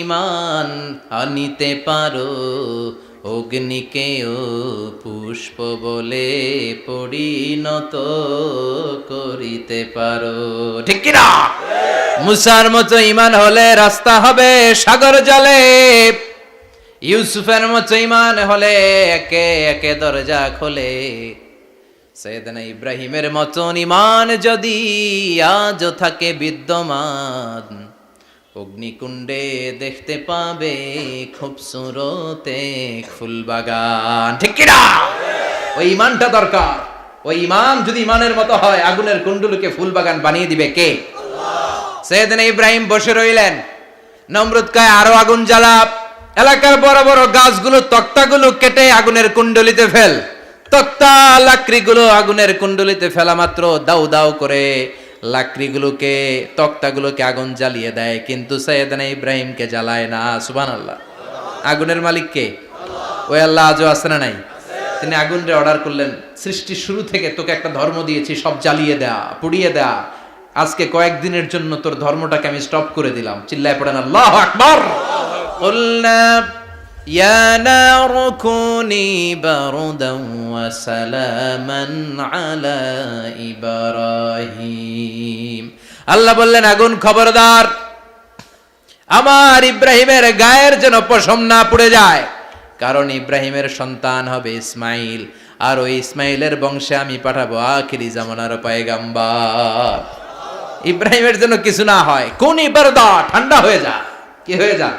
ঈমান আনিতে পারো, অগ্নিকেও পুষ্প বলে পরিণত করিতে পারো। ঠিক কি না? মুসার মতো ঈমান হলে রাস্তা হবে সাগর জলে, ইউসুফের মতো ঈমান হলে একে একে দরজা খোলে। সাইয়েদনা ইব্রাহিমের মতন ঈমান যদি আজও থাকে বিদ্যমান, অগ্নিকুণ্ডে দেখতে পাবে খুবসুরত এক ফুলবাগান। ঠিক কি না? ওই ঈমানটা দরকার। ওই ঈমান যদি ঈমানের মতো হয়, আগুনের কুণ্ডলকে ফুলবাগান বানিয়ে দিবে কে? আল্লাহ। সাইয়েদনা ইব্রাহিম বসে রইলেন। নমরুদ কয় আরো আগুন জ্বালা, এলাকার বড় বড় গাছগুলো, তক্তাগুলো কেটে আগুনের কুণ্ডলিতে ফেল। তক্তা লাকড়িগুলো আগুনের কুণ্ডলিতে ফেলা মাত্র দাউ দাউ করে লাকড়িগুলোকে, তক্তাগুলোকে আগুন জ্বালিয়ে দেয়, কিন্তু সাইয়েদনা ইব্রাহিমকে জ্বালায় না। সুবহানাল্লাহ। আগুনের মালিক কে? ওই আল্লাহ আজও আছে না নাই? তিনি আগুনরে অর্ডার করলেন, সৃষ্টির শুরু থেকে তোকে একটা ধর্ম দিয়েছি, সব জ্বালিয়ে দেয়া, পুড়িয়ে দেয়া, আজকে কয়েকদিনের জন্য তোর ধর্মটাকে আমি স্টপ করে দিলাম। চিল্লায় পড়েন আল্লাহু আকবার। কুলনা ইয়া নারু কুনি বারদান ওয়া সালামান আলা ইব্রাহিম। আল্লাহ বললেন আগুন খবরদার, আমার ইব্রাহিমের গায়ের যেন পশম না পুড়ে যায়, কারণ ইব্রাহিমের সন্তান হবে ইসমাইল, আর ওই ইসমাইলের বংশে আমি পাঠাবো আখিরি জামানার পয়গাম্বার। ইব্রাহিমের জন্য কিছু না হয়, কোন ইবারদা, ঠান্ডা হয়ে যা। কি হয়ে যা?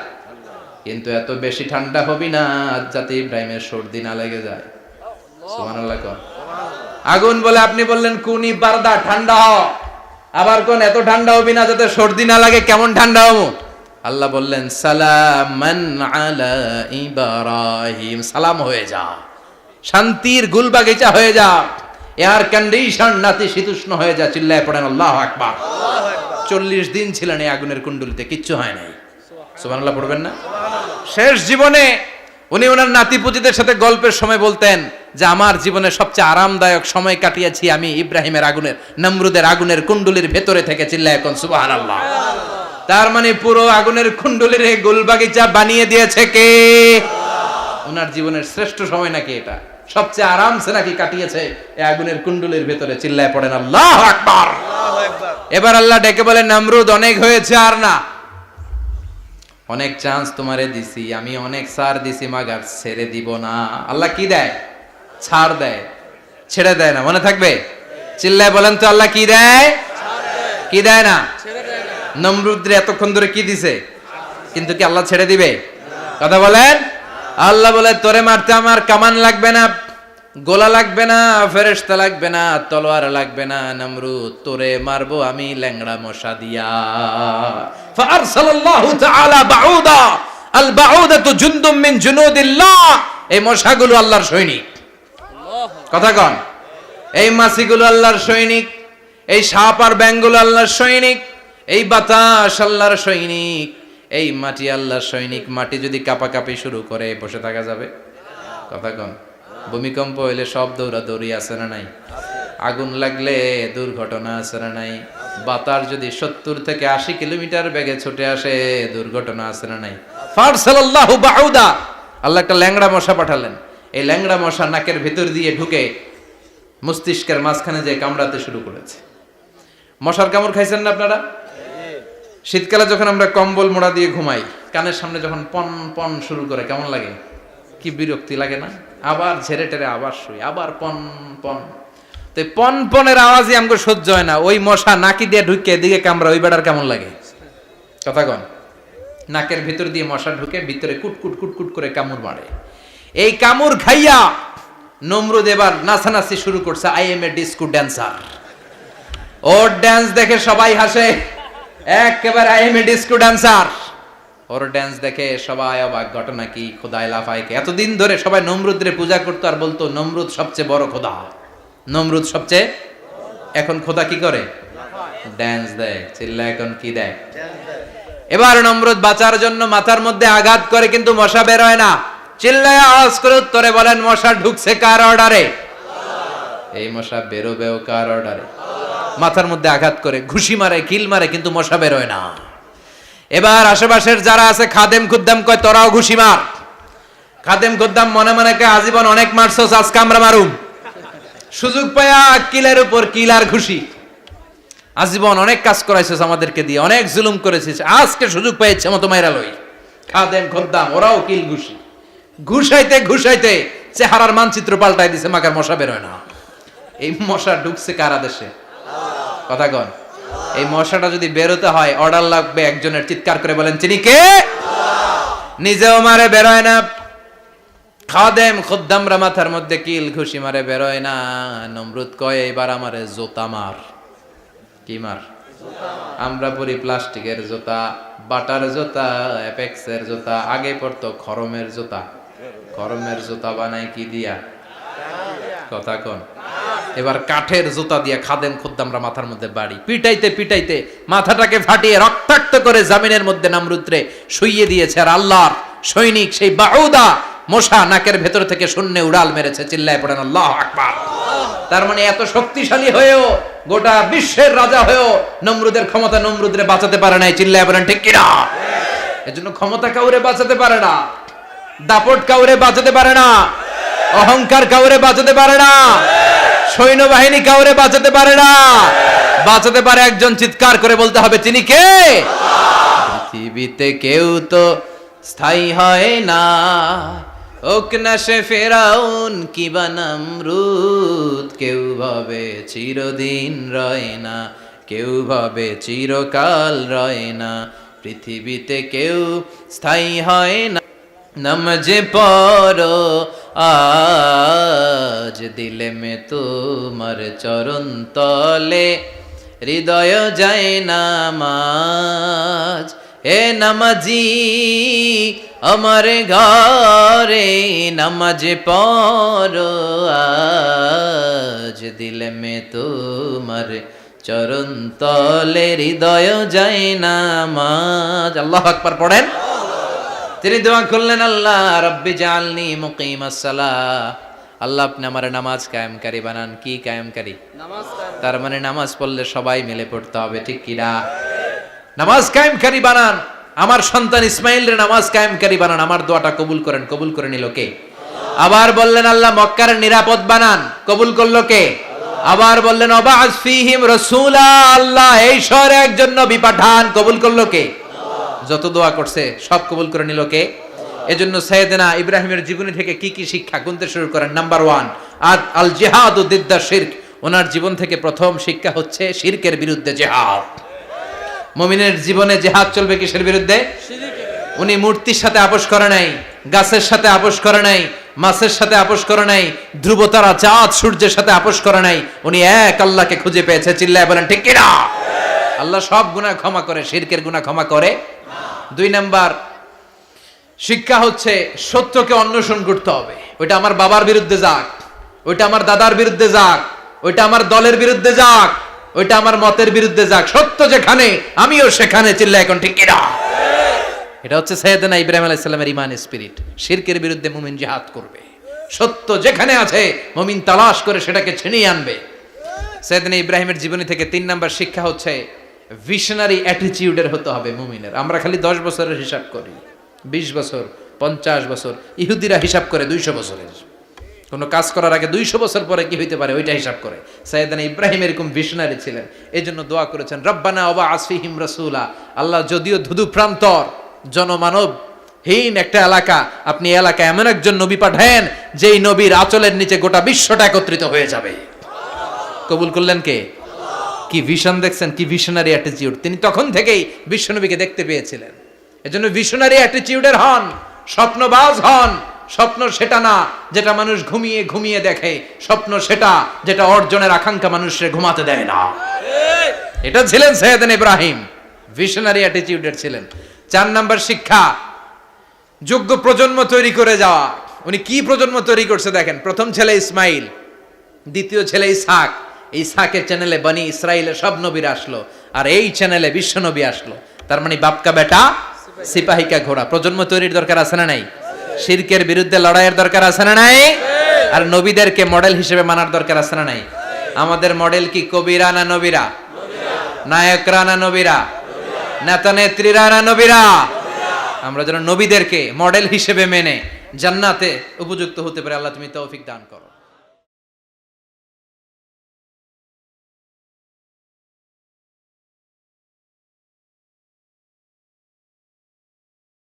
কিন্তু এত বেশি ঠান্ডা হবি না যাতে ইব্রাহিমের সর্দি না লেগে যায়। সুবহানাল্লাহ। আগুন বলে আপনি বললেন কোন ইবারদা, ঠান্ডা হ, আবার কোন এত ঠান্ডা হবি না যাতে সর্দি না লাগে। কেমন ঠান্ডা হবো? আল্লাহ বললেন সালামান আলা ইব্রাহিম, সালাম হয়ে যা, শান্তির গুলবাগিচা হয়ে যা, এয়ার কন্ডিশন নাতিশীতোষ্ণ হয়ে যা। চিল্লায় পড়েন আল্লাহু আকবার। 40 দিন ছিলেন এই আগুনের কুণ্ডলিতে, কিচ্ছু হয় নাই। সুবহানাল্লাহ পড়বেন না? শেষ জীবনে উনি ওনার নাতিপুতিদের সাথে গল্পের সময় বলতেন যে আমার জীবনে সবচেয়ে আরামদায়ক সময় কাটিয়েছি আমি ইব্রাহিমের আগুনের, নমরুদের আগুনের কুণ্ডলির ভেতরে থেকে। চিল্লায় এখন সুবহানাল্লাহ। তার মানে পুরো আগুনের কুণ্ডলীর গোলবাগিচা বানিয়ে দিয়েছে কে? ওনার জীবনের শ্রেষ্ঠ সময় নাকি এটা, সবচেয়ে আরামসে নাকি কাটিয়েছে এই আগুনের কুণ্ডলীর ভেতরে। চিল্লায় পড়েন আল্লাহু আকবার। এবার আল্লাহ ডেকে বলেন, নমরুদ অনেক হয়েছে আর না, অনেক চান্স তোমারে দিছি আমি, অনেক ছাড় দিছি, মাগার ছেড়ে দিব না। আল্লাহ কি দেয়? ছাড় দেয়, ছেড়ে দেয় না। মনে থাকবে? চিল্লায় বলেন তো, আল্লাহ কি দেয়? কি দেয় না? নমরুদরে এতক্ষণ ধরে কি দিছে, কিন্তু কি আল্লাহ ছেড়ে দিবে? কথা বলেন। আল্লাহ বলে, তোরে মারতে আমার কামান লাগবে না, গোলা লাগবে না, ফেরেশতা লাগবে না, তলোয়ার লাগবে না, নমরুদ তোরে মারবো আমি ল্যাংড়া মশা দিয়া। ফাআরসালাল্লাহু তাআলা বাউদা, আল বাউদাতু জুনদুম মিন জুনুদিল্লাহ। এই মশাগুলো আল্লাহর সৈনিক। কথা কন। এই মাছিগুলো আল্লাহর সৈনিক, এই সাপ আর ব্যাঙগুলো আল্লাহর সৈনিক, এই বাতাস আল্লাহর সৈনিক, এই মাটি আল্লাহর সৈনিক। মাটি যদি কাঁপাকাঁপি শুরু করে বসে থাকা যাবে? কথা কন। ভূমিকম্প হইলে সব দৌড়াদৌড়ি আছে না নাই? আগুন লাগলে দুর্ঘটনা আছে না নাই? বাতাস যদি 70 থেকে 80 কিলোমিটার বেগে ছুটে আসে দুর্ঘটনা আছে না নাই? ফারসালাল্লাহু বাউদা, আল্লাহ একটা ল্যাংড়া মশা পাঠালেন। এই ল্যাংড়া মশা নাকের ভিতর দিয়ে ঢুকে মস্তিষ্কের মাঝখানে যে কামড়াতে শুরু করেছে। মশার কামড় খাইছেন না আপনারা? শীতকালে যখন আমরা কম্বল মোড়া দিয়ে ঘুমাই, কানের সামনে যখন পন পন শুরু করে কেমন লাগে? কি বিরক্তি লাগে না? আবার ঝেড়ে টেরে আবার শুই, আবার পন পন। তো পন পনের আওয়াজই আমাকে সহ্য হয় না। ওই মশা নাকি দিয়ে ঢুকে এদিকে কামড়া, ওই বেড়ার কেমন লাগে? কথা কন। নাকের ভিতর দিয়ে মশা ঢুকে ভিতরে কুটকুট কুটকুট করে কামড় মারে। এই কামড় খাইয়া নমরুদ এবার নাচানাচি শুরু করছে। I M A disco dancer. Or dance দেখে সবাই হাসে, একেবারে I M A disco dancer. Or dance দেখে সবাই অবাক। ঘটনা কি? খোদায় লাফাইকে। এতদিন ধরে সবাই নমরুদরে পূজা করতো আর বলতো নমরুদ সবচেয়ে বড় খোদা, নমরুদ সবচেয়ে। এখন খোদা কি করে? ড্যান্স দেয়। চিল্লা এখন কি দেয়? এবার নমরুদ বাঁচার জন্য মাথার মধ্যে আঘাত করে, কিন্তু মশা বের হয় না। চিল্লায় আওয়াজ করে উত্তরে বলেন, মশা ঢুকছে কার অর্ডারে? এই মশা বেরোবেও কার অর্ডারে? মাথার মধ্যে আঘাত করে ঘুষি মারে, কিল মারে, কিন্তু মশা বের হয় না। এবার আশেপাশের যারা আছে খাদেম খুদ্দাম কয়, তোরাও ঘুষি মার। খাদেম খুদ্দাম মনে মনে কয়, আজীবন অনেক মারছস, আজকে আমরা মারুম। সুযোগ পায়া কিলের উপর কিল আর ঘুষি। আজীবন অনেক কাজ করাইছিস আমাদেরকে দিয়ে, অনেক জুলুম করেছিস, আজকে সুযোগ পেয়েছে মতো মাইরা লই। খাদেম খুদ্দাম ওরাও কিল ঘুষি। ঘুষাইতে ঘুষাইতে চেহারার মানচিত্র পাল্টাই দিছে, মাকার মশা বের হয় না। এই মশা ঢুকছে কার আদেশে? কথা কন। এই মশাটা যদি বেরোতে হয় অর্ডার লাগবে একজনের। চিৎকার করে বলেন, তিনি কে? নিজেও মারে, বেরোয় না। খাদেম খুদ্দামরা মাথার মধ্যে কিল ঘুষি মারে, বেরোয় না। নমরুদ কয়, এবার আমারে জোতা মার। কি মার? আমরা পরি প্লাস্টিকের জুতা, বাটার জুতা, অ্যাপেক্সের জুতা। আগে পড়তো খরমের জুতা। খরমের জুতা বানাই কি দিয়া? কথা কন। এবার কাঠের জুতা দিয়া খাদেম খুদ্দামরা মাথার মধ্যে বাড়ি। পিটাইতে পিটাইতে মাথাটাকে ফাটিয়ে রক্তাক্ত করে জামিনের মধ্যে নমরুদরে শুইয়ে দিয়েছে। আর আল্লাহর সৈনিক সেই বাউদা মশা নাকের ভেতর থেকে শূন্যে উড়াল মেরেছে। চিল্লায় পড়েন আল্লাহু আকবার। তার মানে এত শক্তিশালী হয়েও, গোটা বিশ্বের রাজা হয়েও নমরুদের ক্ষমতা নমরুদরে বাঁচাতে পারে নাই। চিল্লায় পড়েন ঠিক কিনা? এজন্য ক্ষমতা কাউরে বাঁচাতে পারে না, দাপট কাউরে বাঁচাতে পারে না, অহংকার কাউরে বাঁচাতে পারে না, সৈন্যবাহিনী কাউরে বাঁচাতে পারে না। বাঁচাতে পারে একজন। চিৎকার করে বলতে হবে, তিনি কে? পৃথিবীতে কেউ তো স্থায়ী হয় না, হোক না সে ফেরাউন কিবা নমরুদ। কেউ ভাবে চিরদিন রয় না, কেউ ভাবে চিরকাল রয় না। পৃথিবীতে কেউ স্থায়ী হয় না। নমজে পড়ো আজ দিলে মে তোমার চরণ তলে, হৃদয় যায় নামাজ। হে নামাজি আমার ঘরে, নামাজে পড়ো আজ দিলে মে তোমার চরণ তলে, হৃদয় যায় নামাজ। আল্লাহু আকবার পড়েন। তিনি দোয়া করলেন, আল্লাহ রব্বি জাআলনি মুকিমাস সালাহ। আল্লাহ আপনি আমার নামাজ কায়েমকারী বানান। কি কায়েমকারী? নামাজ। তার মানে নামাজ পড়লে সবাই মিলে পড়তে হবে, ঠিক কি না? নামাজ কায়েমকারী বানান, আমার সন্তান ইসমাইলরে নামাজ কায়েমকারী বানান, আমার দোয়াটা কবুল করেন। কবুল করে নিল কে? আবার বললেন আল্লাহ মক্কার নিরাপদ বানান, কবুল করলো কে? আবার বললেন ওয়াবা'আস ফীহিম রাসূলা, আল্লাহ এই শহরে একজন নবী পাঠান, কবুল করলো কে? যত দোয়া করছে সব কবুল করে নিল কে? এজন্য সাইয়েদনা ইব্রাহিমের জীবনী থেকে কি কি শিক্ষা গুনতে শুরু করেন। নাম্বার 1, আল জিহাদু দিদ্দা শিরক। ওনার জীবন থেকে প্রথম শিক্ষা হচ্ছে শিরকের বিরুদ্ধে জিহাদ। মুমিনের জীবনে জিহাদ চলবে কিসের বিরুদ্ধে? উনি মূর্তির সাথে আপোষ করে নাই, গাছের সাথে আপোষ করে নাই, মাছের সাথে আপোষ করে নাই, ধ্রুব তারা চাঁদ সূর্যের সাথে আপোষ করে নাই। উনি এক আল্লাহকে খুঁজে পেয়েছে। চিল্লায় বলেন ঠিক কিনা? আল্লাহ সব গুনাহ ক্ষমা করে, শিরকের গুনাহ ক্ষমা করে। 2 নাম্বার শিক্ষা হচ্ছে সত্যকে অন্বেষণ করতে হবে। ওইটা আমার বাবার বিরুদ্ধে যাক, ওইটা আমার দাদার বিরুদ্ধে যাক, ওইটা আমার দলের বিরুদ্ধে যাক, ওইটা আমার মতের বিরুদ্ধে যাক, সত্য যেখানে আমিও সেখানে। চিল্লায় এখন ঠিক কিনা? এটা হচ্ছে সাইয়েদনা ইব্রাহিম আলাইহিস সালামের ঈমান স্পিরিট। শিরকের বিরুদ্ধে মুমিন জিহাদ করবে। সত্য যেখানে আছে মুমিন তালাশ করে সেটাকে ছিনিয়ে আনবে। সাইয়েদনা ইব্রাহিমের জীবনী থেকে 3 নাম্বার শিক্ষা হচ্ছে ভিশনারি অ্যাটিটিউডের হতে হবে মুমিনের। আমরা খালি 10 বছরের হিসাব করি, 20 বছর, 50 বছর। ইহুদিরা হিসাব করে 200 বছরের। কোনো কাজ করার আগে 200 বছর পরে কি হইতে পারে ওইটা হিসাব করে। সাইয়েদনা ইব্রাহিম এরকম ভিশনারি ছিলেন। এজন্য দোয়া করেছেন রব্বানা ওয়াবা'আস ফীহিম রাসূলা। আল্লাহ যদিও ধুধু প্রান্তর জনমানব হীন একটা এলাকা, আপনি এলাকায় এমন একজন নবী পাঠায়েন যেই নবীর আঁচলের নিচে গোটা বিশ্বটা একত্রিত হয়ে যাবে। কবুল করলেন কে? কি ভিশন দেখছেন, কি ভিশনারি অ্যাটিটিউড। তিনি তখন থেকেই বিশ্বনবীকে দেখতে পেয়েছিলেন। এজন্য ভিশনারি অ্যাটিটিউডের হন, স্বপ্নবাজ হন। স্বপ্ন সেটা না যেটা মানুষ ঘুমিয়ে ঘুমিয়ে দেখে, স্বপ্ন সেটা যেটা অর্জনের আকাঙ্ক্ষা মানুষের ঘুমাতে দেয় না। এটা ছিলেন সাইয়েদনা ইব্রাহিম, ভিশনারি অ্যাটিটিউডের ছিলেন। 4 নাম্বার শিক্ষা যোগ্য প্রজন্ম তৈরি করে যাওয়া। উনি কি প্রজন্ম তৈরি করছে দেখেন। প্রথম ছেলে ইসমাইল, দ্বিতীয় ছেলে ইসহাক। ইসহাকের চ্যানেলে বনি ইসরাইলের সব নবীরা আসলো, আর এই চ্যানেলে বিশ্ব নবী আসলো। তার মানে বাপকা বেটা সিপাহিকা ঘোড়া। প্রজন্ম তৈরির দরকার আছে না নাই? শিরকের বিরুদ্ধে লড়াইয়ের দরকার আছে না নাই? আর নবীদেরকে মডেল হিসেবে মানার দরকার আছে না নাই? আমাদের মডেল কি কবিরা না নবীরা? নায়করা না নবীরা? নেতা নেত্রীরা না নবীরা? আমরা যেন নবীদেরকে মডেল হিসেবে মেনে জান্নাতে উপযুক্ত হতে পারে। আল্লাহ তুমি তৌফিক দান করো।